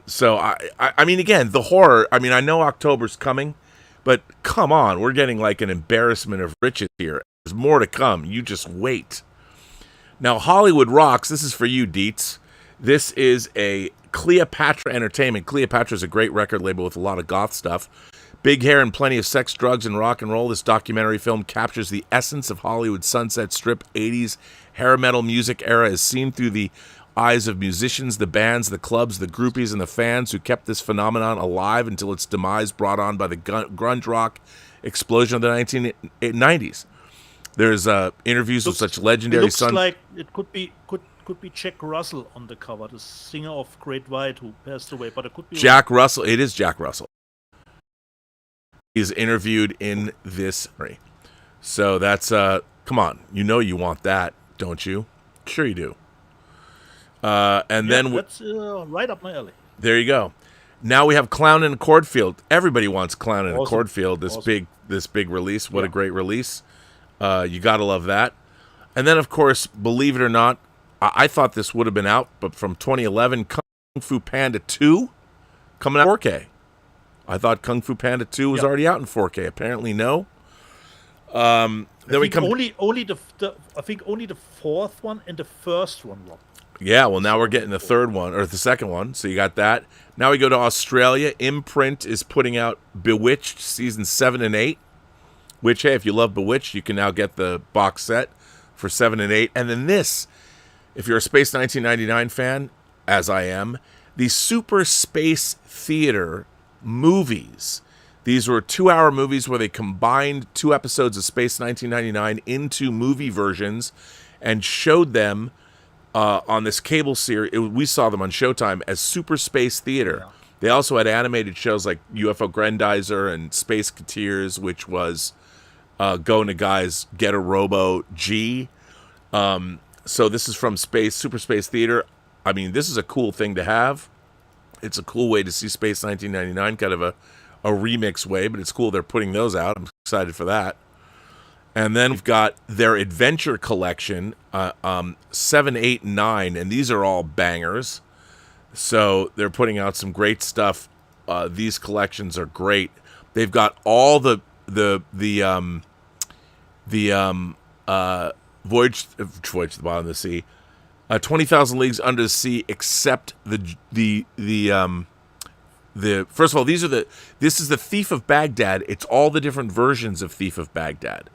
So I mean, again, the horror. I mean, I know October's coming, but come on, we're getting like an embarrassment of riches here. There's more to come. You just wait. Now, Hollywood Rocks. This is for you, Dietz. This is a Cleopatra Entertainment. Cleopatra is a great record label with a lot of goth stuff. Big hair and plenty of sex, drugs, and rock and roll. This documentary film captures the essence of Hollywood's Sunset Strip 80s hair metal music era as seen through the eyes of musicians, the bands, the clubs, the groupies, and the fans who kept this phenomenon alive until its demise brought on by the grunge rock explosion of the 1990s. There's interviews with such legendary... It looks like it could be Jack Russell on the cover, the singer of Great White who passed away, but it could be... Jack Russell. It is Jack Russell. He's interviewed in this... So that's... come on. You know you want that, don't you? Sure you do. Then that's right up my alley. There you go. Now we have Clown in a Cornfield. Everybody wants Clown in a Awesome. Cornfield. This big release. What a great release. You gotta love that. And then, of course, believe it or not, I thought this would have been out, but from 2011, Kung Fu Panda 2 coming out in 4K. I thought Kung Fu Panda 2 was already out in 4K. Apparently, no. Then we come. Only I think only the fourth one and the first one, Rob. Yeah, well, now we're getting the third one, or the second one, so you got that. Now we go to Australia. Imprint is putting out Bewitched Season 7 and 8, which, hey, if you love Bewitched, you can now get the box set for 7 and 8. And then this, if you're a Space 1999 fan, as I am, the Super Space Theater movies. These were 2-hour movies where they combined 2 episodes of Space 1999 into movie versions and showed them on this cable series. We saw them on Showtime as Super Space Theater. Yeah. They also had animated shows like UFO Grendizer and Space Cateers, which was Go Nagai's Get a Robo G. So this is from Super Space Theater. I mean, this is a cool thing to have. It's a cool way to see Space 1999, kind of a remix way, but it's cool they're putting those out. I'm excited for that. And then we've got their adventure collection, 7, 8, and 9, and these are all bangers. So they're putting out some great stuff. These collections are great. They've got all the Voyage to the Bottom of the Sea, 20,000 Leagues Under the Sea, except the first of all, this is the Thief of Baghdad. It's all the different versions of Thief of Baghdad.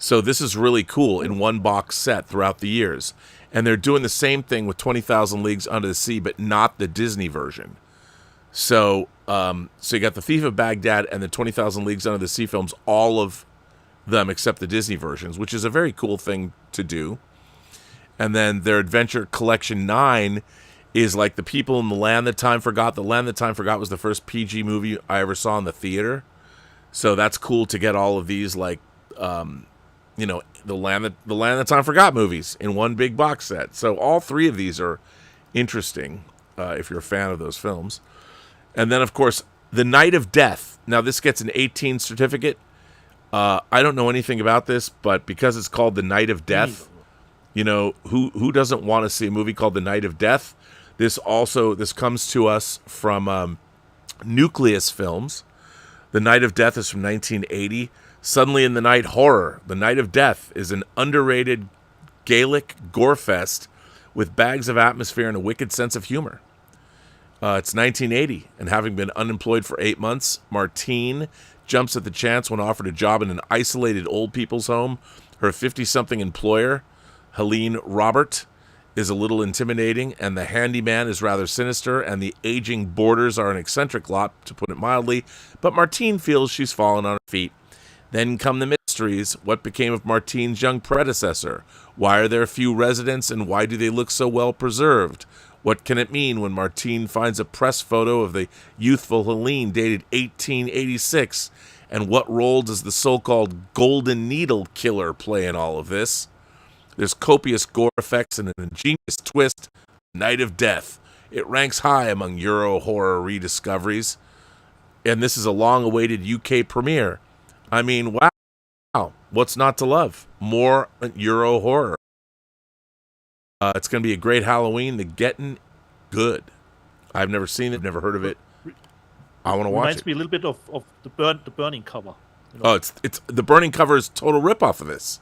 So this is really cool in one box set throughout the years. And they're doing the same thing with 20,000 Leagues Under the Sea, but not the Disney version. So you got the Thief of Baghdad and the 20,000 Leagues Under the Sea films, all of them except the Disney versions, which is a very cool thing to do. And then their Adventure Collection 9 is like The People in the Land That Time Forgot. The Land That Time Forgot was the first PG movie I ever saw in the theater. So that's cool to get all of these, like, the Land That Time Forgot movies in one big box set. So all 3 of these are interesting if you're a fan of those films. And then, of course, The Night of Death. Now, this gets an 18 certificate. I don't know anything about this, but because it's called The Night of Death, who doesn't want to see a movie called The Night of Death? This comes to us from Nucleus Films. The Night of Death is from 1980. Suddenly in the Night Horror. The Night of Death is an underrated Gaelic gore fest with bags of atmosphere and a wicked sense of humor. It's 1980, and having been unemployed for 8 months, Martine jumps at the chance when offered a job in an isolated old people's home. Her 50-something employer, Helene Robert, is a little intimidating, and the handyman is rather sinister, and the aging boarders are an eccentric lot, to put it mildly, but Martine feels she's fallen on her feet. Then come the mysteries. What became of Martine's young predecessor? Why are there few residents, and why do they look so well preserved? What can it mean when Martine finds a press photo of the youthful Helene dated 1886? And what role does the so-called Golden Needle Killer play in all of this? There's copious gore effects and an ingenious twist. Night of Death. It ranks high among Euro horror rediscoveries. And this is a long-awaited UK premiere. I mean, wow. What's not to love? More Euro horror. It's going to be a great Halloween. The Getting Good. I've never seen it, never heard of it. I want to watch it. Reminds me a little bit of the Burning cover. Oh, it's the Burning cover is total ripoff of this.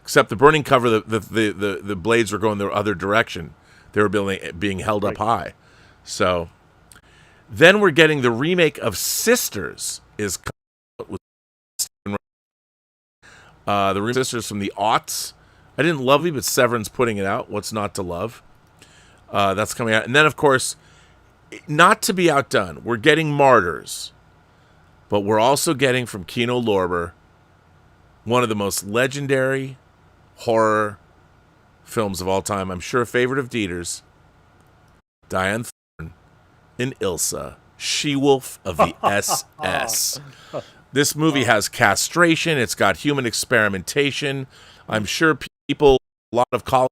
Except the Burning cover, the blades were going the other direction. They were being held up high. So then we're getting the remake of Sisters is with the remake of Sisters from the aughts. I didn't love it, but Severin's putting it out. What's not to love? That's coming out. And then, of course, not to be outdone, we're getting Martyrs. But we're also getting from Kino Lorber one of the most legendary horror films of all time. I'm sure a favorite of Dieter's. Diane Thorne in Ilsa, She-Wolf of the SS. This movie has castration. It's got human experimentation. I'm sure people, a lot of college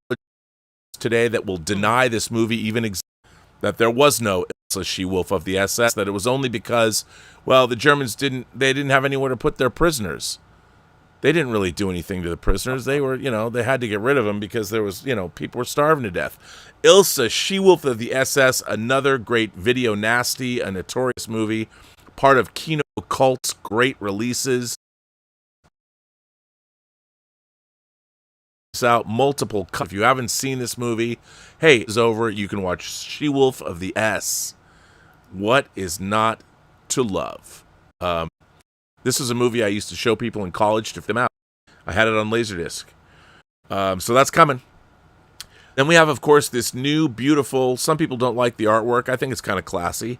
today that will deny this movie even exists, that there was no Ilsa She-Wolf of the SS that it was only because, well, the Germans didn't have anywhere to put their prisoners. They didn't really do anything to the prisoners. They were, they had to get rid of them because there was, people were starving to death. Ilsa She-Wolf of the SS, another great video nasty, a notorious movie, part of Kino Cult's great releases. Out multiple cuts. If you haven't seen this movie, hey, it's over. You can watch She-Wolf of the S. What is not to love? This is a movie I used to show people in college to them out. I had it on Laserdisc. So that's coming. Then we have, of course, this new, beautiful, some people don't like the artwork. I think it's kind of classy.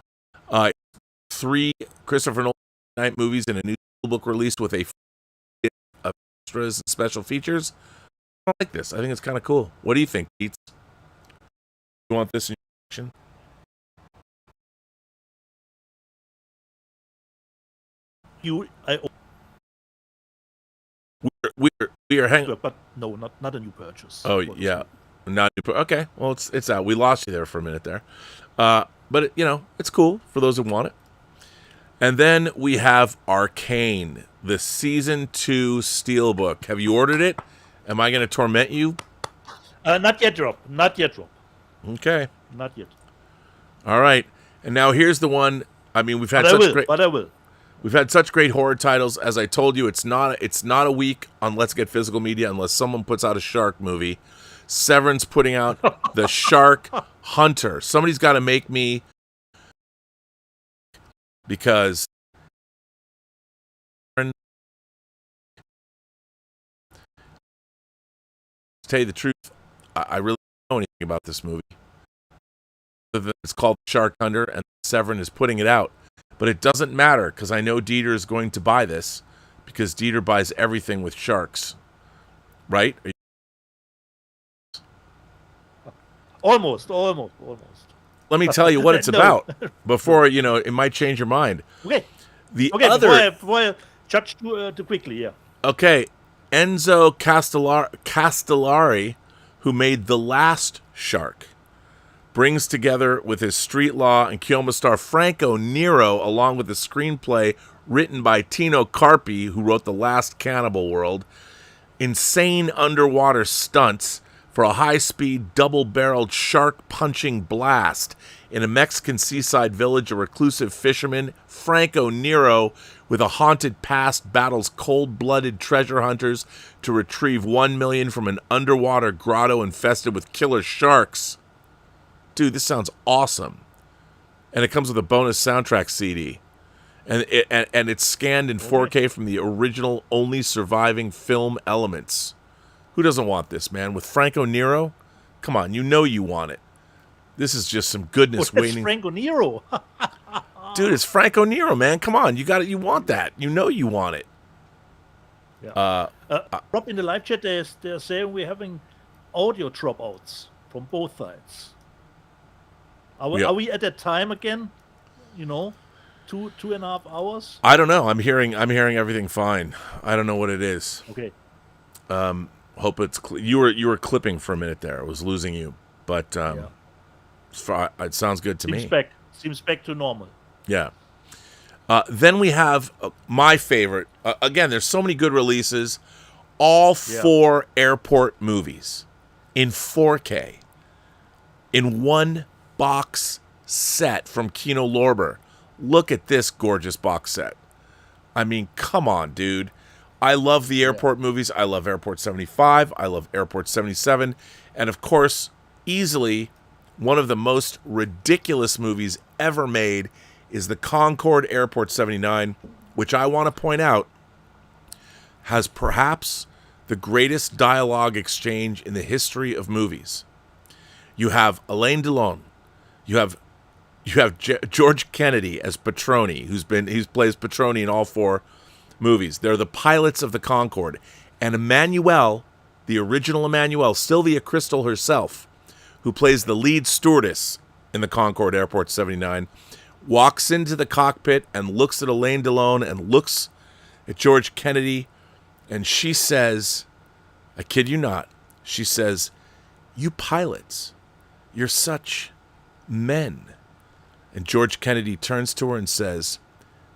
3 Christopher Nolan night movies in a new book released with a of extras and special features. I like this. I think it's kind of cool. What do you think, Pete? You want this in your section? We are hanging. But no, not a new purchase. Oh yeah, not new. Okay, well it's out. We lost you there for a minute there, but it's cool for those who want it. And then we have Arcane, the season 2 steelbook. Have you ordered it? Am I going to torment you? Not yet, Rob. Not yet, Rob. Okay. Not yet. All right. And now here's the one. I mean, we've had But I will. We've had such great horror titles. As I told you, it's not a week on Let's Get Physical Media unless someone puts out a shark movie. Severin's putting out The Shark Hunter. Somebody's got to make me, because to tell you the truth, I really don't know anything about this movie. It's called Shark Hunter, and Severin is putting it out. But it doesn't matter, because I know Dieter is going to buy this, because Dieter buys everything with sharks. Right? Almost. Let me tell you what it's about before, it might change your mind. Okay. Before I judge too quickly, yeah. Okay. Enzo Castellari, who made The Last Shark, brings together with his Street Law and Chioma star Franco Nero, along with the screenplay written by Tino Carpi, who wrote The Last Cannibal World, insane underwater stunts for a high-speed, double-barreled shark-punching blast in a Mexican seaside village. A reclusive fisherman, Franco Nero, with a haunted past, battles cold-blooded treasure hunters to retrieve 1 million from an underwater grotto infested with killer sharks. Dude, this sounds awesome. And it comes with a bonus soundtrack CD. And it's scanned in 4K from the original only surviving film elements. Who doesn't want this, man? With Franco Nero? Come on, you want it. This is just some goodness waiting. It's Franco Nero. Dude, it's Franco Nero, man. Come on, you got it. You want that. You want it. Yeah. Rob, in the live chat, they're saying we're having audio dropouts from both sides. Are we at that time again? 2.5 hours? I don't know. I'm hearing everything fine. I don't know what it is. Okay. Hope it's you were clipping for a minute there. I was losing you, but it sounds good to me. Seems back to normal. Yeah. Then we have my favorite. Again, there's so many good releases. All 4 airport movies in 4K in one box set from Kino Lorber. Look at this gorgeous box set. I mean, come on, dude. I love the airport movies. I love Airport 75. I love Airport 77. And of course, easily one of the most ridiculous movies ever made is the Concorde Airport 79, which I want to point out has perhaps the greatest dialogue exchange in the history of movies. You have Alain Delon. You have George Kennedy as Petroni, he plays Petroni in all 4 movies. They're the pilots of the Concorde. And Emmanuelle, the original Emmanuelle, Sylvia Crystal herself, who plays the lead stewardess in the Concorde Airport 79, walks into the cockpit and looks at Alain Delon and looks at George Kennedy, and she says, I kid you not, she says, "You pilots, you're such men." And George Kennedy turns to her and says,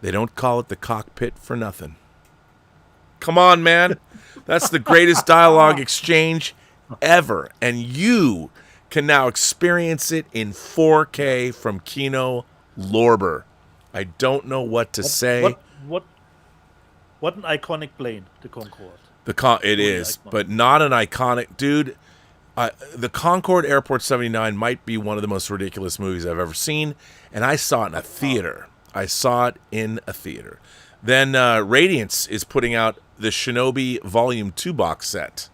"They don't call it the cockpit for nothing." Come on, man. That's the greatest dialogue exchange ever. And you can now experience it in 4K from Kino Lorber. I don't know what to say. What an iconic plane, the Concorde. It is, but not an iconic... Dude, the Concorde Airport 79 might be one of the most ridiculous movies I've ever seen, and I saw it in a theater. Then Radiance is putting out the Shinobi Volume 2 box set.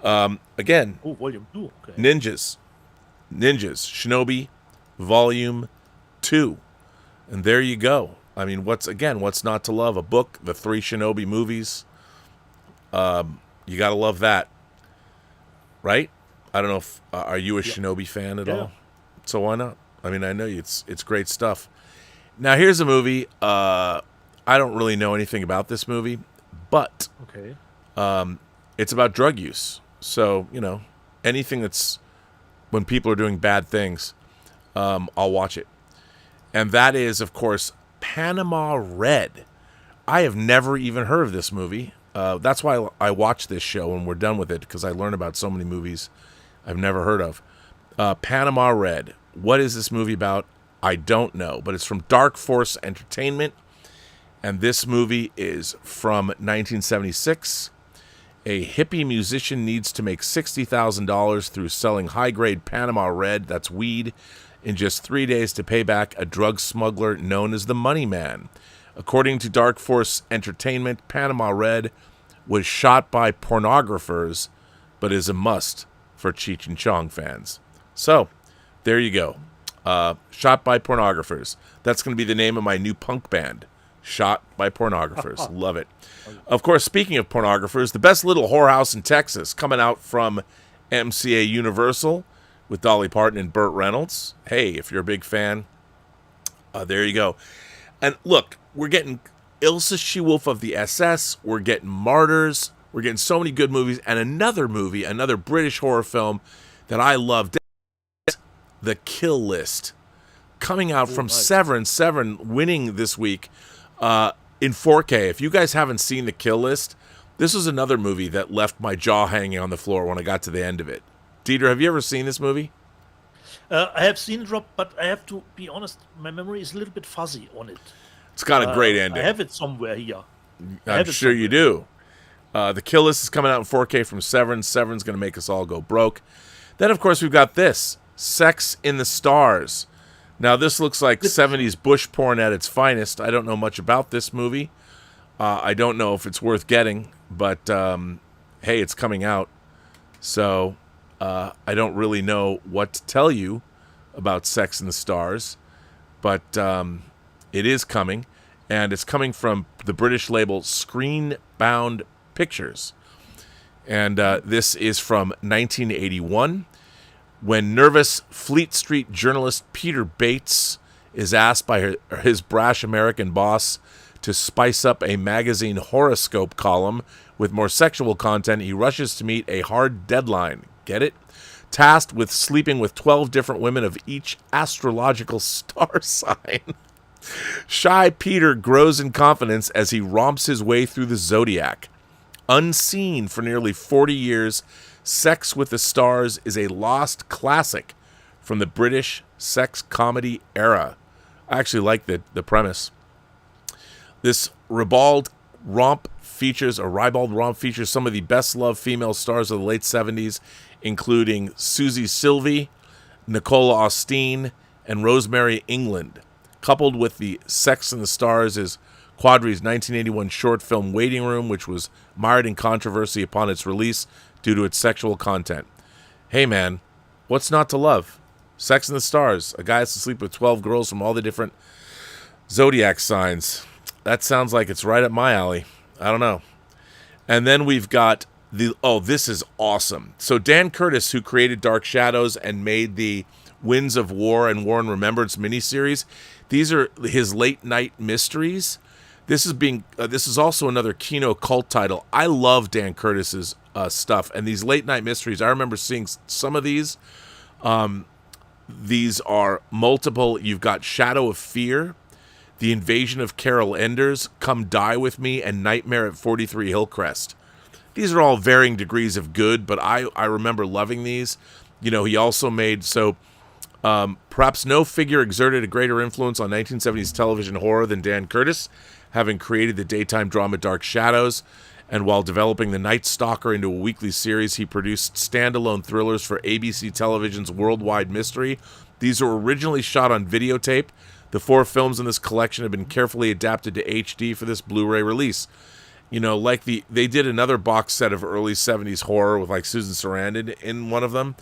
Again, Volume 2, okay. Ninjas, Shinobi Volume 2. And there you go. I mean, what's not to love? A book, the 3 Shinobi movies. You got to love that. Right? I don't know if are you a Shinobi fan at all? So why not? I mean, I know it's great stuff. Now here's a movie. I don't really know anything about this movie, but it's about drug use. So, anything that's when people are doing bad things, I'll watch it. And that is, of course, Panama Red. I have never even heard of this movie. That's why I watch this show when we're done with it, because I learn about so many movies I've never heard of. Panama Red. What is this movie about? I don't know, but it's from Dark Force Entertainment, and this movie is from 1976. A hippie musician needs to make $60,000 through selling high-grade Panama Red, that's weed, in just 3 days to pay back a drug smuggler known as the Money Man. According to Dark Force Entertainment, Panama Red was shot by pornographers, but is a must for Cheech and Chong fans. So, there you go. Shot by pornographers. That's going to be the name of my new punk band. Shot by pornographers. Love it. Of course, speaking of pornographers, the best little whorehouse in Texas, coming out from MCA Universal with Dolly Parton and Burt Reynolds. Hey, if you're a big fan, there you go. And look, we're getting Ilsa She-Wolf of the SS. We're getting Martyrs. We're getting so many good movies. And another movie, another British horror film that I love, The Kill List, coming out from Severin. Severin winning this week in 4K. If you guys haven't seen The Kill List, this was another movie that left my jaw hanging on the floor when I got to the end of it. Dieter, have you ever seen this movie? I have seen it, Rob, but I have to be honest, my memory is a little bit fuzzy on it. It's got a great ending. I have it somewhere here. I'm sure you do. The Kill List is coming out in 4K from Severin. Severin's going to make us all go broke. Then, of course, we've got this, Sex in the Stars. Now, this looks like 70s bush porn at its finest. I don't know much about this movie. I don't know if it's worth getting, but hey, it's coming out. So I don't really know what to tell you about Sex in the Stars, but it is coming, and it's coming from the British label Screenbound Pictures. And this is from 1981, when nervous Fleet Street journalist Peter Bates is asked by his brash American boss to spice up a magazine horoscope column with more sexual content. He rushes to meet a hard deadline. Get it? Tasked with sleeping with 12 different women of each astrological star sign. Shy Peter grows in confidence as he romps his way through the zodiac. Unseen for nearly 40 years, Sex with the Stars is a lost classic from the British sex comedy era. I actually like the premise. This ribald romp features some of the best-loved female stars of the late 70s, including Susie Sylvie, Nicola Austin, and Rosemary England. Coupled with the Sex and the Stars is Quadri's 1981 short film Waiting Room, which was mired in controversy upon its release due to its sexual content. Hey man, what's not to love? Sex and the Stars. A guy has to sleep with 12 girls from all the different zodiac signs. That sounds like it's right up my alley. I don't know. And then we've got this is awesome. So Dan Curtis, who created Dark Shadows and made the Winds of War and War and Remembrance miniseries, these are his late night mysteries. This is also another Kino cult title. I love Dan Curtis's stuff, and these late night mysteries. I remember seeing some of these. These are multiple. You've got Shadow of Fear, The Invasion of Carol Enders, Come Die With Me, and Nightmare at 43 Hillcrest. These are all varying degrees of good, but I remember loving these. You know, he also made, perhaps no figure exerted a greater influence on 1970s television horror than Dan Curtis, having created the daytime drama Dark Shadows. And while developing The Night Stalker into a weekly series, he produced standalone thrillers for ABC Television's Worldwide Mystery. These were originally shot on videotape. The 4 films in this collection have been carefully adapted to HD for this Blu-ray release. You know, like they did another box set of early 70s horror with like Susan Sarandon in one of them.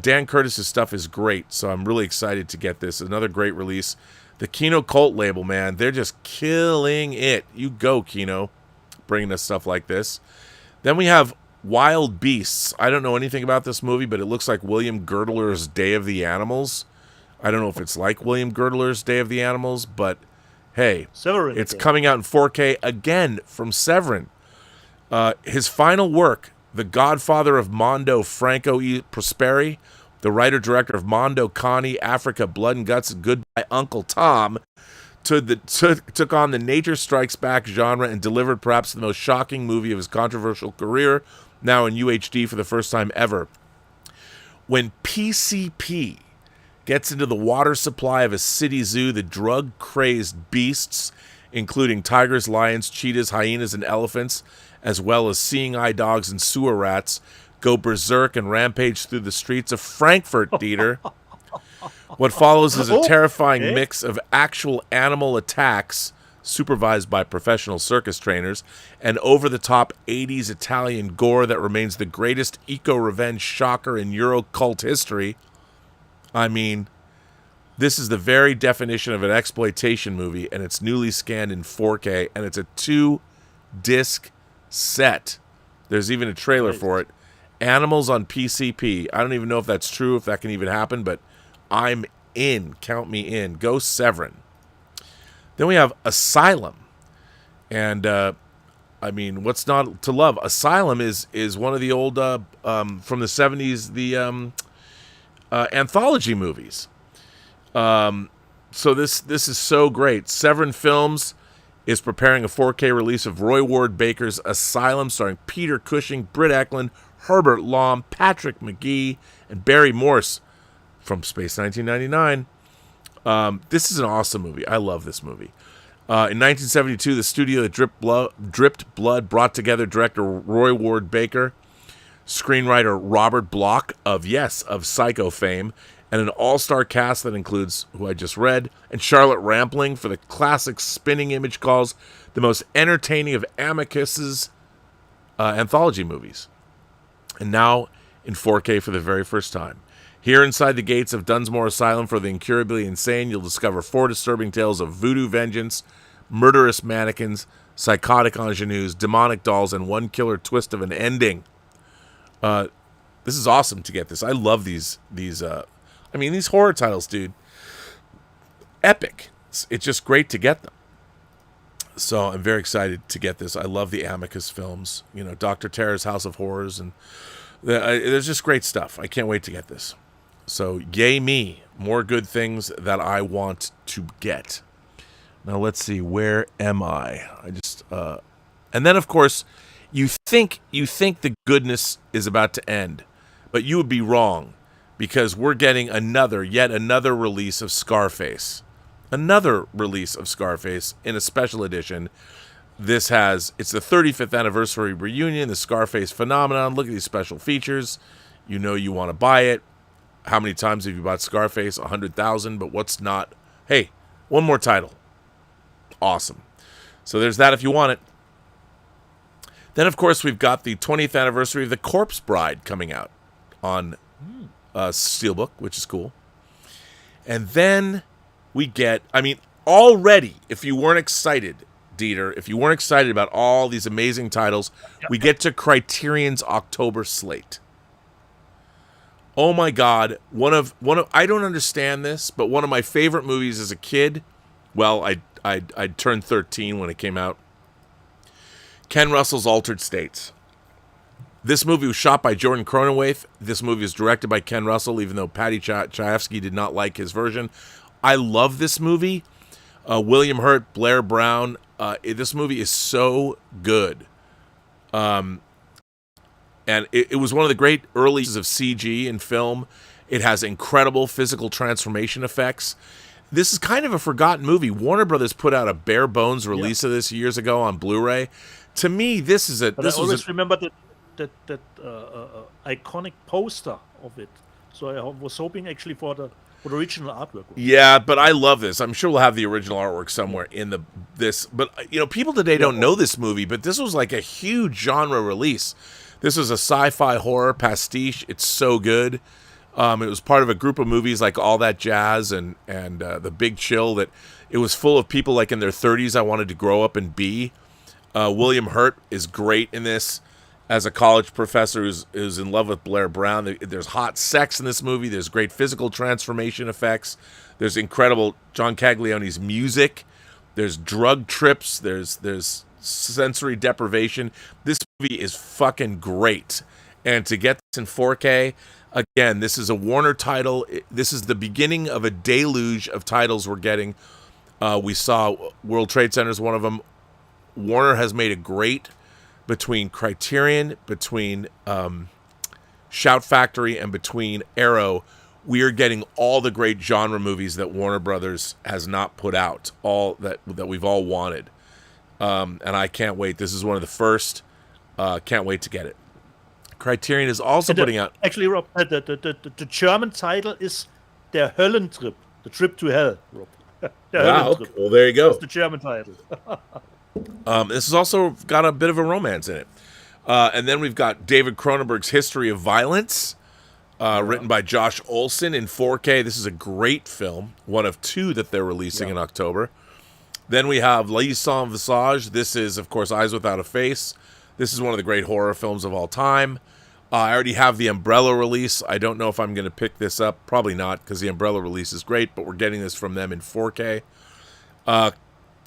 Dan Curtis's stuff is great, so I'm really excited to get this. Another great release. The Kino Cult label, man, they're just killing it. You go, Kino, bringing us stuff like this. Then we have Wild Beasts. I don't know anything about this movie, but it looks like William Girdler's Day of the Animals. I don't know if it's like William Girdler's Day of the Animals, but hey, Severin it's Day. coming out in 4K again from Severin. His final work, The Godfather of Mondo Franco E. Prosperi, the writer-director of Mondo Connie, Africa, Blood and Guts, and Goodbye Uncle Tom, took on the Nature Strikes Back genre and delivered perhaps the most shocking movie of his controversial career, now in UHD for the first time ever. When PCP gets into the water supply of a city zoo, the drug-crazed beasts, including tigers, lions, cheetahs, hyenas, and elephants, as well as seeing-eye dogs and sewer rats, go berserk and rampage through the streets of Frankfurt, Dieter. What follows is a terrifying mix of actual animal attacks, supervised by professional circus trainers, and over-the-top 80s Italian gore that remains the greatest eco-revenge shocker in Euro cult history. I mean, this is the very definition of an exploitation movie, and it's newly scanned in 4K, and it's a 2-disc set. There's even a trailer for it. Animals on PCP. I don't even know if that's true, if that can even happen, but I'm in. Count me in. Go Severin. Then we have Asylum. And, I mean, what's not to love? Asylum is one of the old, from the 70s, the anthology movies. So this is so great. Severin Films is preparing a 4K release of Roy Ward Baker's Asylum, starring Peter Cushing, Britt Eklund, Herbert Lom, Patrick McGee, and Barry Morse from Space 1999. This is an awesome movie. I love this movie. In 1972, the studio that dripped blood brought together director Roy Ward Baker, screenwriter Robert Bloch of Psycho fame, and an all-star cast that includes, who I just read, and Charlotte Rampling for the classic spinning image calls the most entertaining of Amicus's anthology movies. And now in 4K for the very first time. Here inside the gates of Dunsmore Asylum for the incurably insane, you'll discover 4 disturbing tales of voodoo vengeance, murderous mannequins, psychotic ingenues, demonic dolls, and one killer twist of an ending. This is awesome to get this. I love these horror titles, dude. Epic. It's just great to get them. So I'm very excited to get this. I love the Amicus films. You know, Dr. Terror's House of Horrors, and there's just great stuff. I can't wait to get this. So yay me. More good things that I want to get. Now let's see. Where am I? And then of course, you think the goodness is about to end, but you would be wrong, because we're getting yet another release of Scarface. Another release of Scarface in a special edition. It's the 35th anniversary reunion, the Scarface phenomenon. Look at these special features. You know you want to buy it. How many times have you bought Scarface? 100,000, but what's not? Hey, one more title. Awesome. So there's that if you want it. Then, of course, we've got the 20th anniversary of The Corpse Bride coming out on Steelbook, which is cool. And then we get, already, if you weren't excited, Dieter, if you weren't excited about all these amazing titles, we get to Criterion's October slate. Oh my God, one of I don't understand this, but one of my favorite movies as a kid, well, I turned 13 when it came out, Ken Russell's Altered States. This movie was shot by Jordan Cronenweth. This movie is directed by Ken Russell, even though Patty Chayefsky did not like his version. I love this movie. William Hurt, Blair Brown. This movie is so good. And it was one of the great early of CG in film. It has incredible physical transformation effects. This is kind of a forgotten movie. Warner Brothers put out a bare bones release of this years ago on Blu-ray. To me, this is a. But this I always was remember that iconic poster of it. So I was hoping actually for the original artwork. Yeah, but I love this. I'm sure we'll have the original artwork somewhere in this. But people today don't know this movie, but this was like a huge genre release. This was a sci-fi horror pastiche. It's so good. It was part of a group of movies like All That Jazz and The Big Chill. That it was full of people like in their 30s I wanted to grow up and be. William Hurt is great in this as a college professor who's in love with Blair Brown. There's hot sex in this movie. There's great physical transformation effects. There's incredible John Caglioni's music. There's drug trips. There's sensory deprivation. This movie is fucking great. And to get this in 4K, again, this is a Warner title. This is the beginning of a deluge of titles we're getting. We saw World Trade Center is one of them. Warner has made it great between Criterion, between Shout Factory, and between Arrow. We are getting all the great genre movies that Warner Brothers has not put out, all that we've all wanted. And I can't wait. This is one of the first. Can't wait to get it. Criterion is also putting out. Actually, Rob, the German title is Der Höllentrip, the trip to hell, Rob. Wow. Well, there you go. That's the German title. This has also got a bit of a romance in it. And then we've got David Cronenberg's History of Violence, written by Josh Olson in 4K. This is a great film, one of two that they're releasing in October. Then we have Les Sans Visage. This is, of course, Eyes Without a Face. This is one of the great horror films of all time. I already have the Umbrella release. I don't know if I'm going to pick this up. Probably not, because the Umbrella release is great, but we're getting this from them in 4K.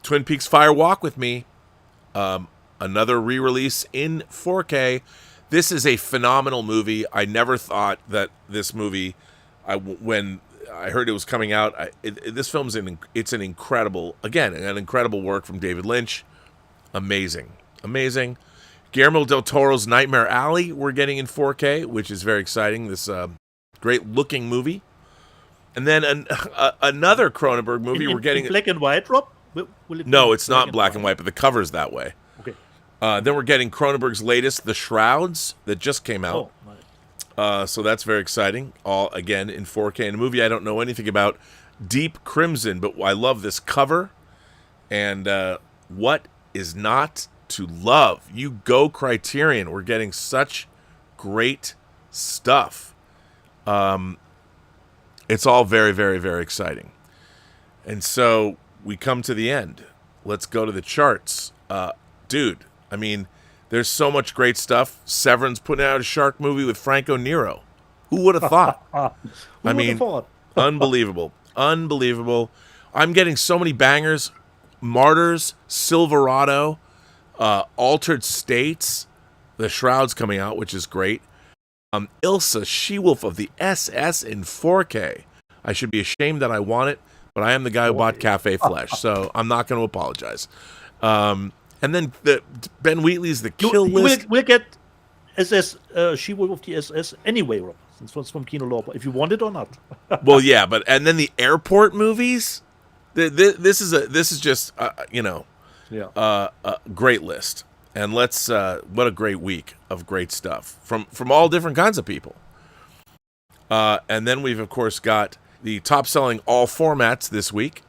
Twin Peaks Fire Walk with Me. Another re-release in 4K. This is a phenomenal movie. I never thought that this movie, when I heard it was coming out, this film's an incredible, again, an incredible work from David Lynch. Amazing. Guillermo del Toro's Nightmare Alley we're getting in 4K, which is very exciting. This great-looking movie. And then another Cronenberg movie we're getting... In black and white, Rob? No, it's not black and white, but the cover's that way. Okay. Then we're getting Cronenberg's latest, The Shrouds, that just came out. Oh, nice. So that's very exciting. All, again, in 4K. And a movie I don't know anything about, Deep Crimson, but I love this cover. And what is not to love? You go Criterion. We're getting such great stuff. It's all very, very, very exciting. And so we come to the end. Let's go to the charts. Dude, I mean, there's so much great stuff. Severin's putting out a shark movie with Franco Nero. Who would have thought? Unbelievable. I'm getting so many bangers. Martyrs, Silverado, Altered States, The Shroud's coming out, which is great. Ilsa, She-Wolf of the SS in 4K. I should be ashamed that I want it, but I am the guy who bought Cafe Flesh, so I'm not going to apologize. And then Ben Wheatley's The Kill List. We'll get SS, She-Wolf of the SS anyway, Rob, since it's from Kino Lorber, if you want it or not. Well, yeah, and then the airport movies. This is just a great list. And let's what a great week of great stuff from all different kinds of people. And then we've of course got the top selling all formats this week.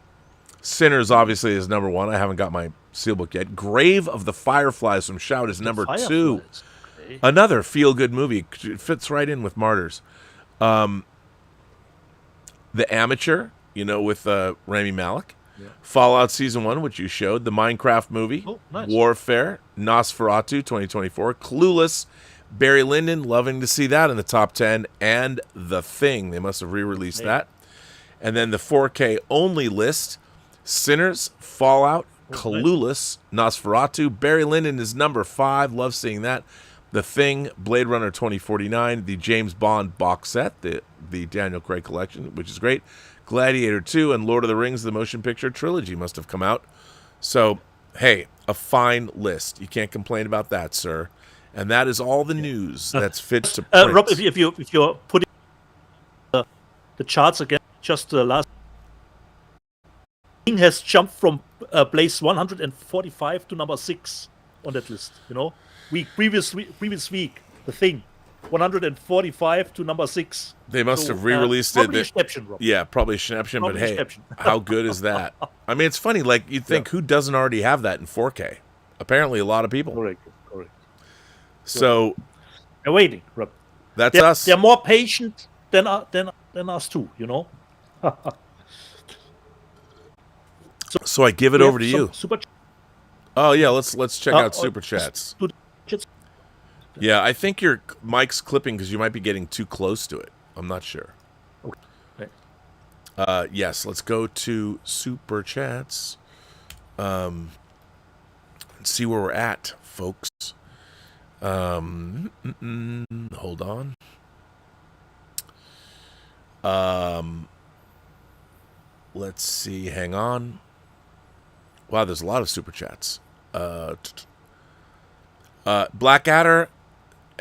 Sinners obviously is number one. I haven't got my steelbook yet. Grave of the Fireflies from Shout is number two. Okay. Another feel good movie. It fits right in with Martyrs. The Amateur, with Rami Malek. Yeah. Fallout Season 1, which you showed. The Minecraft movie. Oh, nice. Warfare. Nosferatu 2024. Clueless. Barry Lyndon. Loving to see that in the top 10. And The Thing. They must have re-released that. And then the 4K only list. Sinners. Fallout. Clueless. Nosferatu. Barry Lyndon is number 5. Love seeing that. The Thing, Blade Runner 2049, the James Bond box set, the Daniel Craig collection, which is great. Gladiator 2 and Lord of the Rings, the motion picture trilogy must have come out. So, hey, a fine list. You can't complain about that, sir. And that is all the news that's fit to print. Rob, if you're putting the charts again, just the last thing has jumped from place 145 to number 6 on that list. You know, previous week, The Thing, 145 to number 6. They must have re-released it. Probably a Schnäppchen, Rob. Yeah, probably a Schnäppchen, but hey, Schnäppchen. how good is that? I mean, it's funny. Like, you'd think, who doesn't already have that in 4K? Apparently, a lot of people. Correct. So they're waiting, Rob. That's us. They're more patient than us too, you know. So I give it over to you. Super. Oh yeah, let's check out super chats. Yeah, I think your mic's clipping because you might be getting too close to it. I'm not sure. Okay. Yes, let's go to super chats. And see where we're at, folks. Hold on. Let's see. Hang on. Wow, there's a lot of super chats. Blackadder,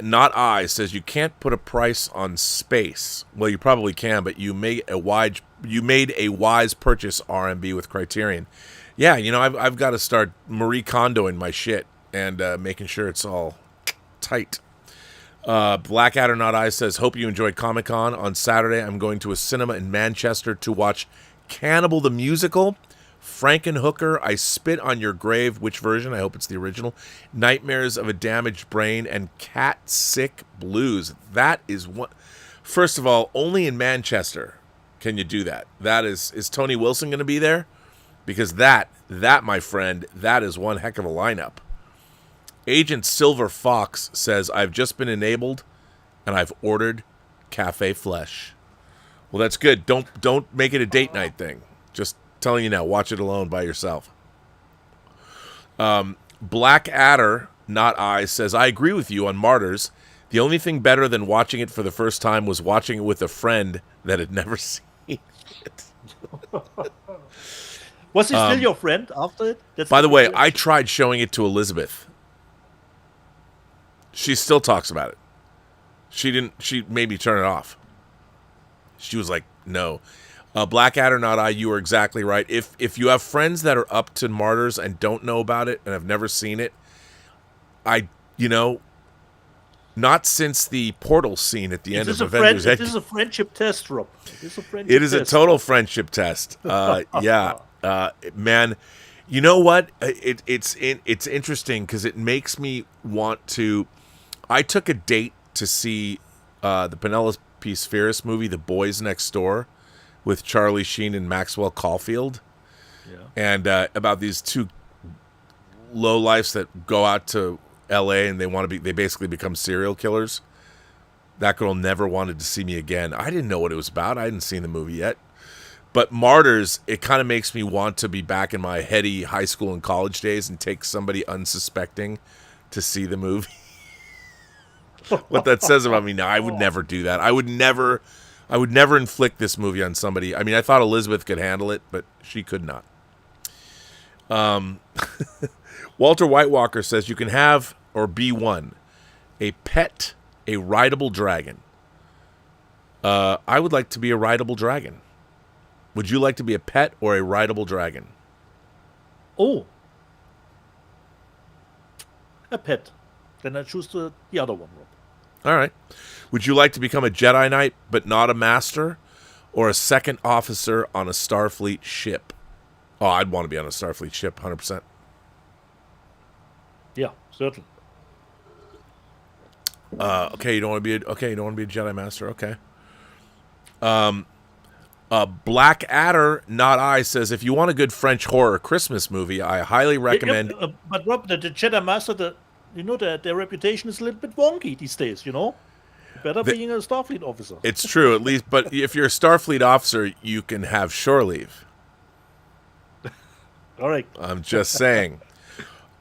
not I, says you can't put a price on space. Well, you probably can, but you made a wise purchase, RMB, with Criterion. Yeah, you know, I've got to start Marie Kondoing my shit and making sure it's all tight. Blackadder, not I, says, hope you enjoyed Comic-Con. On Saturday, I'm going to a cinema in Manchester to watch Cannibal the Musical, Frankenhooker, I Spit on Your Grave, which version? I hope it's the original. Nightmares of a Damaged Brain, and Cat Sick Blues. That is one. First of all, only in Manchester can you do that. That is Tony Wilson going to be there? Because that, my friend, that is one heck of a lineup. Agent Silver Fox says, I've just been enabled and I've ordered Cafe Flesh. Well, that's good. Don't make it a date night thing. Just telling you now, watch it alone by yourself. Blackadder, not I, says, I agree with you on Martyrs. The only thing better than watching it for the first time was watching it with a friend that had never seen it. Was he still your friend after it? By the way, I tried showing it to Elizabeth. She still talks about it. She made me turn it off. She was like, no. Blackadder, not I, you are exactly right. If you have friends that are up to Martyrs and don't know about it and have never seen it, not since the portal scene at the end of Avengers. It is a friendship test, Rob. It is a total friendship test. Yeah. Man, you know what? It's interesting because it makes me want to. I took a date to see the Penelope Spheris movie, The Boys Next Door, with Charlie Sheen and Maxwell Caulfield, and about these two lowlifes that go out to L.A. and they basically become serial killers. That girl never wanted to see me again. I didn't know what it was about. I hadn't seen the movie yet. But Martyrs, it kind of makes me want to be back in my heady high school and college days and take somebody unsuspecting to see the movie. What that says about me now, I would never do that. I would never inflict this movie on somebody. I mean, I thought Elizabeth could handle it, but she could not. Walter Whitewalker says you can have or be one, a pet, a rideable dragon. I would like to be a rideable dragon. Would you like to be a pet or a rideable dragon? Oh, a pet. Then I choose the other one, Rob. All right. Would you like to become a Jedi Knight but not a master, or a second officer on a Starfleet ship? Oh, I'd want to be on a Starfleet ship, 100%. Yeah, certainly. Okay, you don't want to be a Jedi Master. Okay. Blackadder, not I, says if you want a good French horror Christmas movie, I highly recommend. But Rob, the Jedi Master, their reputation is a little bit wonky these days. You know, better being a Starfleet officer. It's true, at least. But if you're a Starfleet officer, you can have shore leave. All right. I'm just saying.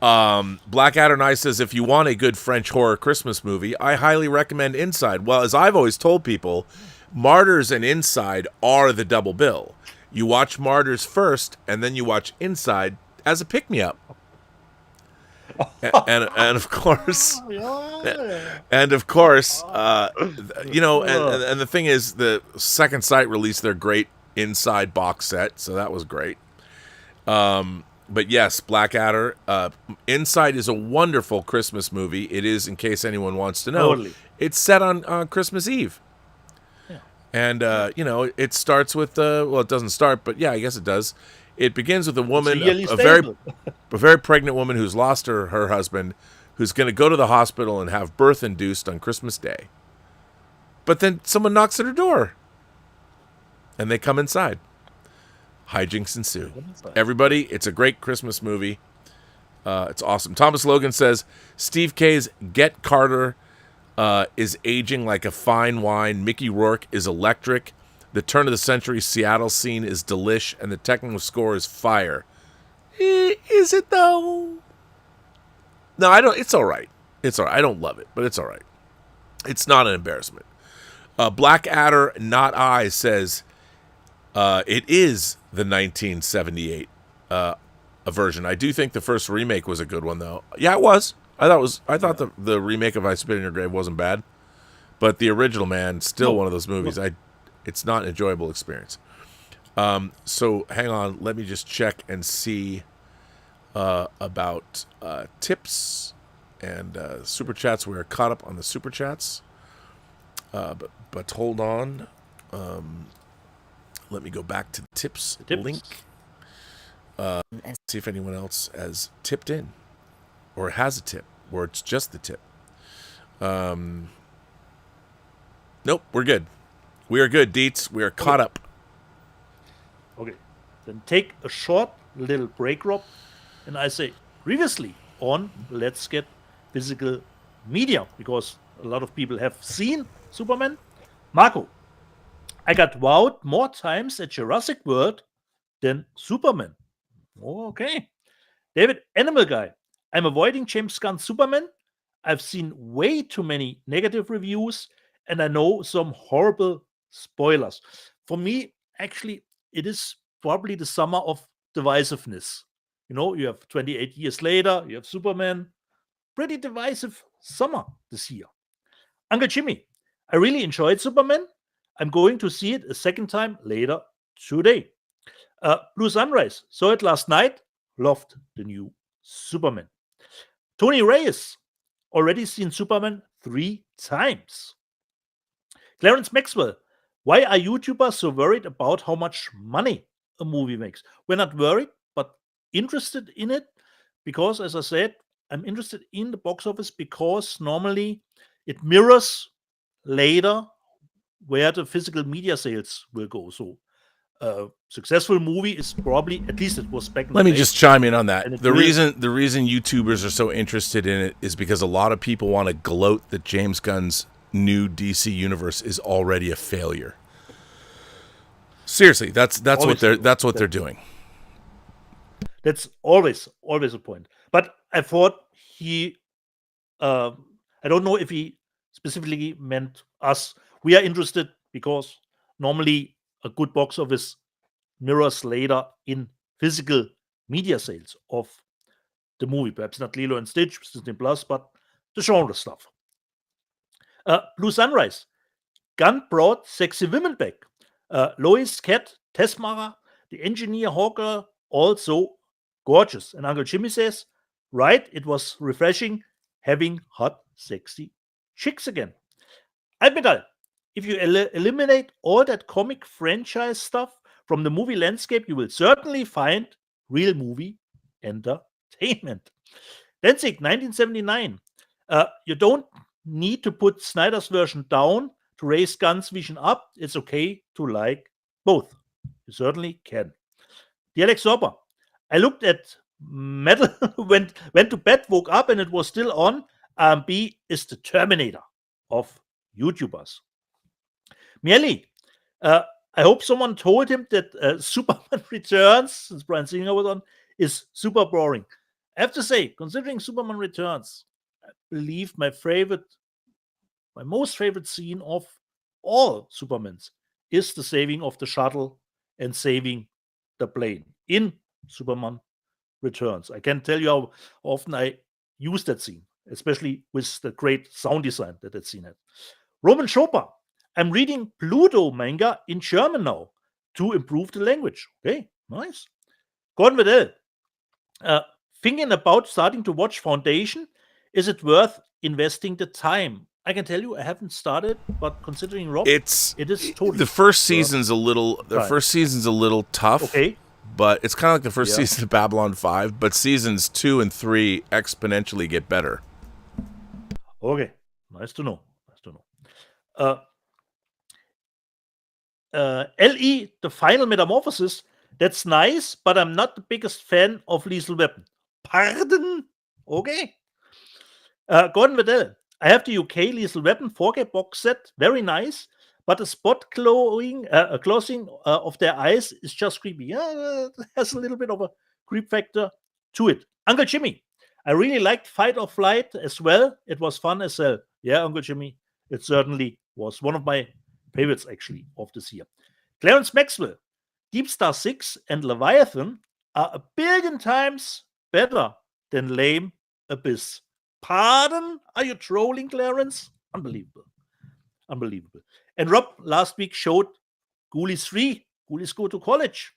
Blackadder Nice says, if you want a good French horror Christmas movie, I highly recommend Inside. Well, as I've always told people, Martyrs and Inside are the double bill. You watch Martyrs first, and then you watch Inside as a pick-me-up. and of course, and the thing is, the Second Sight released their great Inside box set, so that was great. But yes, Blackadder, Inside is a wonderful Christmas movie. It is, in case anyone wants to know. Totally. It's set on Christmas Eve. Yeah. And, it starts with, it doesn't start, but yeah, I guess it does. It begins with a woman, a very pregnant woman who's lost her husband, who's going to go to the hospital and have birth induced on Christmas Day. But then someone knocks at her door, and they come inside. Hijinks ensue. Everybody, it's a great Christmas movie. It's awesome. Thomas Logan says, Steve K's Get Carter is aging like a fine wine. Mickey Rourke is electric. The turn-of-the-century Seattle scene is delish, and the technical score is fire. Is it, though? No, I don't. It's all right. It's all right. I don't love it, but it's all right. It's not an embarrassment. Blackadder Not I says, it is the 1978 version. I do think the first remake was a good one, though. Yeah, it was. I thought the remake of I Spit in Your Grave wasn't bad, but the original, man, still one of those movies. It's not an enjoyable experience. So hang on, let me just check and see about tips and super chats. We're caught up on the super chats, but hold on. Let me go back to the tips link and see if anyone else has tipped in or has a tip, or it's just the tip. Nope, we're good. We are good, Deets. We are caught up. Okay. Then take a short little break, Rob. And I say, previously on Let's Get Physical Media, because a lot of people have seen Superman. Marco, I got wowed more times at Jurassic World than Superman. Okay. David, Animal Guy, I'm avoiding James Gunn's Superman. I've seen way too many negative reviews, and I know some horrible spoilers. For me, actually, it is probably the summer of divisiveness. You have 28 years later, you have Superman. Pretty divisive summer this year. Uncle Jimmy, I really enjoyed Superman. I'm going to see it a second time later today. Blue Sunrise, saw it last night. Loved the new Superman. Tony Reyes, already seen Superman 3 times. Clarence Maxwell, why are YouTubers so worried about how much money a movie makes? We're not worried, but interested in it because, as I said, I'm interested in the box office because normally it mirrors later where the physical media sales will go. So a successful movie is probably, at least it was back in Let the me day. just chime in on that. The will- reason YouTubers are so interested in it is because a lot of people want to gloat that James Gunn's new DC universe is already a failure. Seriously, that's what they're doing. That's always a point. But I thought I don't know if he specifically meant us. We are interested because normally a good box office mirrors later in physical media sales of the movie. Perhaps not Lilo and Stitch, Disney Plus, but the genre stuff. Blue Sunrise. Gunn brought sexy women back. Lois, Cat, Tessmara, the engineer Hawker, also gorgeous. And Uncle Jimmy says, right, it was refreshing having hot, sexy chicks again. Admiral, if you eliminate all that comic franchise stuff from the movie landscape, you will certainly find real movie entertainment. Danzig, 1979. You don't need to put Snyder's version down to raise Gunn's vision up. It's okay to like both. You certainly can. The Alex Sorber. I looked at Metal, went to bed, woke up, and it was still on. B is the Terminator of YouTubers. Miele, I hope someone told him that Superman Returns, since Brian Singer was on, is super boring. I have to say, considering Superman Returns, I believe my most favorite scene of all Supermans is the saving of the shuttle and saving the plane in Superman Returns. I can tell you how often I use that scene, especially with the great sound design that scene had. Roman Chopper. I'm reading Pluto manga in German now to improve the language. Okay, nice. Gordon Waddell. Thinking about starting to watch Foundation, is it worth investing the time? I can tell you I haven't started, but considering Rob, it is totally the first season's a little tough. Okay. But it's kind of like the first season of Babylon 5, but seasons 2 and 3 exponentially get better. Okay, nice to know. LE, the final metamorphosis, that's nice, but I'm not the biggest fan of Lethal Weapon. Pardon? Okay. Gordon Waddell, I have the UK Lethal Weapon 4K box set, very nice, but the spot closing of their eyes is just creepy. Yeah, it has a little bit of a creep factor to it. Uncle Jimmy, I really liked Fight or Flight as well. It was fun as hell. Yeah, Uncle Jimmy, it certainly was one of my favorites, actually, of this year. Clarence Maxwell, Deep Star 6 and Leviathan are a billion times better than Lame Abyss. Pardon? Are you trolling, Clarence? Unbelievable. And Rob last week showed Ghoulies 3. Ghoulies go to college.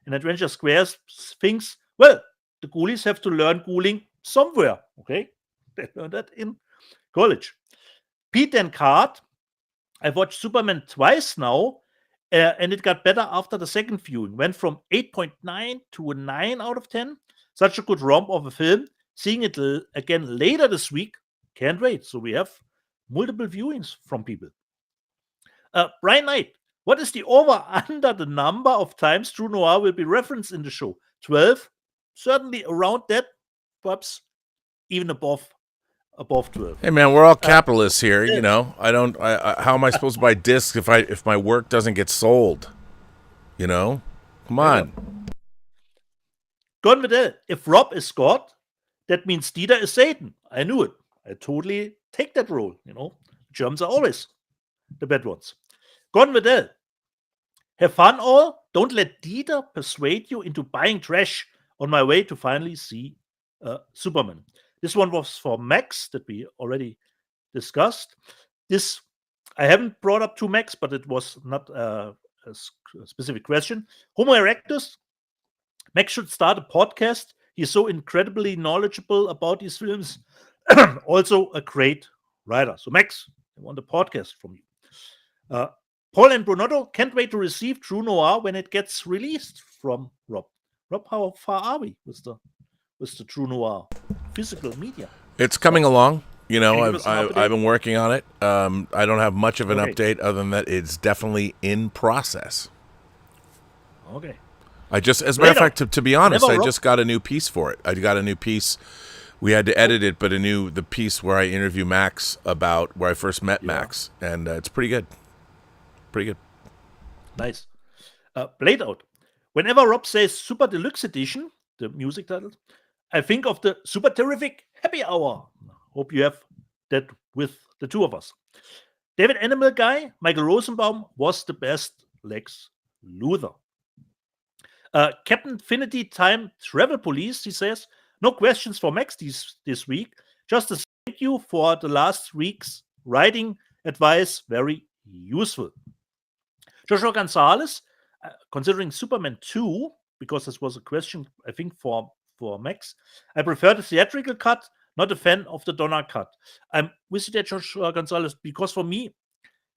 And Adventure Squares thinks, well, the Ghoulies have to learn ghouling somewhere. Okay? They learned that in college. Pete and Card, I've watched Superman twice now, and it got better after the second viewing. Went from 8.9 to a 9 out of 10. Such a good romp of a film. Seeing it again later this week, can't wait. So we have multiple viewings from people. Brian Knight, what is the over-under the number of times True Noir will be referenced in the show? 12? Certainly around that, perhaps even above 12. Hey man, we're all capitalists here, you know. How am I supposed to buy discs if my work doesn't get sold? You know? Come on. Gone with that. If Rob is God, that means Dieter is Satan. I knew it. I totally take that role, you know. Germans are always the bad ones. Gone with that. Have fun all. Don't let Dieter persuade you into buying trash on my way to finally see Superman. This one was for Max that we already discussed. This I haven't brought up to Max, but it was not a specific question. Homo erectus. Max should start a podcast. He's so incredibly knowledgeable about these films. Also a great writer. So Max, I want a podcast from you. Paul and Brunotto can't wait to receive True Noir when it gets released from Rob. Rob, how far are we with the True Noir physical media? It's coming along. You know, I've been working on it. I don't have much of an update other than that it's definitely in process. Okay. As a matter of fact, to be honest, I just got a new piece for it. I got a new piece. We had to edit it, but the piece where I interview Max about where I first met Max, and it's pretty good. Pretty good. Nice. Blade Out. Whenever Rob says Super Deluxe Edition, the music title, I think of the Super Terrific Happy Hour. Hope you have that with the two of us. David Animal Guy, Michael Rosenbaum was the best Lex Luthor. Captain Finity Time Travel Police, he says, no questions for Max this week. Just a thank you for the last week's writing advice. Very useful. Joshua Gonzalez, considering Superman 2, because this was a question, I think, for Max, I prefer the theatrical cut, not a fan of the Donner cut. I'm with you there, Joshua Gonzalez, because for me,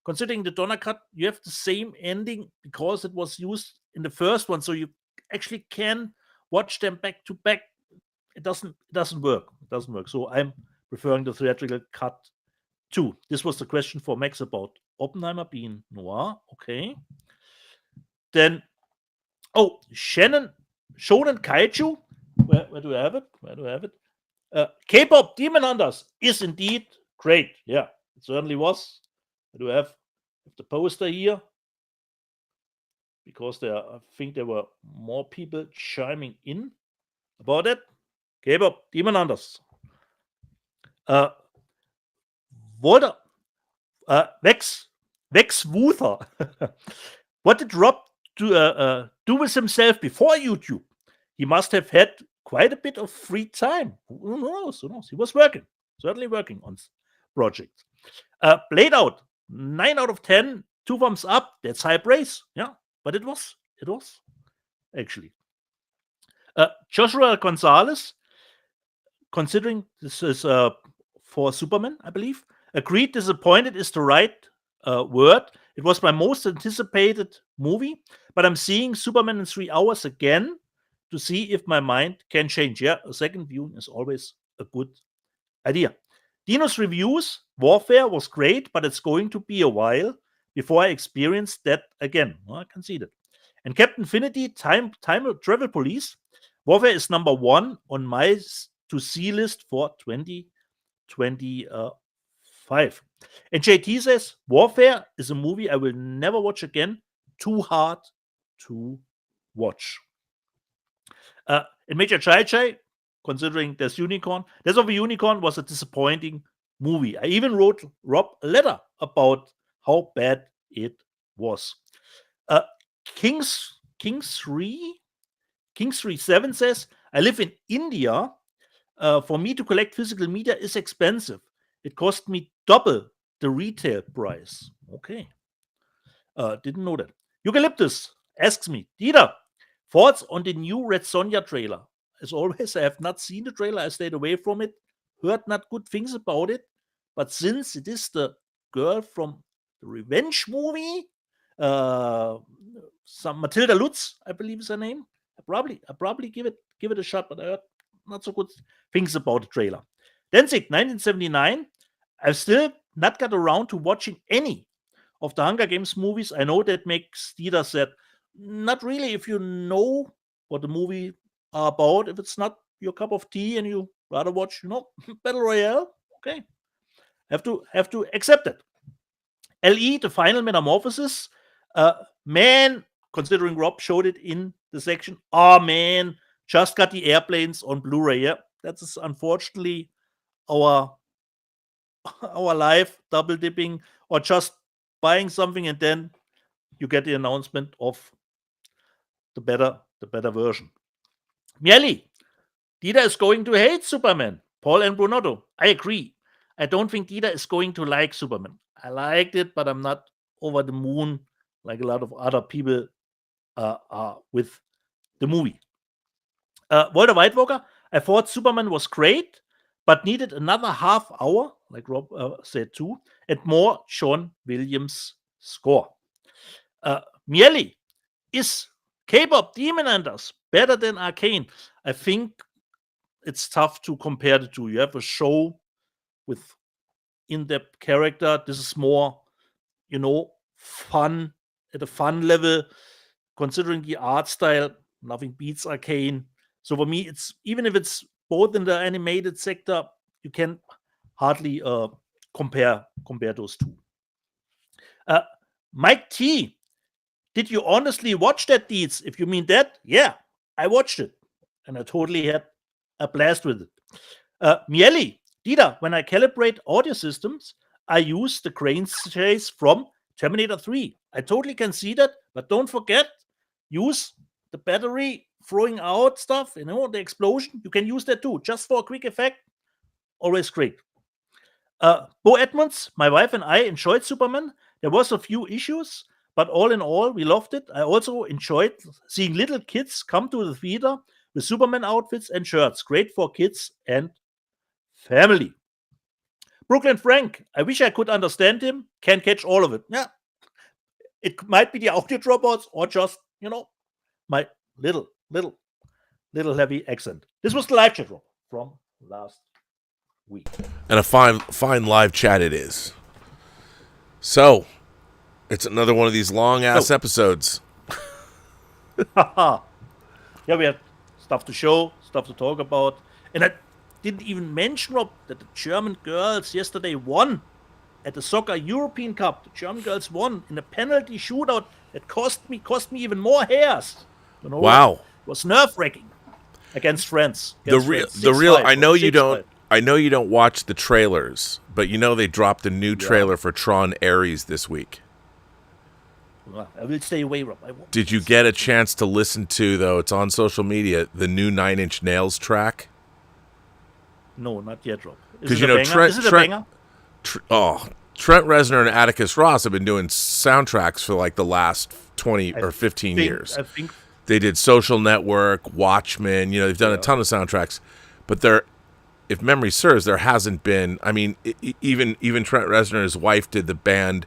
considering the Donner cut, you have the same ending because it was used in the first one, so you actually can watch them back to back. It doesn't work. It doesn't work. So I'm preferring the theatrical cut too. This was the question for Max about Oppenheimer being noir. Okay. Then, Shonen Kaiju. Where do I have it? K-pop Demon Hunters is indeed great. Yeah, it certainly was. I do have the poster here because I think there were more people chiming in about it. K-Pop, Demon Hunters. Walter, Vex Wuther. What did Rob do with himself before YouTube? He must have had quite a bit of free time. Who knows? He was certainly working on projects. Played out, 9 out of 10, 2 thumbs up. That's high praise. Yeah, but it was actually. Joshua Gonzalez, considering this is for Superman, I believe, agreed disappointed is the right word. It was my most anticipated movie, but I'm seeing Superman in 3 hours again to see if my mind can change. Yeah, a second viewing is always a good idea. Dino's reviews, Warfare was great, but it's going to be a while before I experience that again. Well, I can see that. And Captain Infinity, Time Travel Police, Warfare is number 1 on my to-see list for 2025. And JT says, Warfare is a movie I will never watch again. Too hard to watch. And Major Chai, considering Death of a Unicorn was a disappointing movie. I even wrote Rob a letter about how bad it was. Kings 37 says, I live in India. For me to collect physical media is expensive. It cost me double the retail price. Okay. Didn't know that. Eucalyptus asks me, Dieter, thoughts on the new Red Sonja trailer? As always, I have not seen the trailer. I stayed away from it. Heard not good things about it. But since it is the girl from the Revenge movie, some Matilda Lutz, I believe is her name. I probably give it a shot, but I heard not so good things about the trailer. Danzig, 1979. I've still not got around to watching any of the Hunger Games movies. I know that makes Dieter said, not really if you know what the movie are about. If it's not your cup of tea and you rather watch, Battle Royale, okay. Have to accept it. LE, the Final Metamorphosis. Man, considering Rob showed it in the section, man, just got the airplanes on Blu-ray. Yeah, that's unfortunately our life, double dipping, or just buying something and then you get the announcement of the better version. Mieli, Dieter is going to hate Superman. Paul and Brunotto, I agree. I don't think Dieter is going to like Superman. I liked it, but I'm not over the moon like a lot of other people are with the movie. Walter Whitewalker, I thought Superman was great, but needed another half hour, like Rob said too, and more Sean Williams score. Mieli, is K-pop Demon Hunters better than Arcane? I think it's tough to compare the two. You have a show with in-depth character. This is more, fun at a fun level. Considering the art style, nothing beats Arcane. So for me, it's even if it's both in the animated sector, you can hardly compare those two. Mike T, did you honestly watch that, Deeds? If you mean that, yeah, I watched it. And I totally had a blast with it. Mieli, Dieter, when I calibrate audio systems, I use the crane chase from Terminator 3. I totally can see that, but don't forget, use the battery throwing out stuff, the explosion. You can use that too, just for a quick effect. Always great. Bo Edmonds, my wife and I enjoyed Superman. There was a few issues, but all in all, we loved it. I also enjoyed seeing little kids come to the theater with Superman outfits and shirts. Great for kids and family. Brooklyn Frank, I wish I could understand him. Can't catch all of it. Yeah. It might be the audio dropouts or just, my little heavy accent. This was the live chat room from last week. And a fine live chat it is. So, it's another one of these long-ass episodes. Yeah, we had stuff to show, stuff to talk about. And I didn't even mention, Rob, that the German girls yesterday won at the Soccer European Cup. The German girls won in a penalty shootout that cost me even more hairs. Wow. It was nerve-wracking. against friends. The real. I know you don't. I know you don't watch the trailers, but you know they dropped a new trailer for Tron Ares this week. I will stay away, Rob. Did you get a chance to listen to, though, it's on social media, the new Nine Inch Nails track? No, not yet, Rob. Because, you know, Trent Reznor and Atticus Ross have been doing soundtracks for like the last 20 or 15 years. I think they did Social Network, Watchmen, you know, they've done a ton of soundtracks. But if memory serves, there hasn't been, I mean, even Trent Reznor and his wife did the band,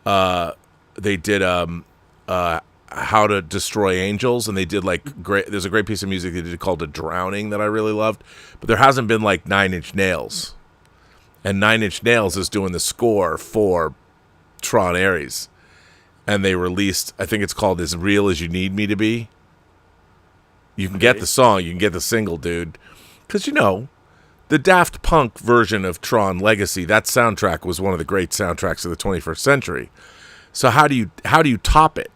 they did How to Destroy Angels, and they did like there's a great piece of music they did called A Drowning that I really loved, but there hasn't been like Nine Inch Nails, and Nine Inch Nails is doing the score for Tron Ares, and they released, I think it's called As Real As You Need Me to Be. You can get the song, you can get the single, dude, because you know the Daft Punk version of Tron Legacy, that soundtrack was one of the great soundtracks of the 21st century. So how do you top it?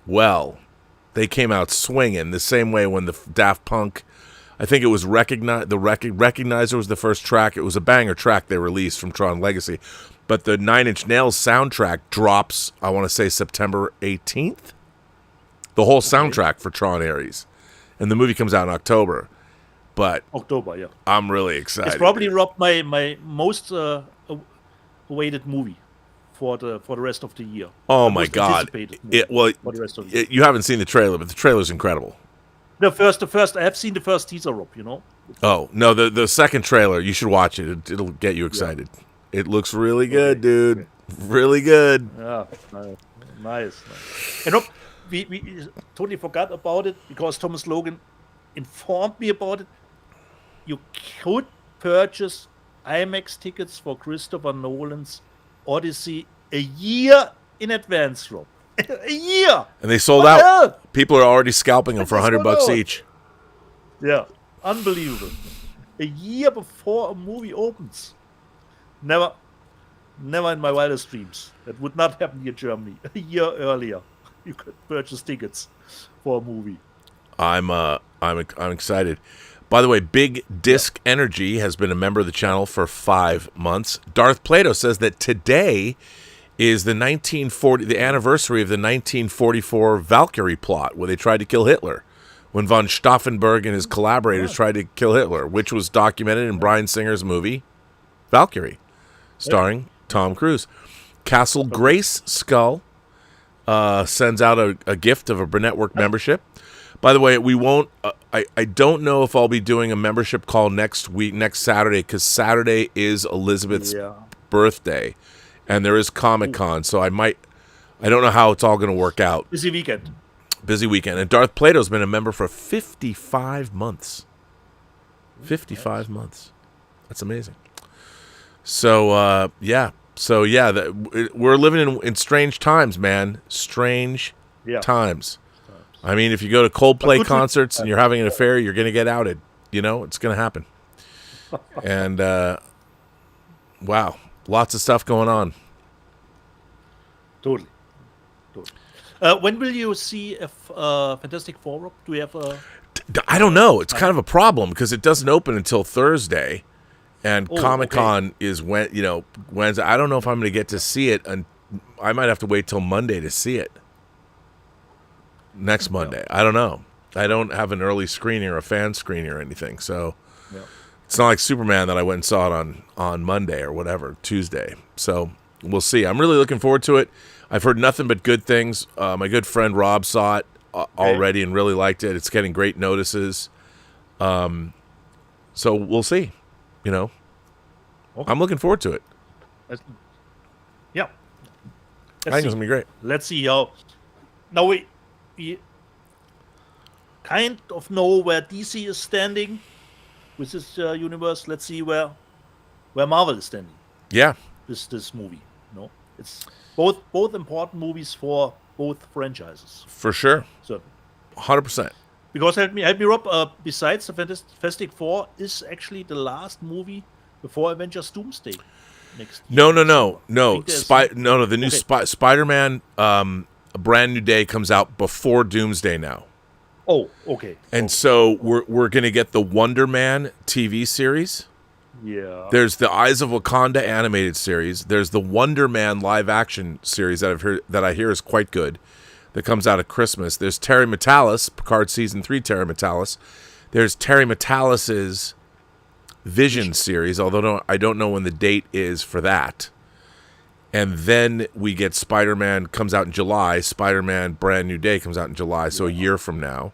Well, they came out swinging the same way when the Daft Punk, I think it was Recognizer was the first track. It was a banger track they released from Tron Legacy. But the Nine Inch Nails soundtrack drops, I want to say September 18th. The whole soundtrack for Tron Ares. And the movie comes out in October. But October, yeah. I'm really excited. It's probably, Rob, my most awaited movie for the rest of the year. Oh my God! For the rest of the year. You haven't seen the trailer, but the trailer's incredible. The first. I have seen the first teaser, Rob. You know. Oh no, the second trailer, you should watch it. It'll get you excited. Yeah. It looks really good, dude. Okay. Really good. Yeah, nice. And Rob, we totally forgot about it because Thomas Logan informed me about it. You could purchase IMAX tickets for Christopher Nolan's Odyssey a year in advance, Rob. A year! And they sold out. People are already scalping them for $100 each. Yeah, unbelievable. A year before a movie opens. Never in my wildest dreams. That would not happen here in Germany. A year earlier, you could purchase tickets for a movie. I'm excited. By the way, Big Disc Energy has been a member of the channel for 5 months. Darth Plato says that today is the anniversary of the 1944 Valkyrie plot, where they tried to kill Hitler, when von Stauffenberg and his collaborators tried to kill Hitler, which was documented in Bryan Singer's movie Valkyrie, starring Tom Cruise. Castle Grace Skull sends out a gift of a Burnettwork membership. By the way, we won't. I don't know if I'll be doing a membership call next Saturday, because Saturday is Elizabeth's birthday, and there is Comic-Con, so I don't know how it's all going to work out. Busy weekend. And Darth Plato's been a member for 55 months. 55 months. That's amazing. So we're living in strange times, man. Strange times. I mean, if you go to Coldplay concerts and you're having an affair, you're going to get outed. You know, it's going to happen. And, wow, lots of stuff going on. Totally. When will you see Fantastic Four, Rob? Do we have a... I don't know. It's kind of a problem because it doesn't open until Thursday. And Comic-Con is Wednesday. I don't know if I'm going to get to see it. And I might have to wait till Monday to see it. Next Monday. I don't know. I don't have an early screening or a fan screening or anything. So it's not like Superman that I went and saw it on Monday or whatever, Tuesday. So we'll see. I'm really looking forward to it. I've heard nothing but good things. My good friend Rob saw it already and really liked it. It's getting great notices. So we'll see. You know, I'm looking forward to it. I think it's going to be great. Let's see how. Now we kind of know where DC is standing with this universe. Let's see where Marvel is standing. Yeah. This movie. No, it's both important movies for both franchises. For sure. So 100%. Because help me, Rob. Besides the Fantastic Four, is actually the last movie before Avengers Doomsday next year. No. The new Spider-Man, A Brand New Day comes out before Doomsday now. Oh, okay. And so we're going to get the Wonder Man TV series. Yeah. There's the Eyes of Wakanda animated series. There's the Wonder Man live action series that I hear is quite good, that comes out at Christmas. There's Terry Matalas, Picard season 3 Terry Matalas. There's Terry Matalas's Vision series, although I don't know when the date is for that. And then we get Spider-Man comes out in July. Spider-Man Brand New Day comes out in July, so a year from now,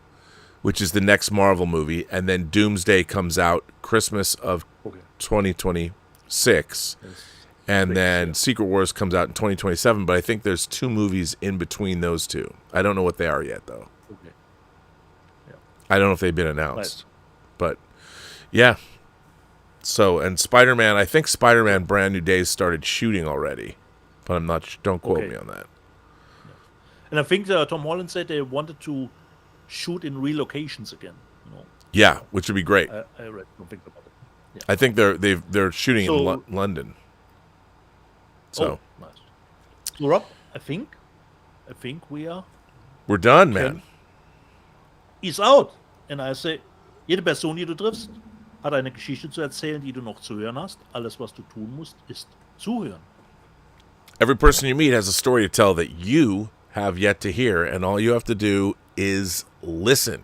which is the next Marvel movie. And then Doomsday comes out Christmas of 2026. And then Secret Wars comes out in 2027, but I think there's 2 movies in between those two. I don't know what they are yet, though. Okay. Yeah. I don't know if they've been announced. But, yeah. So, and Spider-Man, I think Spider-Man Brand New Day started shooting already. But I'm not, don't quote me on that. And I think Tom Holland said they wanted to shoot in relocations again. Yeah, which would be great. I read something about it. Yeah. I think they're shooting in London. So nice. So Rob, I think we're done, man. Is out. And I say, jede Person, die du triffst, hat eine Geschichte zu erzählen, die du noch zu hören hast. Alles, was du tun musst, ist zuhören. Every person you meet has a story to tell that you have yet to hear, and all you have to do is listen.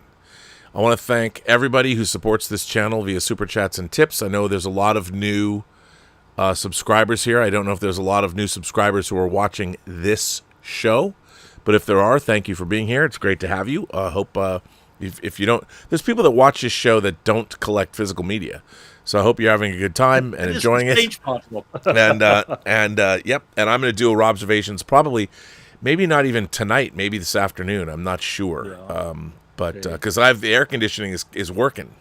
I want to thank everybody who supports this channel via Super Chats and tips. I know there's a lot of new subscribers here. I don't know if there's a lot of new subscribers who are watching this show, but if there are, thank you for being here. It's great to have you. I hope if you don't, there's people that watch this show that don't collect physical media. So I hope you're having a good time and enjoying it. And yep. And I'm going to do a Robservations probably, maybe not even tonight, maybe this afternoon. I'm not sure. Yeah. But because the air conditioning is working.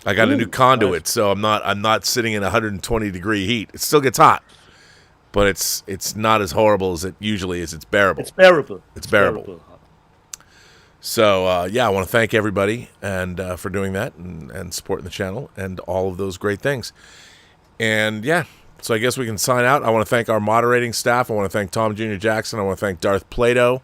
I got a new conduit, nice. So I'm not sitting in 120 degree heat. It still gets hot, but it's not as horrible as it usually is. It's bearable. It's bearable. So, yeah, I want to thank everybody and for doing that and supporting the channel and all of those great things. And, yeah, so I guess we can sign out. I want to thank our moderating staff. I want to thank Tom Jr. Jackson. I want to thank Darth Plato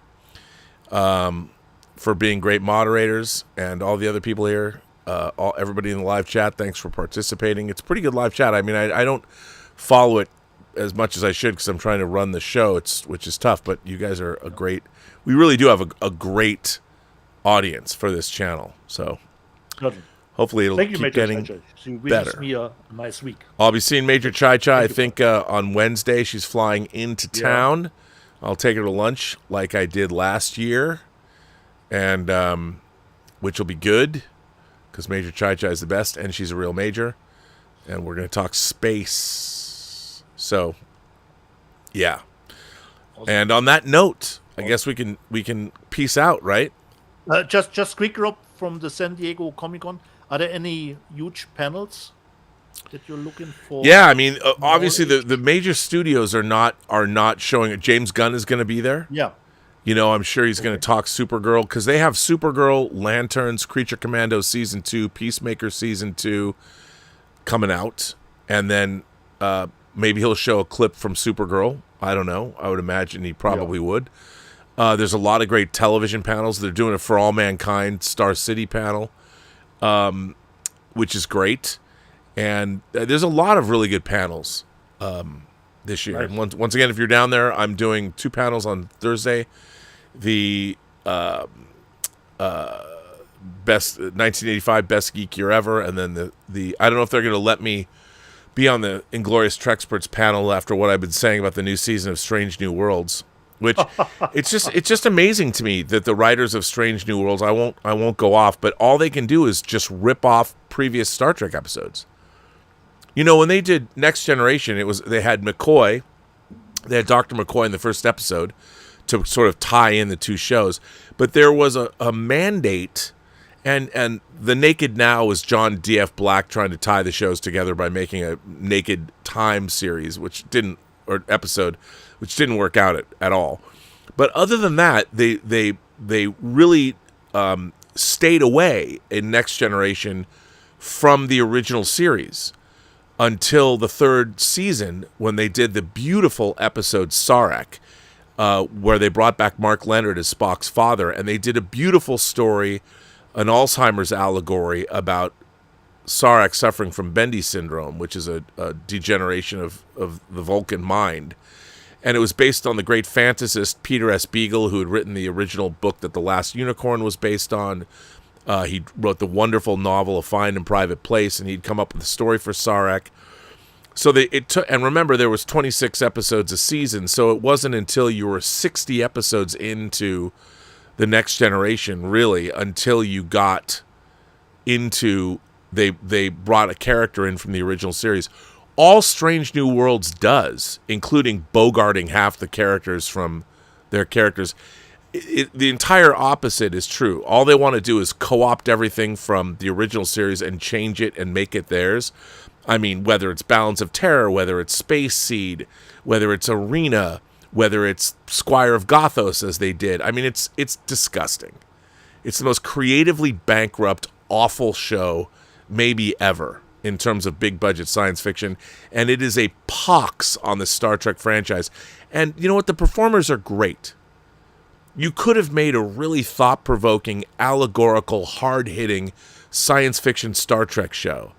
for being great moderators, and all the other people here, everybody in the live chat. Thanks for participating. It's a pretty good live chat. I mean, I don't follow it as much as I should because I'm trying to run the show, which is tough, but you guys are we really do have a great audience for this channel, so hopefully it'll keep getting better. Me a nice week. I'll be seeing Major Chai Chai, I think, on Wednesday. She's flying into town. I'll take her to lunch like I did last year, and which will be good because Major Chai Chai is the best, and she's a real major, and we're going to talk space. So, yeah. Awesome. And on that note, I guess we can peace out, right? Just quick, Rob, from the San Diego Comic-Con, are there any huge panels that you're looking for? Yeah, I mean, obviously the major studios are not showing it. James Gunn is going to be there. Yeah. You know, I'm sure he's going to talk Supergirl because they have Supergirl, Lanterns, Creature Commando Season 2, Peacemaker Season 2 coming out. And then maybe he'll show a clip from Supergirl. I don't know. I would imagine he probably would. There's a lot of great television panels. They're doing a For All Mankind Star City panel, which is great. And there's a lot of really good panels this year. Nice. Once again, if you're down there, I'm doing 2 panels on Thursday. The best 1985 Best Geek Year Ever, and then the I don't know if they're going to let me be on the Inglorious Trexperts panel after what I've been saying about the new season of Strange New Worlds. Which it's just amazing to me that the writers of Strange New Worlds, I won't go off, but all they can do is just rip off previous Star Trek episodes. You know, when they did Next Generation, they had McCoy, they had Dr. McCoy in the first episode to sort of tie in the 2 shows, but there was a mandate, and the Naked Now was John D.F. Black trying to tie the shows together by making a Naked Time series, episode, which didn't work out at all. But other than that, they really stayed away in Next Generation from the original series until the 3rd season when they did the beautiful episode Sarek. where they brought back Mark Leonard as Spock's father, and they did a beautiful story, an Alzheimer's allegory about Sarek suffering from Bendy syndrome, which is a degeneration of the Vulcan mind. And it was based on the great fantasist Peter S. Beagle, who had written the original book that The Last Unicorn was based on. He wrote the wonderful novel A Fine and Private Place, and he'd come up with a story for Sarek. So and remember, there was 26 episodes a season, so it wasn't until you were 60 episodes into The Next Generation, really, until you got into they brought a character in from the original series. All Strange New Worlds does, including bogarting half the characters from their characters. The entire opposite is true. All they want to do is co-opt everything from the original series and change it and make it theirs. I mean, whether it's Balance of Terror, whether it's Space Seed, whether it's Arena, whether it's Squire of Gothos, as they did. I mean, it's disgusting. It's the most creatively bankrupt, awful show maybe ever in terms of big budget science fiction, and it is a pox on the Star Trek franchise. And you know what? The performers are great. You could have made a really thought-provoking, allegorical, hard-hitting science fiction Star Trek show.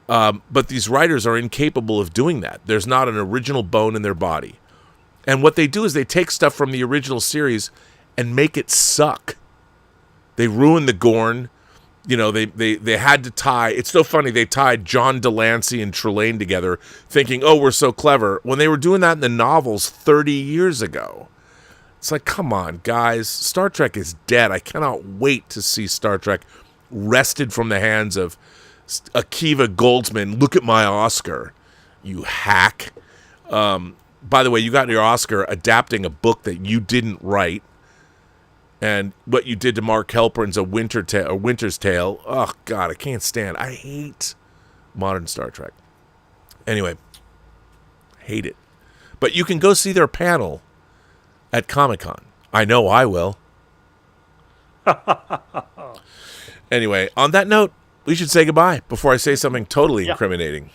But these writers are incapable of doing that. There's not an original bone in their body. And what they do is they take stuff from the original series and make it suck. They ruin the Gorn. You know, they had to tie... It's so funny, they tied John Delancey and Trelane together thinking, oh, we're so clever, when they were doing that in the novels 30 years ago. It's like, come on, guys. Star Trek is dead. I cannot wait to see Star Trek wrested from the hands of Akiva Goldsman. Look at my Oscar, you hack. By the way, you got your Oscar adapting a book that you didn't write. And what you did to Mark Halperin's A Winter's Tale. Oh, God, I can't stand. I hate modern Star Trek. Anyway, hate it. But you can go see their panel at Comic-Con. I know I will. Anyway, on that note, we should say goodbye before I say something totally incriminating.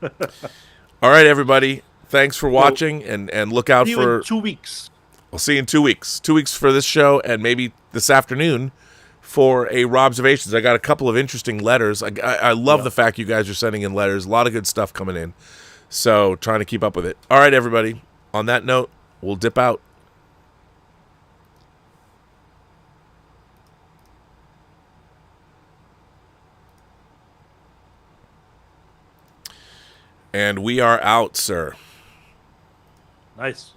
All right, everybody. Thanks for watching, and look out for... in 2 weeks. I'll see you in 2 weeks. 2 weeks for this show, and maybe this afternoon for a Robservations. I got a couple of interesting letters. I love the fact you guys are sending in letters. A lot of good stuff coming in. So, trying to keep up with it. All right, everybody. On that note, we'll dip out. And we are out, sir. Nice.